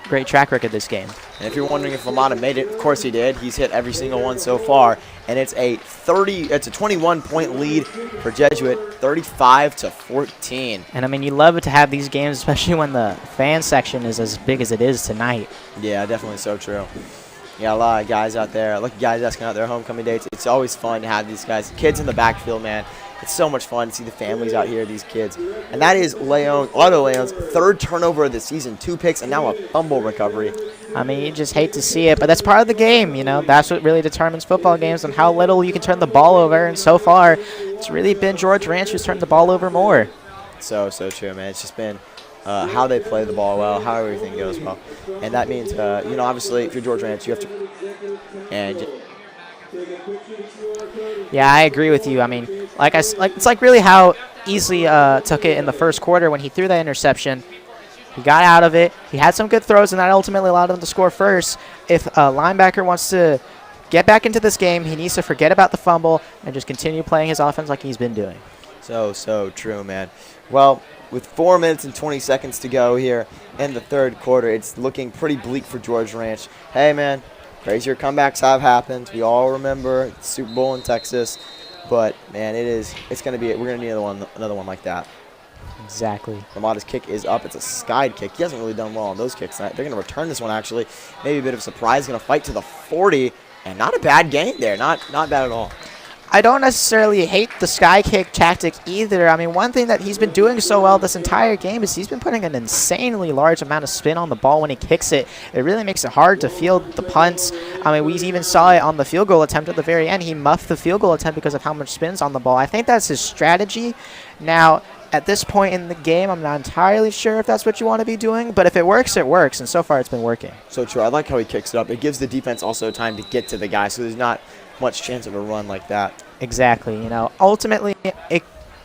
great track record this game. And if you're wondering if Lamada made it, of course he did. He's hit every single one so far, and it's a 21-point lead for Jesuit, 35-14. And I mean, you love it to have these games, especially when the fan section is as big as it is tonight. Yeah, definitely so true. You got a lot of guys out there. Look at guys asking out their homecoming dates. It's always fun to have these guys. Kids in the backfield, man. It's so much fun to see the families out here, these kids. And that is Otto Leone's third turnover of the season, 2 picks, and now a fumble recovery. I mean, you just hate to see it, but that's part of the game, you know. That's what really determines football games and how little you can turn the ball over. And so far, it's really been George Ranch who's turned the ball over more. So true, man. It's just been how they play the ball well, how everything goes well. And that means, you know, obviously, if you're George Ranch, you have to – and – yeah, I agree with you. I mean, it's like really how EASLEY took it in the first quarter when he threw that interception. He got out of it. He had some good throws, and that ultimately allowed him to score first. If a linebacker wants to get back into this game, he needs to forget about the fumble and just continue playing his offense like he's been doing. So true, man. Well, with 4 minutes and 20 seconds to go here in the third quarter, it's looking pretty bleak for George Ranch. Hey, man. Crazier comebacks have happened. We all remember the Super Bowl in Texas, but man, we're gonna need another one like that. Exactly. Lamada's kick is up. It's a skied kick. He hasn't really done well on those kicks tonight. They're gonna return this one actually. Maybe a bit of a surprise. Gonna fight to the 40, and not a bad gain there. Not bad at all. I don't necessarily hate the sky kick tactic either. I mean, one thing that he's been doing so well this entire game is he's been putting an insanely large amount of spin on the ball when he kicks it. It really makes it hard to field the punts. I mean, we even saw it on the field goal attempt at the very end. He muffed the field goal attempt because of how much spins on the ball. I think that's his strategy. Now, at this point in the game, I'm not entirely sure if that's what you want to be doing, but if it works, it works, and so far it's been working. So true. I like how he kicks it up. It gives the defense also time to get to the guy, so there's not much chance of a run like that. Exactly. You know, ultimately,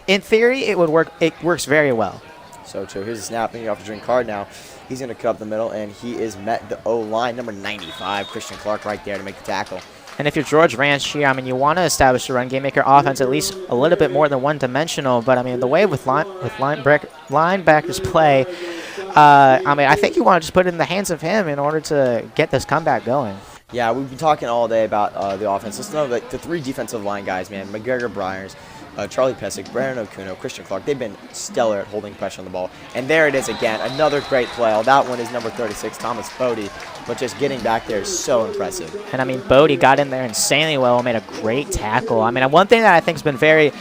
in theory, it would work. It works very well. So true. Here's a snap, and off the drink card now. He's going to cut up the middle, and he is met the O-line, number 95, Christian Clark, right there to make the tackle. And if you're George Ranch here, I mean, you want to establish a run game, make your offense at least a little bit more than one-dimensional. But, I mean, the way with linebackers play, I mean, I think you want to just put it in the hands of him in order to get this comeback going. Yeah, we've been talking all day about the offense. Let's know that the 3 defensive line guys, man, McGregor Bryers, Charlie Pesic, Brandon Okuno, Christian Clark, they've been stellar at holding pressure on the ball. And there it is again, another great play. Oh, that one is number 36, Thomas Bodie. But just getting back there is so impressive. And, I mean, Bodie got in there insanely well, made a great tackle. I mean, one thing that I think has been very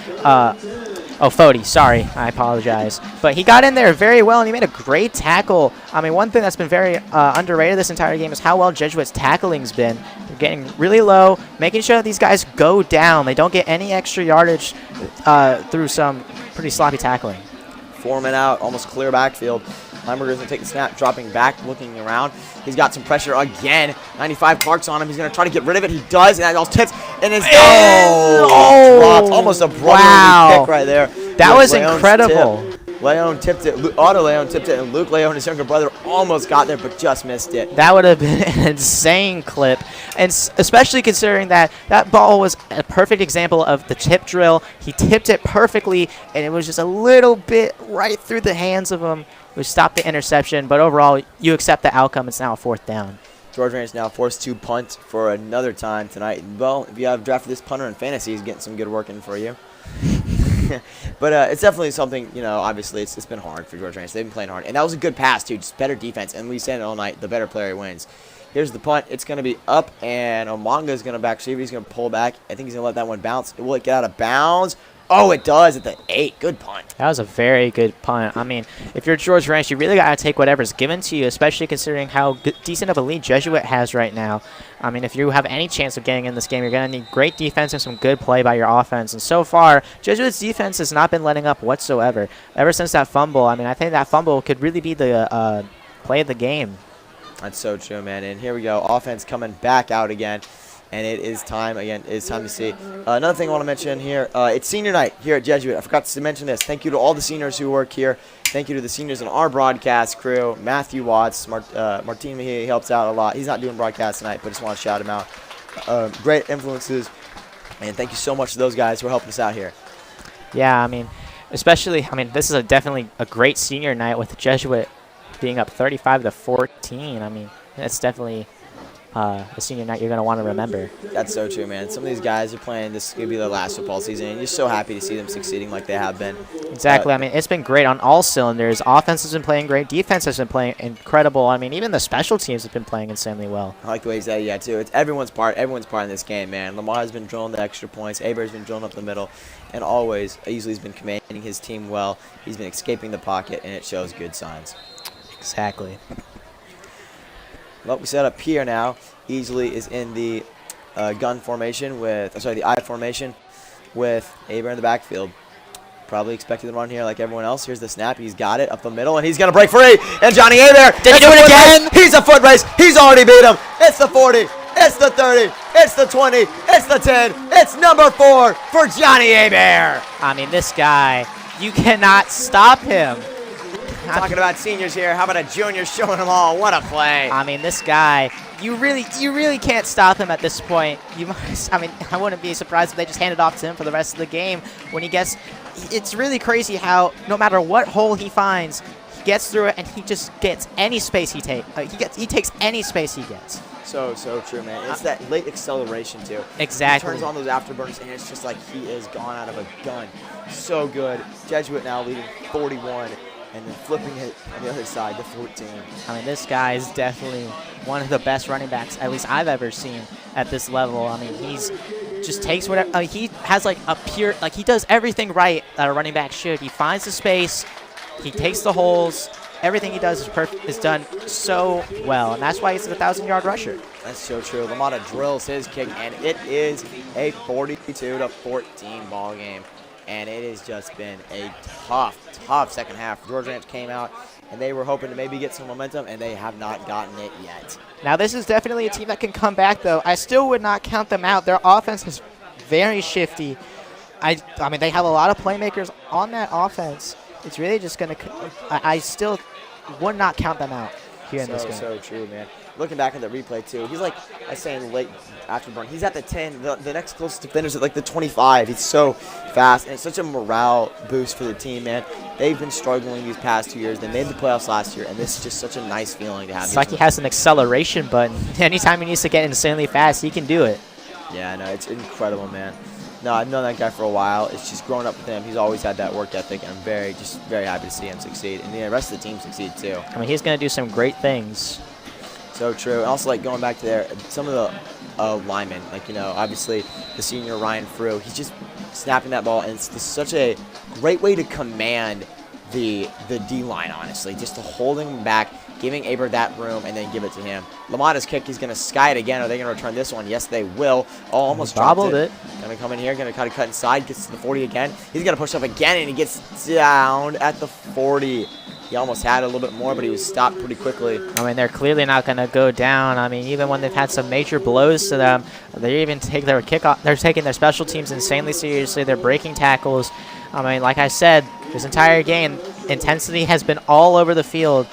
Fody, sorry, I apologize. But he got in there very well, and he made a great tackle. I mean, one thing that's been very underrated this entire game is how well Jesuit's tackling's been. They're getting really low, making sure that these guys go down. They don't get any extra yardage through some pretty sloppy tackling. 4 men out, almost clear backfield. Lineberger's going to take the snap, dropping back, looking around. He's got some pressure again. 95 Clark's on him. He's going to try to get rid of it. He does, and that all tips. And it's dropped. Almost a brotherly kick right there. That was incredible. Leone tipped it. Otto Leone tipped it, and Luke Leone, his younger brother, almost got there but just missed it. That would have been an insane clip, and especially considering that that ball was a perfect example of the tip drill. He tipped it perfectly, and it was just a little bit right through the hands of him, which stopped the interception. But overall, you accept the outcome. It's now a 4th down. George Ranch now forced to punt for another time tonight. Well, if you have drafted this punter in fantasy, he's getting some good work in for you. But it's definitely something, you know, obviously it's been hard for George Ranch. They've been playing hard. And that was a good pass, too. Just better defense. And we said it all night, the better player wins. Here's the punt. It's going to be up, and Omanga is going to back receive. He's going to pull back. I think he's going to let that one bounce. Will it get out of bounds? Oh, it does at the 8. Good punt. That was a very good punt. I mean, if you're George Ranch, you really got to take whatever's given to you, especially considering how decent of a lead Jesuit has right now. I mean, if you have any chance of getting in this game, you're going to need great defense and some good play by your offense. And so far, Jesuit's defense has not been letting up whatsoever. Ever since that fumble, I mean, I think that fumble could really be the play of the game. That's so true, man. And here we go. Offense coming back out again. And it is time, again, it's time to see. Another thing I want to mention here, it's senior night here at Jesuit. I forgot to mention this. Thank you to all the seniors who work here. Thank you to the seniors in our broadcast crew. Matthew Watts, Martin he helps out a lot. He's not doing broadcast tonight, but just want to shout him out. Great influences. And thank you so much to those guys who are helping us out here. Yeah, I mean, especially, I mean, this is definitely a great senior night with the Jesuit being up 35-14. I mean, that's definitely a senior night you're going to want to remember. That's so true, man. Some of these guys are playing, this could be their last football season, and you're so happy to see them succeeding like they have been. Exactly. I mean, it's been great on all cylinders. Offense has been playing great. Defense has been playing incredible. I mean, even the special teams have been playing insanely well. I like the way he said, yeah, too. It's everyone's part in this game, man. Lamar has been drilling the extra points. Hebert's been drilling up the middle. And always, Easley's been commanding his team well. He's been escaping the pocket, and it shows good signs. Exactly. Well, we set up here now. Easley is in the gun formation with, the I formation with Aber in the backfield. Probably expected to run here like everyone else. Here's the snap. He's got it up the middle, and he's going to break free. And Johnny Aber, did he do it again? He's a foot race. He's already beat him. It's the 40. It's the 30. It's the 20. It's the 10. It's number 4 for Johnny Aber. I mean, this guy, you cannot stop him. Talking about seniors here. How about a junior showing them all? What a play. I mean, this guy, you really can't stop him at this point. You must, I mean, I wouldn't be surprised if they just handed off to him for the rest of the game. When he gets, it's really crazy how no matter what hole he finds, he gets through it and he just gets any space he takes. He takes any space he gets. So true, man. It's that late acceleration, too. Exactly. He turns on those afterburners, and it's just like he is gone out of a gun. So good. Jesuit now leading 41. And then flipping it on the other side to 14. I mean, this guy is definitely one of the best running backs, at least I've ever seen at this level. I mean, he's just takes whatever. He has like a pure, like he does everything right that a running back should. He finds the space, he takes the holes. Everything he does is perfect, is done so well, and that's why he's a 1,000-yard rusher. That's so true. Lamada drills his kick, and it is a 42-14 ball game. And it has just been a tough second half. George Ranch came out, and they were hoping to maybe get some momentum, and they have not gotten it yet. Now, this is definitely a team that can come back, though. I still would not count them out. Their offense is very shifty. I mean, they have a lot of playmakers on that offense. It's really just going to – I still would not count them out here in this game. So true, man. Looking back at the replay, too, he's like, I was saying, late afterburn. He's at the 10. The next closest defender's at like the 25. He's so fast, and it's such a morale boost for the team, man. They've been struggling these past 2 years. They made the playoffs last year, and this is just such a nice feeling to have. It's like he has an acceleration button. Anytime he needs to get insanely fast, he can do it. Yeah, no, it's incredible, man. No, I've known that guy for a while. It's just growing up with him. He's always had that work ethic, and I'm very happy to see him succeed. And the rest of the team succeed, too. I mean, he's going to do some great things. So true. And also, like, going back to there, some of the linemen, like, you know, obviously the senior Ryan Frew, he's just snapping that ball, and it's such a great way to command the D-line, honestly, just to holding him back, giving Aber that room, and then give it to him. Lamada's kick, he's going to sky it again. Are they going to return this one? Yes, they will. Oh, almost bobbled it. Going to come in here, going to cut inside, gets to the 40 again. He's going to push up again, and he gets down at the 40. He almost had a little bit more, but he was stopped pretty quickly. I mean, they're clearly not going to go down. I mean, even when they've had some major blows to them, they even take their kickoff. They're taking their special teams insanely seriously. They're breaking tackles. I mean, like I said, this entire game, intensity has been all over the field.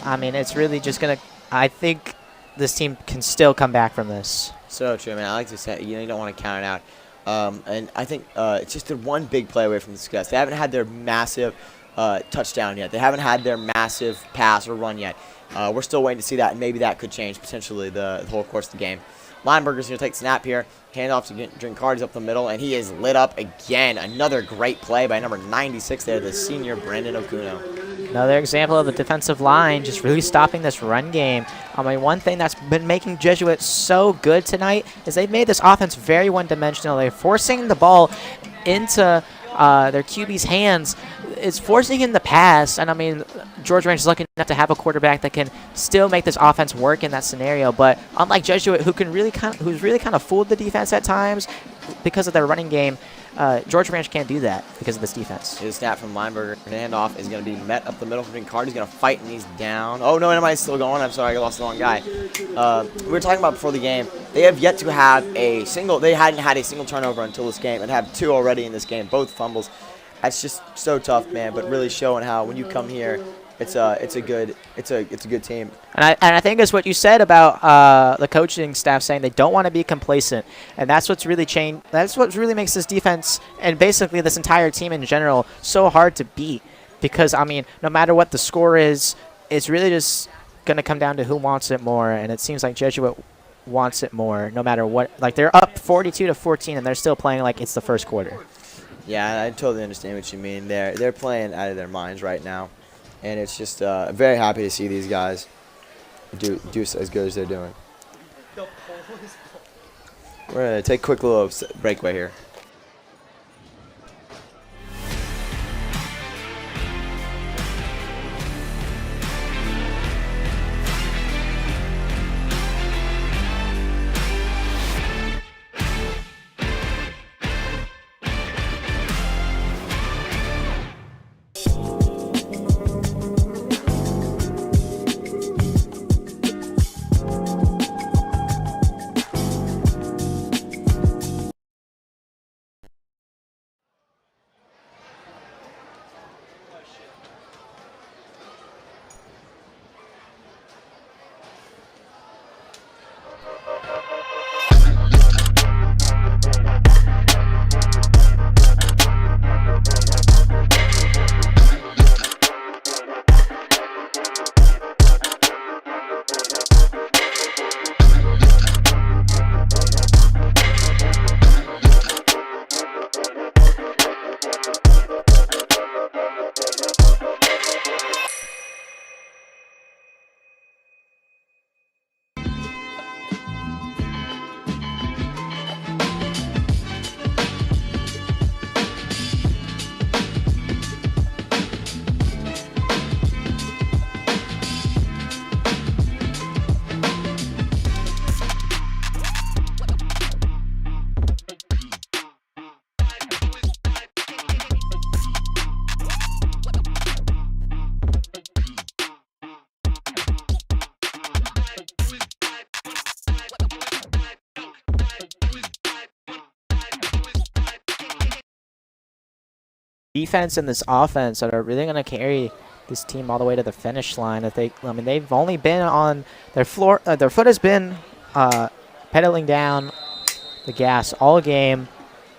I mean, it's really just going to – I think this team can still come back from this. So true, man. I like to say, you don't want to count it out. And I think it's just one big play away from success. They haven't had their massive touchdown yet. They haven't had their massive pass or run yet. We're still waiting to see that, and maybe that could change potentially the whole course of the game. Lineberger's going to take snap here. Hand off to Drinkard. He's up the middle, and he is lit up again. Another great play by number 96 there, the senior Brandon Okuno. Another example of the defensive line just really stopping this run game. I mean, one thing that's been making Jesuit so good tonight is they've made this offense very one-dimensional. They're forcing the ball into their QB's hands. It's forcing him to pass, and I mean, George Ranch is lucky enough to have a quarterback that can still make this offense work in that scenario. But unlike Jesuit, who's really kind of fooled the defense at times because of their running game, George Ranch can't do that because of this defense. His snap from Lineberger. Handoff is going to be met up the middle from Drinkard. He's going to fight, and he's down. Oh, no, anybody's still going. I'm sorry, I lost the wrong guy. We were talking about before the game. They have yet to have a single. They hadn't had a single turnover until this game, and have 2 already in this game, both fumbles. That's just so tough, man. But really showing how when you come here, it's a good team. And I think it's what you said about the coaching staff saying they don't want to be complacent, and that's what's really changed. That's what really makes this defense and basically this entire team in general so hard to beat. Because I mean, no matter what the score is, it's really just going to come down to who wants it more. And it seems like Jesuit wants it more, no matter what. Like they're up 42-14, and they're still playing like it's the first quarter. Yeah, I totally understand what you mean. They're playing out of their minds right now, and it's just very happy to see these guys do as good as they're doing. We're gonna take a quick little breakaway here. Defense and this offense that are really going to carry this team all the way to the finish line. They've only been on their floor. Their foot has been pedaling down the gas all game, and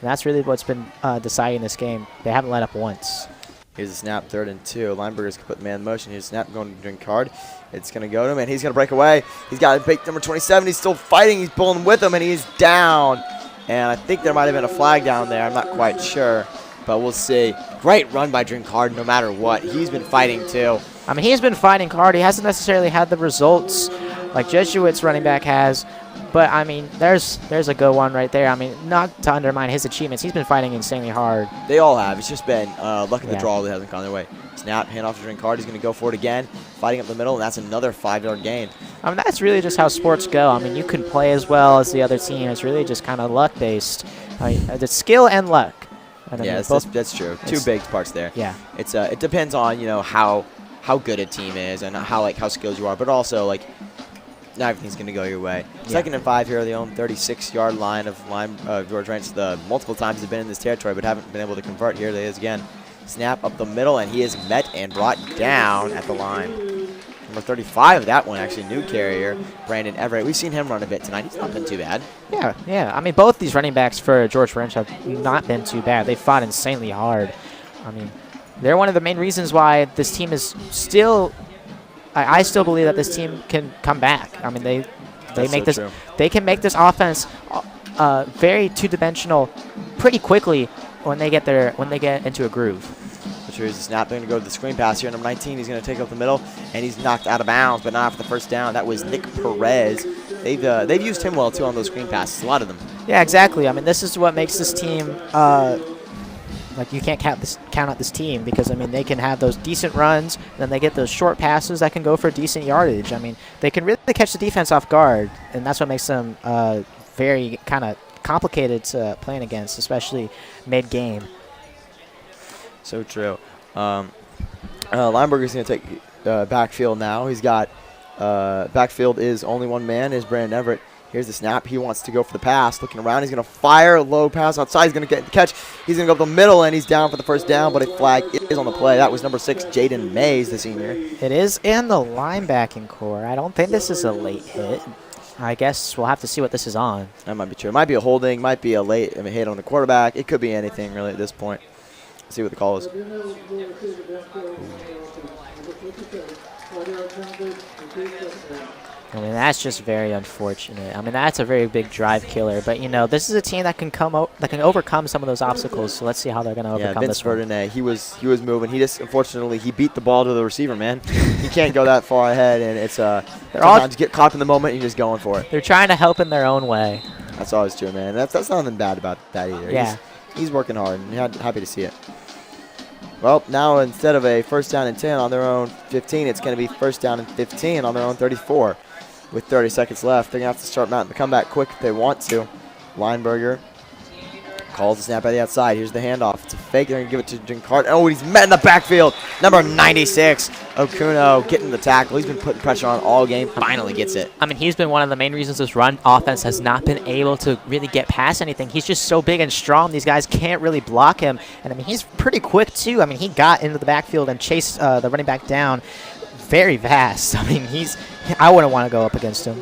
that's really what's been deciding this game. They haven't let up once. Here's a snap, 3rd and 2. Lineberger's going to put the man in motion. Here's a snap going to Drinkard. It's going to go to him, and he's going to break away. He's got a big number 27. He's still fighting. He's pulling with him, and he's down. And I think there might have been a flag down there. I'm not quite sure, but we'll see. Great run by Drinkard no matter what. He's been fighting too. I mean, he's been fighting hard. He hasn't necessarily had the results like Jesuit's running back has. But, I mean, there's a good one right there. I mean, not to undermine his achievements. He's been fighting insanely hard. They all have. It's just been luck of the draw that hasn't gone their way. Snap, hand off to Drinkard. He's going to go for it again, fighting up the middle, and that's another 5-yard gain. I mean, that's really just how sports go. I mean, you can play as well as the other team. It's really just kind of luck-based. The skill and luck. Yeah, that's true. Two big parts there. Yeah. It's it depends on, you know, how good a team is and how skilled you are, but also like not everything's going to go your way. Yeah. 2nd and 5 here, the own 36-yard line of George Ranch. Multiple times they've been in this territory, but haven't been able to convert. Here it is again. Snap up the middle, and he is met and brought down at the line. Number 35 of that one, actually, new carrier, Brandon Everett. We've seen him run a bit tonight. He's not been too bad. Yeah. I mean, both these running backs for George Wrench have not been too bad. They fought insanely hard. I mean, they're one of the main reasons why this team is still. I still believe that this team can come back. I mean, they can make this offense very two-dimensional pretty quickly when they get into a groove. Here's the snap. They're going to go to the screen pass here. Number 19, he's going to take up the middle, and he's knocked out of bounds, but not after the first down. That was Nick Perez. They've used him well, too, on those screen passes, a lot of them. Yeah, exactly. I mean, this is what makes this team, like, you can't count out this team because, I mean, they can have those decent runs, and then they get those short passes that can go for decent yardage. I mean, they can really catch the defense off guard, and that's what makes them very kind of complicated to playing against, especially mid-game. So true. Lineberger's going to take backfield now. He's got backfield is only one man, is Brandon Everett. Here's the snap. He wants to go for the pass. Looking around, he's going to fire low pass outside. He's going to get the catch. He's going to go up the middle, and he's down for the first down, but a flag is on the play. That was number 6, Jaden Mays, the senior. It is in the linebacking core. I don't think this is a late hit. I guess we'll have to see what this is on. That might be true. It might be a holding, might be a late hit on the quarterback. It could be anything, really, at this point. Let's see what the call is. I mean, that's just very unfortunate. I mean, that's a very big drive killer. But, you know, this is a team that can overcome some of those obstacles. So let's see how they're going to overcome this one. Vince Verdonnet, he was moving. He just, unfortunately, he beat the ball to the receiver, man. He can't go that far ahead, and it's sometimes you get caught in the moment and you're just going for it. They're trying to help in their own way. That's always true, man. That's nothing bad about that either. Yeah. He's working hard, and happy to see it. Well, now instead of a first down and 10 on their own 15, it's going to be first down and 15 on their own 34. With 30 seconds left, they're going to have to start mounting the comeback quick if they want to. Lineberger calls the snap at the outside. Here's the handoff. It's a fake. They're going to give it to Jinkart. Oh, he's met in the backfield. Number 96, Okuno, getting the tackle. He's been putting pressure on all game. Finally gets it. I mean, he's been one of the main reasons this run offense has not been able to really get past anything. He's just so big and strong. These guys can't really block him. And, I mean, he's pretty quick, too. I mean, he got into the backfield and chased the running back down. Very fast. I mean, I wouldn't want to go up against him.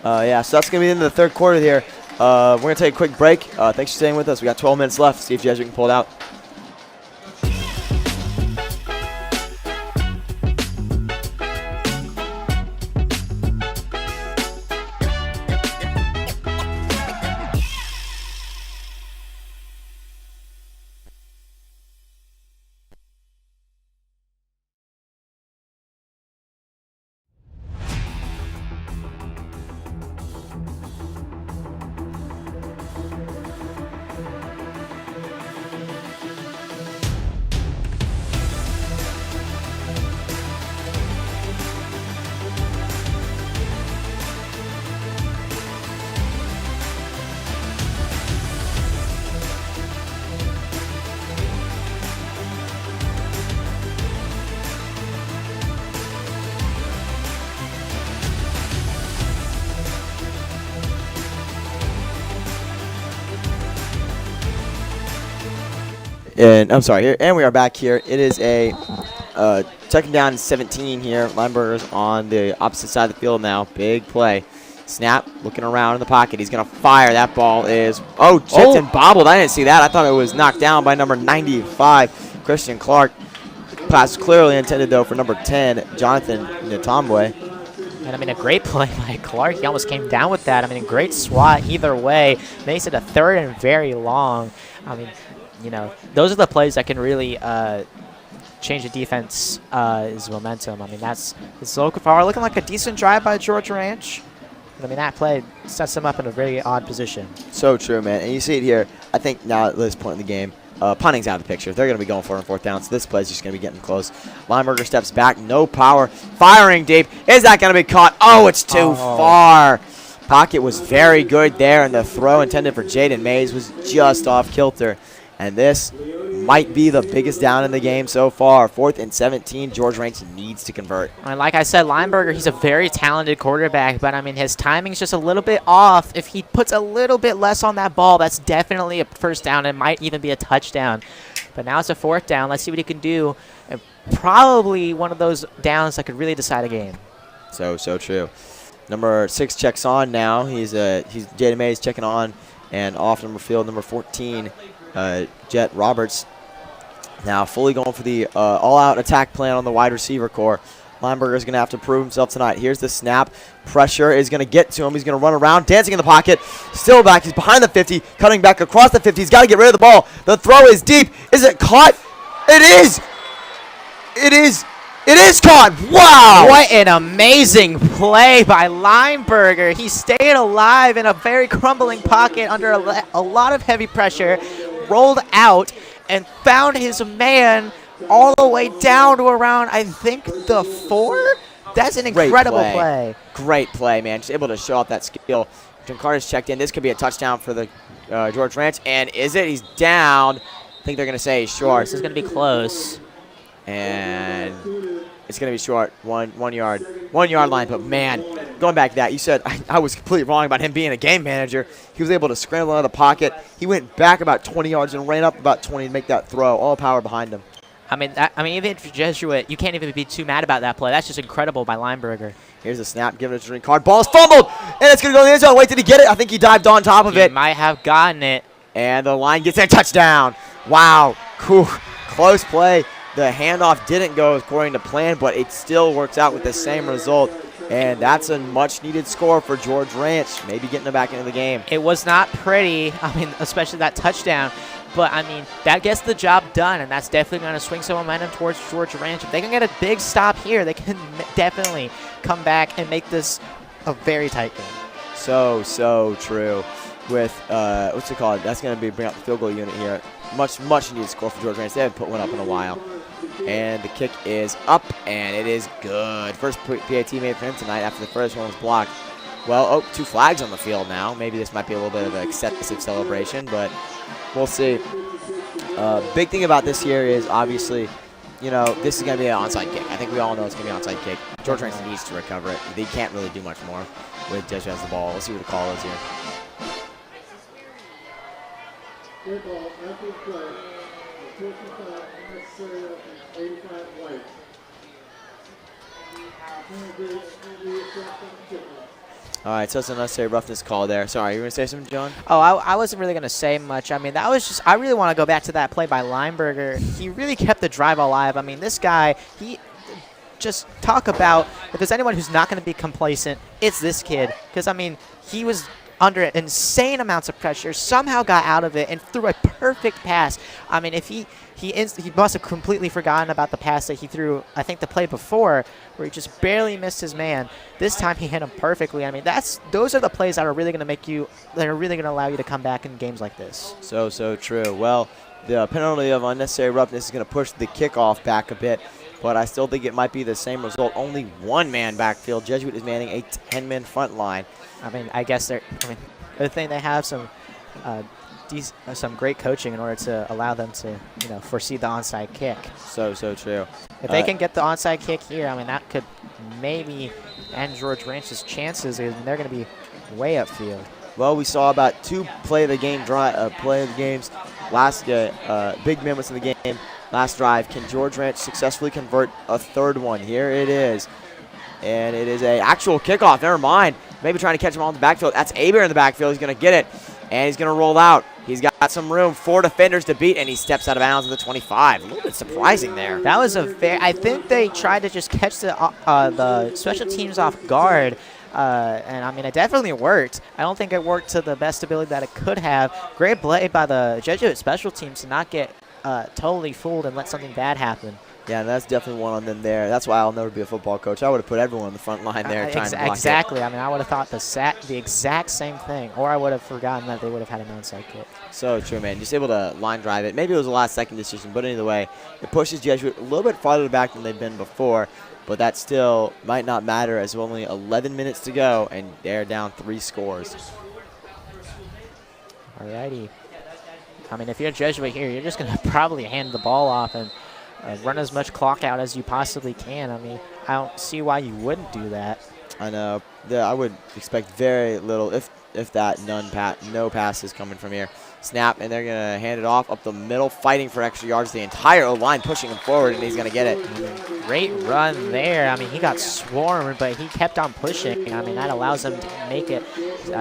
Yeah, so that's going to be the end of the third quarter here. We're going to take a quick break. Thanks for staying with us. We got 12 minutes left. See if Jesuit can pull it out. And I'm sorry, and we are back here. It is a second down and 17 here. Lineberger's on the opposite side of the field now. Big play. Snap, looking around in the pocket. He's going to fire. That ball is, chipped and bobbled. I didn't see that. I thought it was knocked down by number 95, Christian Clark. Pass clearly intended, though, for number 10, Jonathan Natombwe. And, I mean, a great play by Clark. He almost came down with that. I mean, a great swat either way. Makes it a third and very long. I mean, you know, those are the plays that can really change the defense's momentum. I mean, it's looking like a decent drive by George Ranch. But, I mean, that play sets them up in a very odd position. So true, man. And you see it here. I think now at this point in the game, punting's out of the picture. They're going to be going for it on fourth down, so this play is just going to be getting close. Lineberger steps back, no power, firing deep. Is that going to be caught? Oh, it's too far. Pocket was very good there, and the throw intended for Jaden Mays was just off kilter. And this might be the biggest down in the game so far. 4th and 17, George Ranch needs to convert. And like I said, Lineberger, he's a very talented quarterback, but I mean, his timing's just a little bit off. If he puts a little bit less on that ball, that's definitely a first down. It might even be a touchdown. But now it's a 4th down. Let's see what he can do. And probably one of those downs that could really decide a game. So true. Number 6 checks on now. He's Jaden Mays checking on and off number field. Number 14, Jet Roberts. Now fully going for the all-out attack plan on the wide receiver core. Lineberger is going to have to prove himself tonight. Here's the snap. Pressure is going to get to him. He's going to run around, dancing in the pocket. Still back. He's behind the 50, cutting back across the 50. He's got to get rid of the ball. The throw is deep. Is it caught? It is. It is. It is caught. Wow. What an amazing play by Lineberger. He stayed alive in a very crumbling pocket under a lot of heavy pressure, rolled out, and found his man all the way down to around, I think, the 4? That's an incredible play. Great play, man. Just able to show off that skill. Jim Carter's checked in. This could be a touchdown for the George Ranch. And is it? He's down. I think they're going to say he's short. This is going to be close. And it's going to be short. One yard line. But, man, going back to that, you said I was completely wrong about him being a game manager. He was able to scramble out of the pocket. He went back about 20 yards and ran up about 20 to make that throw. All power behind him. I mean, even if you're Jesuit, you can't even be too mad about that play. That's just incredible by Lineberger. Here's the snap, giving it to Drink Card. Ball's fumbled, and it's going to go in the end zone. Wait, did he get it? I think he dived on top of it. He might have gotten it. And the line gets a touchdown. Wow, cool. Close play. The handoff didn't go according to plan, but it still works out with the same result. And that's a much-needed score for George Ranch, maybe getting them back into the game. It was not pretty, I mean, especially that touchdown. But, I mean, that gets the job done, and that's definitely going to swing some momentum towards George Ranch. If they can get a big stop here, they can definitely come back and make this a very tight game. So true. With, what's it called? That's going to be bring up the field goal unit here. Much needed score for George Ranch. They haven't put one up in a while. And the kick is up, and it is good. First PAT made for him tonight after the first one was blocked. Well, 2 flags on the field now. Maybe this might be a little bit of an excessive celebration, but we'll see. Big thing about this here is obviously, you know, this is going to be an onside kick. I think we all know it's going to be an onside kick. George Ranch needs to recover it. They can't really do much more with Jesuit has the ball. Let's see what the call is here. Good ball, active play. 55 unnecessary and 85 white. All right, so it's an unnecessary roughness call there. Sorry, you were going to say something, John? Oh, I wasn't really going to say much. I mean, that was just – I really want to go back to that play by Lineberger. He really kept the drive alive. I mean, this guy, he just talk about – if there's anyone who's not going to be complacent, it's this kid. Because, I mean, he was under insane amounts of pressure, somehow got out of it, and threw a perfect pass. I mean, if he must have completely forgotten about the pass that he threw, I think the play before, where he just barely missed his man. This time he hit him perfectly. I mean, those are the plays that are really going to allow you to come back in games like this. So true. Well, the penalty of unnecessary roughness is going to push the kickoff back a bit, but I still think it might be the same result. Only 1 man backfield. Jesuit is manning a 10-man front line. I mean, I guess good thing they have some great coaching in order to allow them to, foresee the onside kick. So true. If they can get the onside kick here, I mean, that could maybe end George Ranch's chances, and they're going to be way upfield. Well, we saw about 2 play of the games last big moments in the game. Last drive. Can George Ranch successfully convert a 3rd one? Here it is. And it is a actual kickoff. Never mind. Maybe trying to catch him on the backfield. That's Aber in the backfield. He's going to get it. And he's going to roll out. He's got some room. 4 defenders to beat, and he steps out of bounds at the 25. A little bit surprising there. That was I think they tried to just catch the special teams off guard. And, I mean, it definitely worked. I don't think it worked to the best ability that it could have. Great play by the Jesuit special teams to not get totally fooled and let something bad happen. Yeah, that's definitely one on them there. That's why I'll never be a football coach. I would have put everyone on the front line there trying to block exactly. it. I mean, I would have thought the exact same thing, or I would have forgotten that they would have had an onside kick. So true, man. Just able to line drive it. Maybe it was a last-second decision, but either way, it pushes Jesuit a little bit farther back than they've been before, but that still might not matter as only 11 minutes to go, and they're down 3 scores. Alrighty. I mean, if you're a Jesuit here, you're just going to probably hand the ball off and run as much clock out as you possibly can. I mean, I don't see why you wouldn't do that. I know. I would expect very little, if that, no passes coming from here. Snap, and they're going to hand it off up the middle, fighting for extra yards. The entire O-line pushing him forward, and he's going to get it. Great run there. I mean, he got swarmed, but he kept on pushing. I mean, that allows him to make it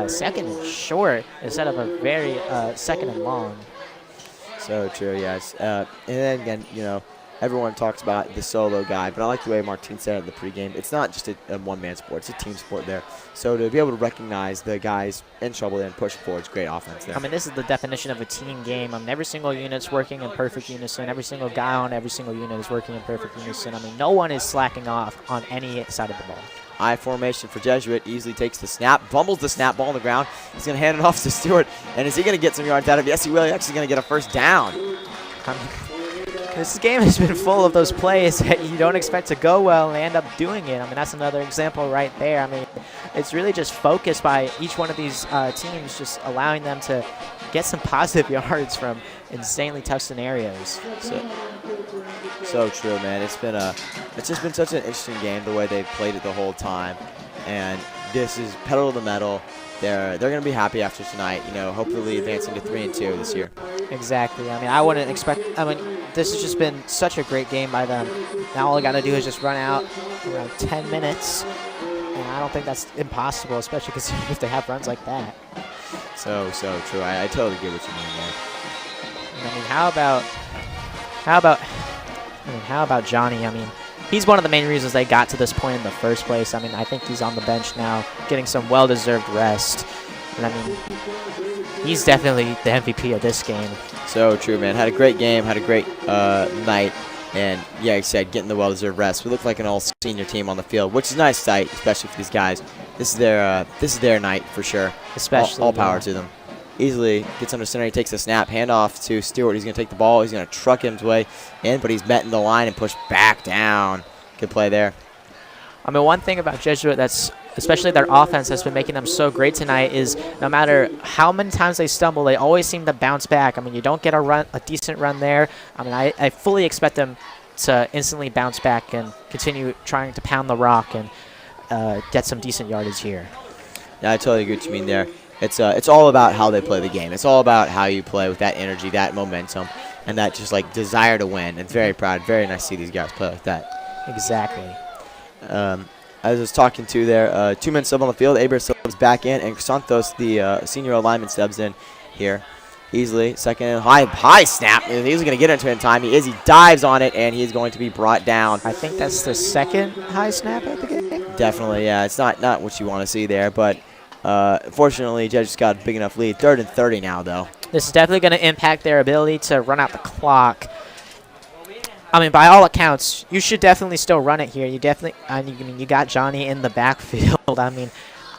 second and short instead of a very second and long. So true, yes. And then again, you know, everyone talks about the solo guy, but I like the way Martin said it in the pregame. It's not just a one-man sport. It's a team sport there. So to be able to recognize the guys in trouble and push forward is great offense there. I mean, this is the definition of a team game. I mean, every single unit's working in perfect unison. Every single guy on every single unit is working in perfect unison. I mean, no one is slacking off on any side of the ball. I formation for Jesuit. Easily takes the snap, fumbles the snap ball on the ground. He's going to hand it off to Stewart. And is he going to get some yards out of it? Yes, he will. He's actually going to get a first down. This game has been full of those plays that you don't expect to go well and they end up doing it. I mean, that's another example right there. I mean, it's really just focused by each one of these teams, just allowing them to get some positive yards from insanely tough scenarios. So true, man. It's just been such an interesting game the way they've played it the whole time, and this is pedal to the metal. They're going to be happy after tonight. You know, hopefully advancing to 3-2 this year. Exactly. I mean, I wouldn't expect. I mean, this has just been such a great game by them. Now all I got to do is just run out around 10 minutes, and I don't think that's impossible, especially because if they have runs like that. So true. I totally get what you mean, man. I mean, how about Johnny? I mean, he's one of the main reasons they got to this point in the first place. I mean, I think he's on the bench now, getting some well-deserved rest. And I mean, he's definitely the MVP of this game. So true, man. Had a great game, had a great night. And yeah, like I said, getting the well-deserved rest. We look like an all-senior team on the field, which is a nice sight, especially for these guys. This is their night for sure. Especially all power to them. Easily gets under center. He takes the snap, handoff to Stewart. He's going to take the ball. He's going to truck him his way in, but he's met in the line and pushed back down. Good play there. I mean, one thing about Jesuit that's, especially their offense, that's been making them so great tonight is no matter how many times they stumble, they always seem to bounce back. I mean, you don't get a decent run there. I mean, I fully expect them to instantly bounce back and continue trying to pound the rock and get some decent yardage here. Yeah, I totally agree what you mean there. It's all about how they play the game. It's all about how you play with that energy, that momentum, and that just like desire to win. It's very proud, very nice to see these guys play like that. Exactly. As I was talking to there, 2-man sub on the field. HEBERT subs back in, and Santos, the senior alignment, subs in here. Easily, second high snap. He's going to get into it in time. He is. He dives on it, and he's going to be brought down. I think that's the second high snap of the game. Definitely, yeah. It's not what you want to see there, but fortunately, Judge just got a big enough lead. 3rd and 30 now, though. This is definitely going to impact their ability to run out the clock. I mean, by all accounts, you should definitely still run it here. You definitely, I mean, you got Johnny in the backfield. I mean,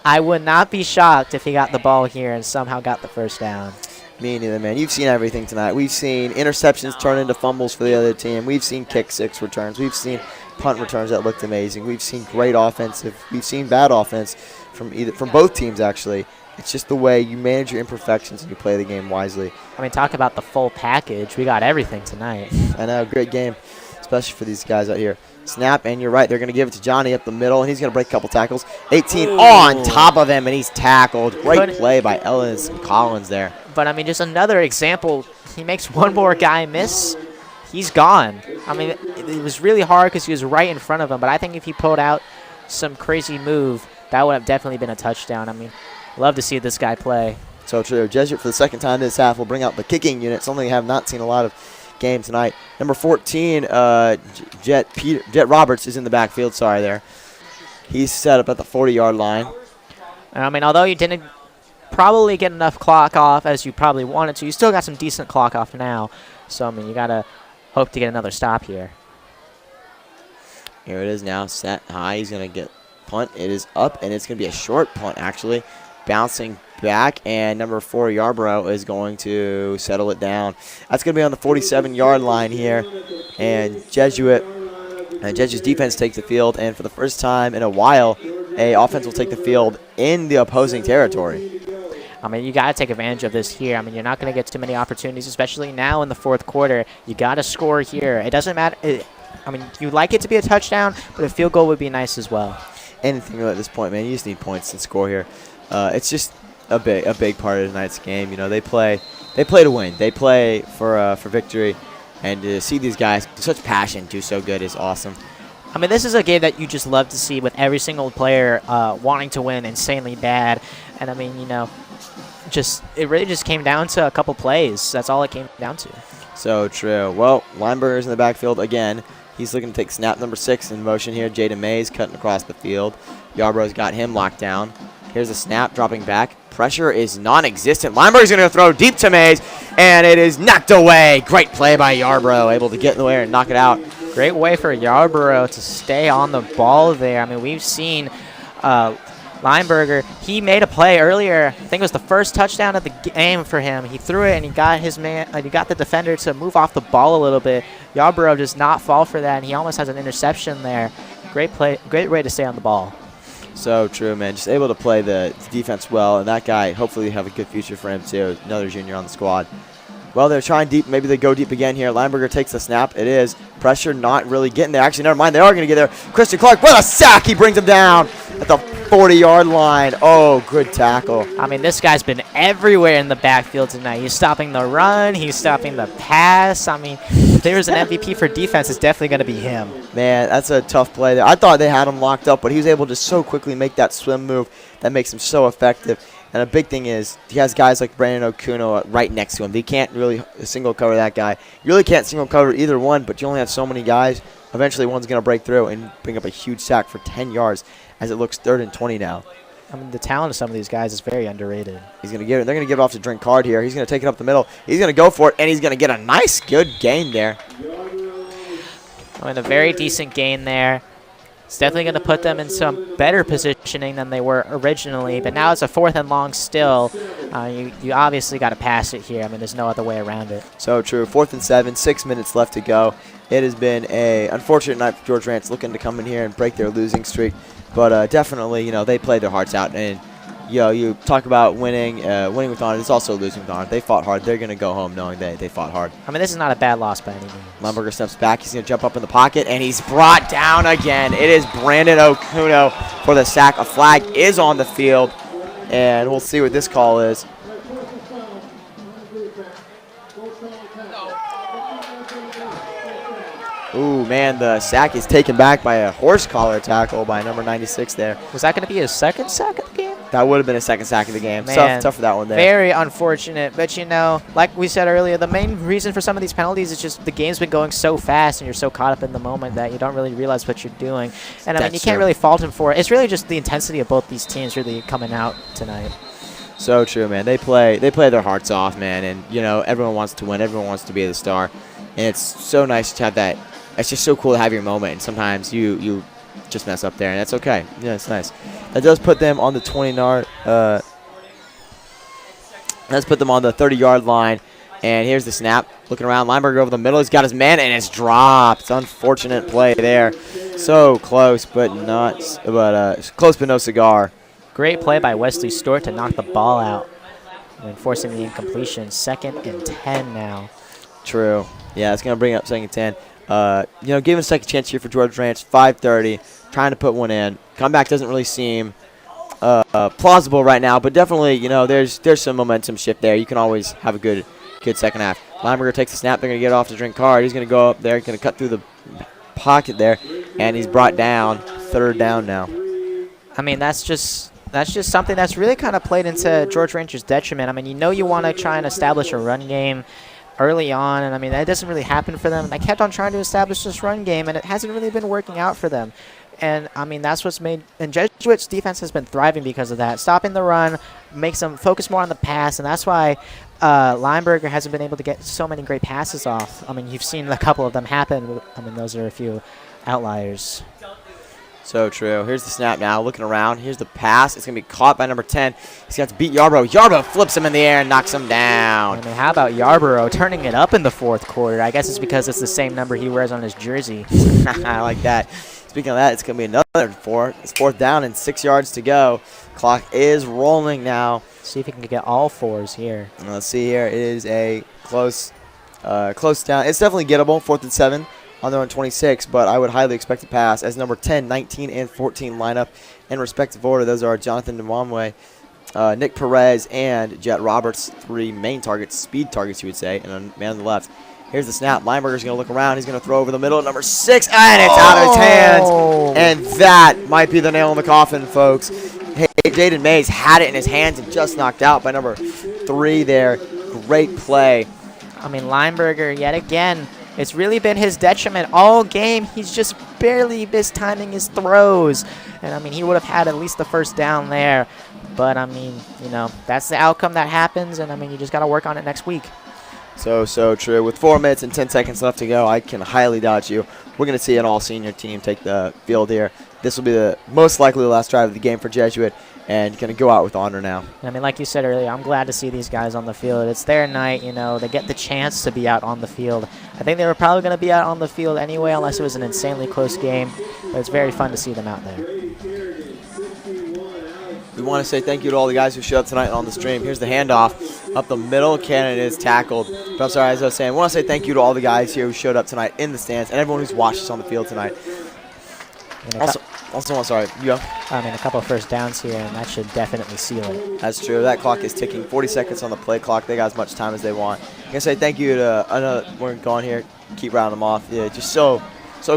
I would not be shocked if he got the ball here and somehow got the first down. Me neither, man. You've seen everything tonight. We've seen interceptions turn into fumbles for the other team. We've seen kick six returns. We've seen punt returns that looked amazing. We've seen great offensive. We've seen bad offense from both teams, actually. It's just the way you manage your imperfections and you play the game wisely. I mean, talk about the full package. We got everything tonight. I know, great game, especially for these guys out here. Snap, and you're right. They're going to give it to Johnny up the middle, and he's going to break a couple tackles. 18 on top of him, and he's tackled. Great play by Ellis and Collins there. But, I mean, just another example. He makes one more guy miss. He's gone. I mean, it was really hard because he was right in front of him, but I think if he pulled out some crazy move, that would have definitely been a touchdown. I mean, love to see this guy play. So true. Jesuit for the second time this half will bring out the kicking unit. Something we have not seen a lot of game tonight. Number 14, Jet Roberts is in the backfield. Sorry there. He's set up at the 40-yard line. I mean, although you didn't probably get enough clock off as you probably wanted to, you still got some decent clock off now. So, I mean, you got to hope to get another stop here. Here it is now, set high. He's going to get punt. It is up, and it's going to be a short punt, actually. Bouncing back, and number 4, Yarbrough, is going to settle it down. That's going to be on the 47-yard line here, and Jesuit's defense takes the field, and for the first time in a while, a offense will take the field in the opposing territory. I mean, you got to take advantage of this here. I mean, you're not going to get too many opportunities, especially now in the fourth quarter. You got to score here. It doesn't matter. I mean, you like it to be a touchdown, but a field goal would be nice as well. Anything at this point, man. You just need points and score here. It's just a big part of tonight's game. You know, they play they play to win. They play for victory. And to see these guys, such passion, do so good is awesome. I mean, this is a game that you just love to see with every single player wanting to win insanely bad. And I mean, you know, it really just came down to a couple plays. That's all it came down to. So true. Well, Lineberger's in the backfield again. He's looking to take snap number 6 in motion here. Jaden Mays cutting across the field. Yarbrough's got him locked down. Here's a snap, dropping back. Pressure is non-existent. Lineberger's going to throw deep to Mays, and it is knocked away. Great play by Yarbrough, able to get in the way and knock it out. Great way for Yarbrough to stay on the ball there. I mean, we've seen Lineberger. He made a play earlier. I think it was the first touchdown of the game for him. He threw it, and he got his man. He got the defender to move off the ball a little bit. Yarbrough does not fall for that, and he almost has an interception there. Great play. Great way to stay on the ball. So true, man. Just able to play the defense well, and that guy hopefully have a good future for him too. Another junior on the squad. Well, they're trying deep. Maybe they go deep again here. Lineberger takes the snap. It is. Pressure not really getting there. Actually, never mind. They are going to get there. Christian Clark, what a sack. He brings him down at the 40-yard line. Oh, good tackle. I mean, this guy's been everywhere in the backfield tonight. He's stopping the run. He's stopping the pass. I mean, if there's an MVP for defense, it's definitely going to be him. Man, that's a tough play there. I thought they had him locked up, but he was able to so quickly make that swim move that makes him so effective. And a big thing is he has guys like Brandon Okuno right next to him. They can't really single cover that guy. You really can't single cover either one, but you only have so many guys. Eventually one's going to break through and bring up a huge sack for 10 yards as it looks 3rd and 20 now. I mean, the talent of some of these guys is very underrated. He's going to give it. They're going to give it off to Drinkard here. He's going to take it up the middle. He's going to go for it, and he's going to get a nice, good gain there. I mean, a very decent gain there. It's definitely going to put them in some better positioning than they were originally. But now it's a 4th and long still. You obviously got to pass it here. I mean, there's no other way around it. So true. 4th and 7, 6 minutes left to go. It has been an unfortunate night for George Rance, looking to come in here and break their losing streak. But definitely, you know, they played their hearts out. And, you know, you talk about winning with honor. It's also losing with honor. They fought hard. They're going to go home knowing they fought hard. I mean, this is not a bad loss by any means. Lineberger steps back. He's going to jump up in the pocket, and he's brought down again. It is Brandon Okuno for the sack. A flag is on the field, and we'll see what this call is. Ooh, man, the sack is taken back by a horse collar tackle by number 96 there. Was that going to be his 2nd sack of the game? That would have been a 2nd sack of the game. Man, tough for that one there. Very unfortunate. But, you know, like we said earlier, the main reason for some of these penalties is just the game's been going so fast and you're so caught up in the moment that you don't really realize what you're doing. And, I mean, you can't really fault him for it. It's really just the intensity of both these teams really coming out tonight. So true, man. They play their hearts off, man. And, you know, everyone wants to win. Everyone wants to be the star. And it's so nice to have that. It's just so cool to have your moment, and sometimes you just mess up there, and that's okay. Yeah, it's nice. That does put them on the 20-yard. Let's put them on the 30-yard line, and here's the snap. Looking around, Lineberger over the middle. He's got his man, and it's dropped. It's an unfortunate play there. So close, but close, but no cigar. Great play by Wesley Stewart to knock the ball out and forcing the incompletion. 2nd and 10 now. True. Yeah, it's going to bring up 2nd and 10. You know, give him a second chance here for George Ranch. 5:30, trying to put one in. Comeback doesn't really seem plausible right now, but definitely, you know, there's some momentum shift there. You can always have a good second half. Lineberger takes the snap. They're going to get off to Drinkard. He's going to go up there. He's going to cut through the pocket there, and he's brought down. 3rd down now. I mean, that's just something that's really kind of played into George Rancher's detriment. I mean, you know, you want to try and establish a run game early on, and I mean, that doesn't really happen for them. And they kept on trying to establish this run game, and it hasn't really been working out for them. And I mean, that's what's made, and Jesuits' defense has been thriving because of that. Stopping the run makes them focus more on the pass, and that's why Lineberger hasn't been able to get so many great passes off. I mean, you've seen a couple of them happen. I mean, those are a few outliers. So true. Here's the snap now. Looking around. Here's the pass. It's going to be caught by number 10. He's got to beat Yarbrough. Yarbrough flips him in the air and knocks him down. I mean, how about Yarbrough turning it up in the 4th quarter? I guess it's because it's the same number he wears on his jersey. I like that. Speaking of that, it's going to be another 4. It's 4th down and 6 yards to go. Clock is rolling now. See if he can get all 4s here. Let's see here. It is a close down. It's definitely gettable. 4th and 7. On their own 26, but I would highly expect to pass as number 10, 19, and 14 line up in respective order. Those are Jonathan Nwamwe, Nick Perez and Jet Roberts, 3 main targets, speed targets, you would say, and a man on the left. Here's the snap. Lineberger's going to look around. He's going to throw over the middle. Number 6, and it's out of his hands. And that might be the nail in the coffin, folks. Hey, Jaden Mays had it in his hands and just knocked out by number 3 there. Great play. I mean, Lineberger, yet again, it's really been his detriment all game. He's just barely mistiming his throws. And, I mean, he would have had at least the first down there. But, I mean, you know, that's the outcome that happens. And, I mean, you just got to work on it next week. So true. With 4 minutes and 10 seconds left to go, I can highly doubt you. We're going to see an all-senior team take the field here. This will be the most likely last drive of the game for Jesuit, and going to go out with honor now. I mean, like you said earlier, I'm glad to see these guys on the field. It's their night, you know. They get the chance to be out on the field. I think they were probably going to be out on the field anyway, unless it was an insanely close game. But it's very fun to see them out there. We want to say thank you to all the guys who showed up tonight on the stream. Here's the handoff up the middle. Cannon is tackled. But I'm sorry, as I was saying, we want to say thank you to all the guys here who showed up tonight in the stands and everyone who's watched us on the field tonight. Also, sorry, you go. I mean, a couple of first downs here, and that should definitely seal it. That's true. That clock is ticking. 40 seconds on the play clock. They got as much time as they want. I'm going to say thank you to, I know we're going here, keep rounding them off. Yeah, just so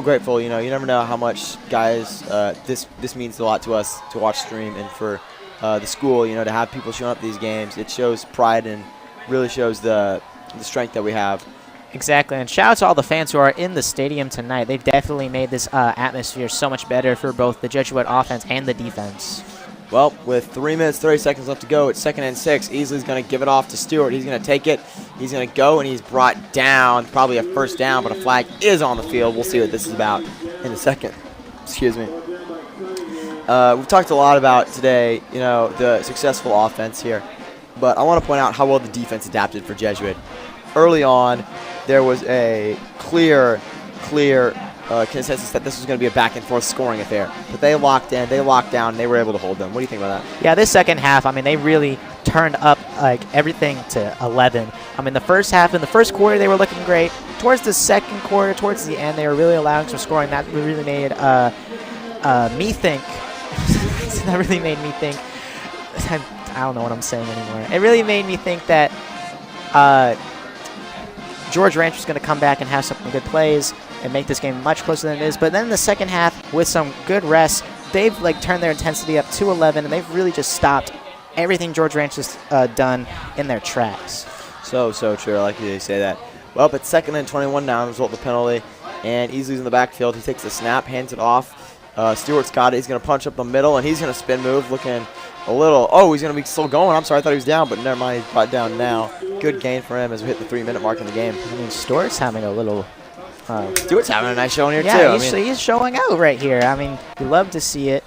grateful. You know, you never know how much, guys, this means a lot to us to watch stream and for the school, you know, to have people showing up to these games. It shows pride and really shows the strength that we have. Exactly, and shout out to all the fans who are in the stadium tonight. They've definitely made this atmosphere so much better for both the Jesuit offense and the defense. Well, with 3 minutes, 30 seconds left to go, it's 2nd and 6. Easley's going to give it off to Stewart. He's going to take it. He's going to go, and he's brought down. Probably a first down, but a flag is on the field. We'll see what this is about in a second. Excuse me. We've talked a lot about today, you know, the successful offense here. But I want to point out how well the defense adapted for Jesuit. Early on, there was a clear consensus that this was going to be a back-and-forth scoring affair. But they locked in, they locked down, and they were able to hold them. What do you think about that? Yeah, this second half, I mean, they really turned up like everything to 11. I mean, the first half, in the first quarter, they were looking great. Towards the second quarter, towards the end, they were really allowing some scoring. That really made me think. That really made me think. I don't know what I'm saying anymore. It really made me think that George Ranch was going to come back and have some good plays and make this game much closer than it is. But then in the second half, with some good rests, they've like turned their intensity up to 11, and they've really just stopped everything George Ranch has done in their tracks. So true. I like you to say that. Well, it's 2nd and 21 now, result of the penalty. And Easley's in the backfield. He takes the snap, hands it off. Stewart's got it. He's going to punch up the middle, and he's going to spin move, looking a little. Oh, he's going to be still going. I'm sorry, I thought he was down, but never mind. He's brought down now. Good gain for him as we hit the 3-minute mark in the game. I mean, Stewart's having a little. Stewart's having a nice showing here, yeah, too. He's showing out right here. I mean, you love to see it.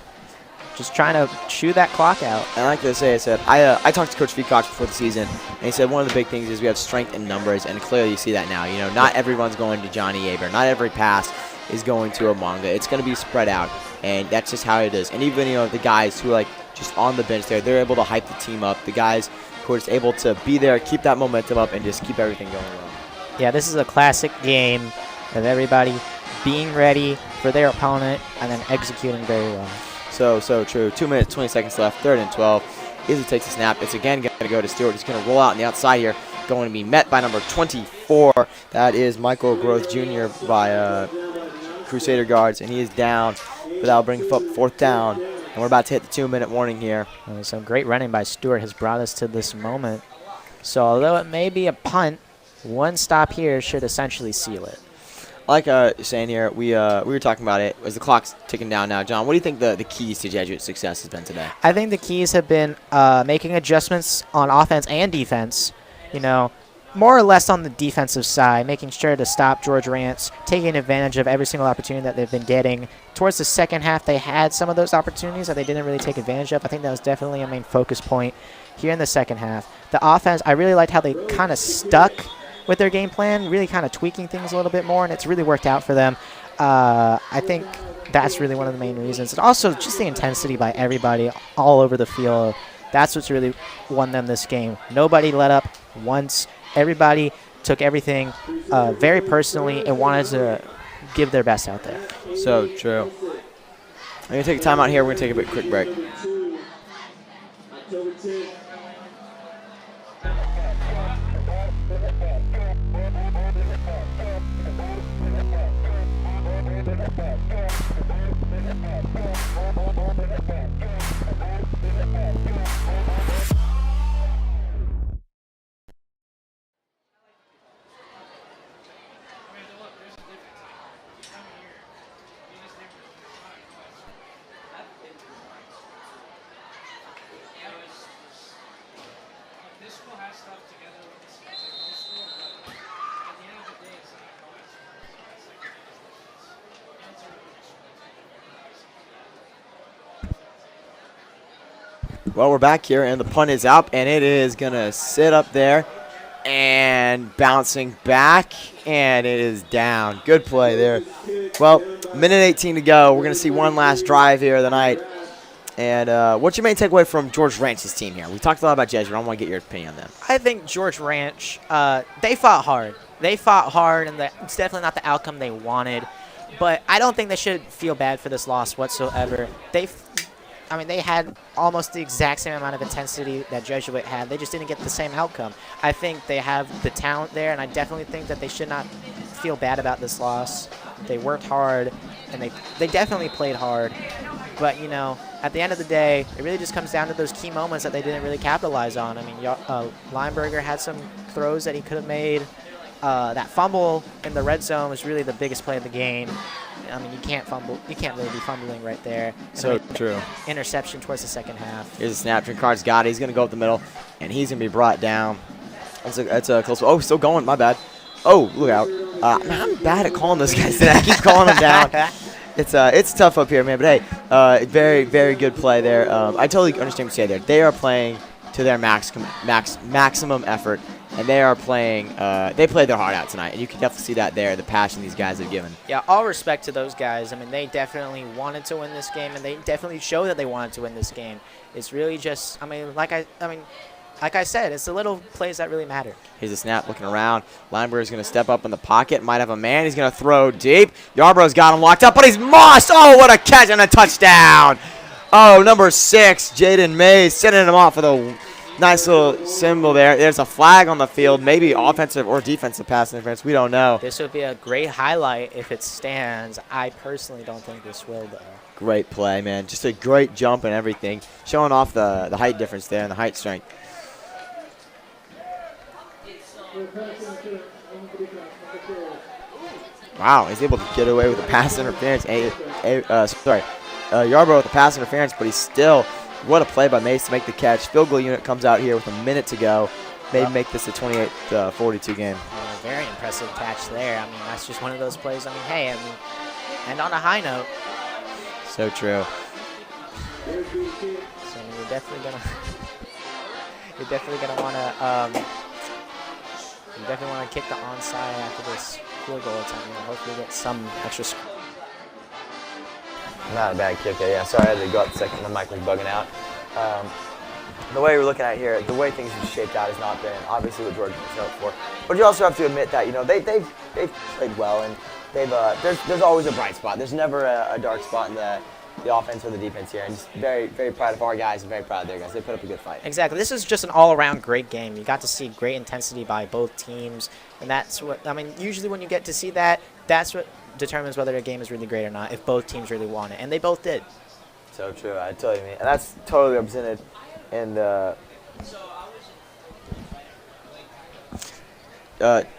Just trying to chew that clock out. And like I said, I talked to Coach Feacock before the season, and he said one of the big things is we have strength in numbers, and clearly you see that now. You know, not everyone's going to Johnny Yeager. Not every pass is going to a manga. It's going to be spread out, and that's just how it is. And even, you know, the guys who are like just on the bench there, they're able to hype the team up. The guys who are just able to be there, keep that momentum up, and just keep everything going well. Yeah, this is a classic game of everybody being ready for their opponent and then executing very well. So true. 2 minutes, 20 seconds left, 3rd and 12. Easley takes a snap. It's again going to go to Stewart. He's going to roll out on the outside here. Going to be met by number 24. That is Michael Groth Jr. by Crusader guards, and he is down. But that'll bring up 4th down. And we're about to hit the 2-minute warning here. Some great running by Stewart has brought us to this moment. So although it may be a punt, one stop here should essentially seal it. Like saying here, we were talking about it as the clock's ticking down now. John, what do you think the keys to Jesuit's success has been today? I think the keys have been making adjustments on offense and defense. You know, more or less on the defensive side, making sure to stop George Rance, taking advantage of every single opportunity that they've been getting. Towards the second half, they had some of those opportunities that they didn't really take advantage of. I think that was definitely a main focus point here in the second half. The offense, I really liked how they kind of stuck with their game plan, really kind of tweaking things a little bit more, and it's really worked out for them. I think that's really one of the main reasons. And also just the intensity by everybody all over the field. That's what's really won them this game. Nobody let up once. Everybody took everything very personally and wanted to give their best out there. So true. I'm going to take a time out here. We're going to take a quick break. Well, we're back here, and the punt is up, and it is going to sit up there and bouncing back, and it is down. Good play there. Well, minute 18 to go. We're going to see one last drive here of the night. And what's your main takeaway from George Ranch's team here? We talked a lot about Jesuit. I want to get your opinion on them. I think George Ranch, they fought hard. They fought hard, and it's definitely not the outcome they wanted. But I don't think they should feel bad for this loss whatsoever. I mean, they had almost the exact same amount of intensity that Jesuit had. They just didn't get the same outcome. I think they have the talent there, and I definitely think that they should not feel bad about this loss. They worked hard, and they definitely played hard. But, you know, at the end of the day, it really just comes down to those key moments that they didn't really capitalize on. I mean, Lineberger had some throws that he could have made. That fumble in the red zone was really the biggest play of the game. I mean, you can't fumble. You can't really be fumbling right there. So true. Interception towards the second half. Here's a snap. Trincard's got it. He's going to go up the middle, and he's going to be brought down. That's a close one. Oh, still going. My bad. Oh, look out. Man, I'm bad at calling those guys today. I keep calling them down. It's tough up here, man. But, hey, very, very good play there. I totally understand what you say there. They are playing to their maximum effort. And they are playing, they played their heart out tonight. And you can definitely see that there, the passion these guys have given. Yeah, all respect to those guys. I mean, they definitely wanted to win this game, and they definitely showed that they wanted to win this game. It's really just, like I said, it's the little plays that really matter. Here's a snap looking around. Lineberger is going to step up in the pocket. Might have a man. He's going to throw deep. Yarbrough's got him locked up, but he's mossed. Oh, what a catch and a touchdown. Oh, number 6, Jaden Mays, sending him off for the nice little symbol there. There's a flag on the field, maybe offensive or defensive pass interference. We don't know. This would be a great highlight if it stands. I personally don't think this will, though. Great play, man. Just a great jump and everything. Showing off the height difference there and the height strength. Wow, he's able to get away with the pass interference. Yarbrough with the pass interference, but he's still... What a play by Mace to make the catch. Field goal unit comes out here with a minute to go. Maybe make this a 28-42 game. Yeah, very impressive catch there. I mean, that's just one of those plays. I mean, hey, and on a high note. So true. So you're definitely gonna want to kick the onside after this field goal attempt. Hopefully get some extra score. Not a bad kick there. Yeah, sorry, I had to go up a second. The mic was bugging out. The way we're looking at here, the way things have shaped out has not been obviously what Georgia was known for. But you also have to admit that they've played well, and there's always a bright spot. There's never a dark spot in the offense or the defense here. And just very, very proud of our guys and very proud of their guys. They put up a good fight. Exactly. This is just an all-around great game. You got to see great intensity by both teams, and that's what I mean. Usually, when you get to see that, that's what determines whether a game is really great or not, if both teams really want it, and they both did. So true, I totally mean, and that's totally represented in the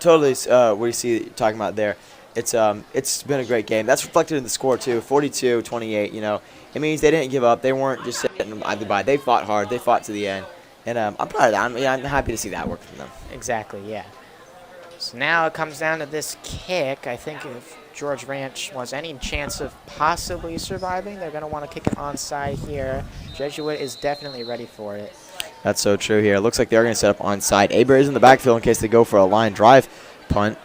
totally what you see talking about there. It's been a great game. That's reflected in the score too, 42-28. You know, it means they didn't give up. They weren't just sitting either by. They fought hard. They fought to the end, and I'm proud of that. I'm happy to see that work from them. Exactly, yeah. So now it comes down to this kick. I think if George Ranch wants any chance of possibly surviving, they're going to want to kick it onside here. Jesuit is definitely ready for it. That's so true here. It looks like they're going to set up onside. Aberry's in the backfield in case they go for a line drive punt.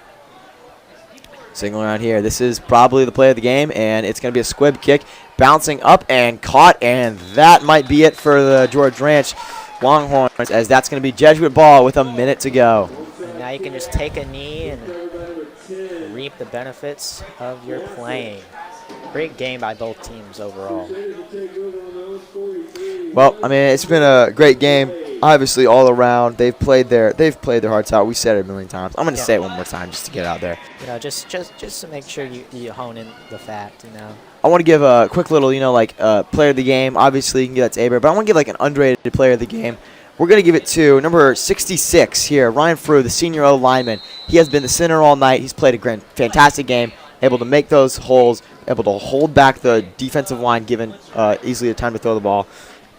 Signal around here. This is probably the play of the game, and it's going to be a squib kick. Bouncing up and caught, and that might be it for the George Ranch Longhorns, as that's going to be Jesuit ball with a minute to go. And now you can just take a knee and reap the benefits of your playing. great game by both teams overall. Well, I mean, it's been a great game. Obviously, all around, they've played their hearts out. We said it a million times. I'm going to say it one more time just to get it out there. You know, just to make sure you hone in the fact, you know. I want to give a quick little, you know, like player of the game. Obviously, you can give that to HEBERT, but I want to give like an underrated player of the game. We're going to give it to number 66 here, Ryan FREW, the senior O lineman. He has been the center all night. He's played a fantastic game, able to make those holes, able to hold back the defensive line, given easily the time to throw the ball.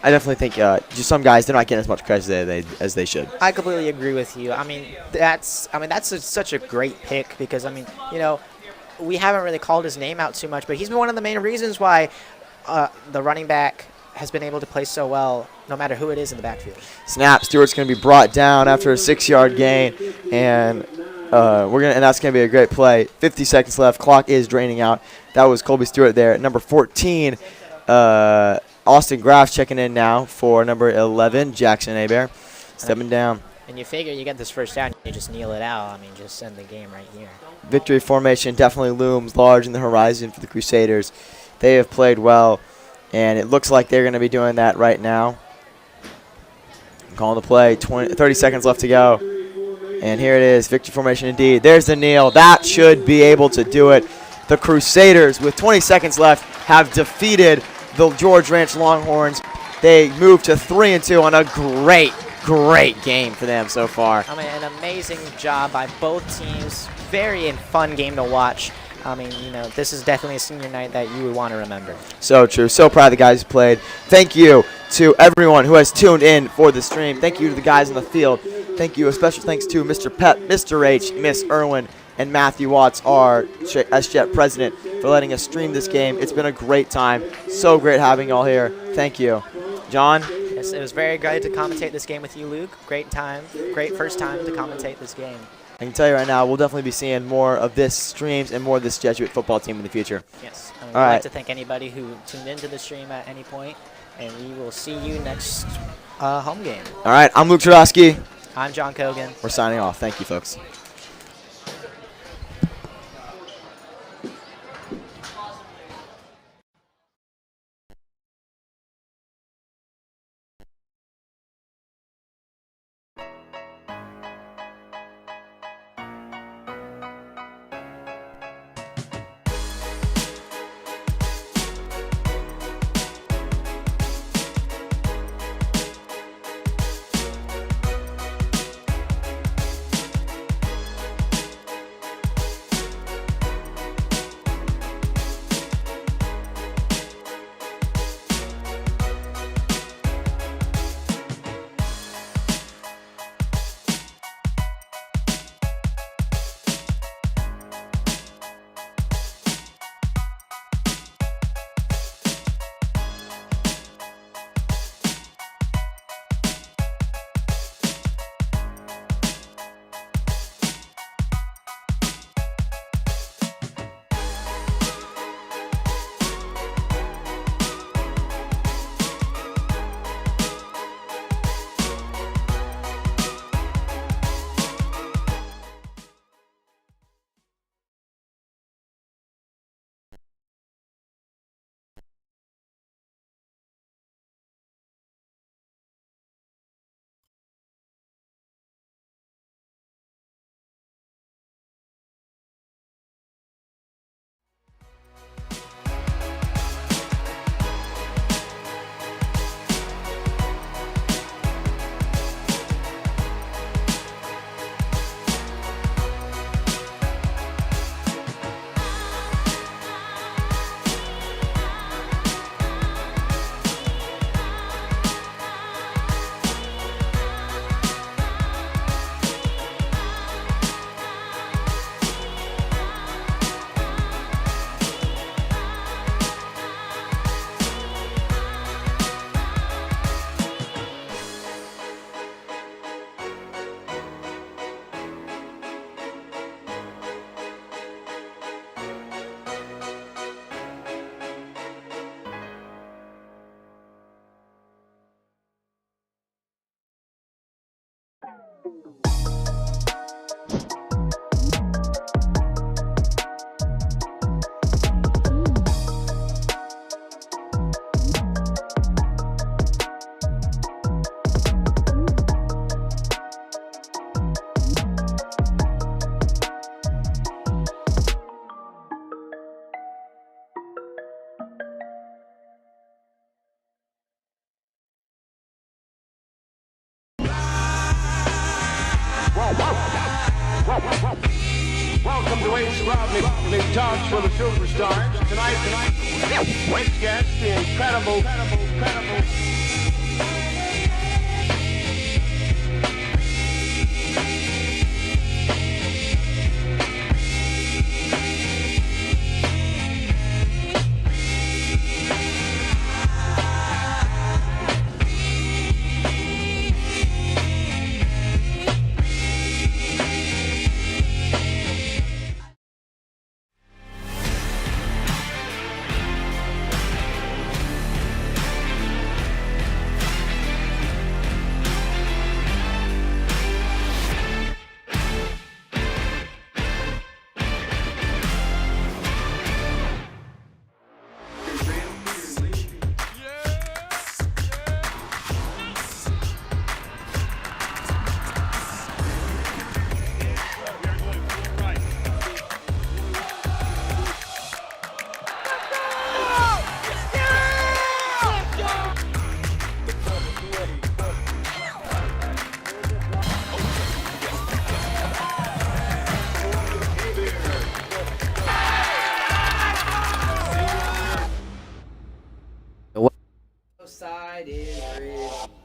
I definitely think just some guys, they're not getting as much credit as they should. I completely agree with you. I mean, that's such a great pick because, I mean, you know, we haven't really called his name out too much, but he's been one of the main reasons why the running back has been able to play so well no matter who it is in the backfield. Snap. Stewart's going to be brought down after a 6-yard gain, and that's going to be a great play. 50 seconds left. Clock is draining out. That was Colby Stewart there. Number 14, Austin Graf checking in now for number 11, Jackson Hebert, stepping down. And you figure you get this first down, you just kneel it out. I mean, just send the game right here. Victory formation definitely looms large in the horizon for the Crusaders. They have played well, and it looks like they're going to be doing that right now. I'm calling the play, 30 seconds left to go. And here it is, victory formation indeed. There's the kneel. That should be able to do it. The Crusaders, with 20 seconds left, have defeated the George Ranch Longhorns. They move to 3-2 on a great game for them so far. I mean, an amazing job by both teams. Very fun game to watch. I mean, you know, this is definitely a senior night that you would want to remember. So true. So proud of the guys who played. Thank you to everyone who has tuned in for the stream. Thank you to the guys in the field. Thank you. A special thanks to Mr. Pep, Mr. H, Miss Irwin, and Matthew Watts, our SJET president, for letting us stream this game. It's been a great time. So great having you all here. Thank you. John? Yes, it was very great to commentate this game with you, Luke. Great time. Great first time to commentate this game. I can tell you right now, we'll definitely be seeing more of this streams and more of this Jesuit football team in the future. Yes. I would all like right. to thank anybody who tuned into the stream at any point, and we will see you next home game. All right. I'm Luke Chudowski. I'm John Cogan. We're signing off. Thank you, folks. Let's get the incredible. Side is red.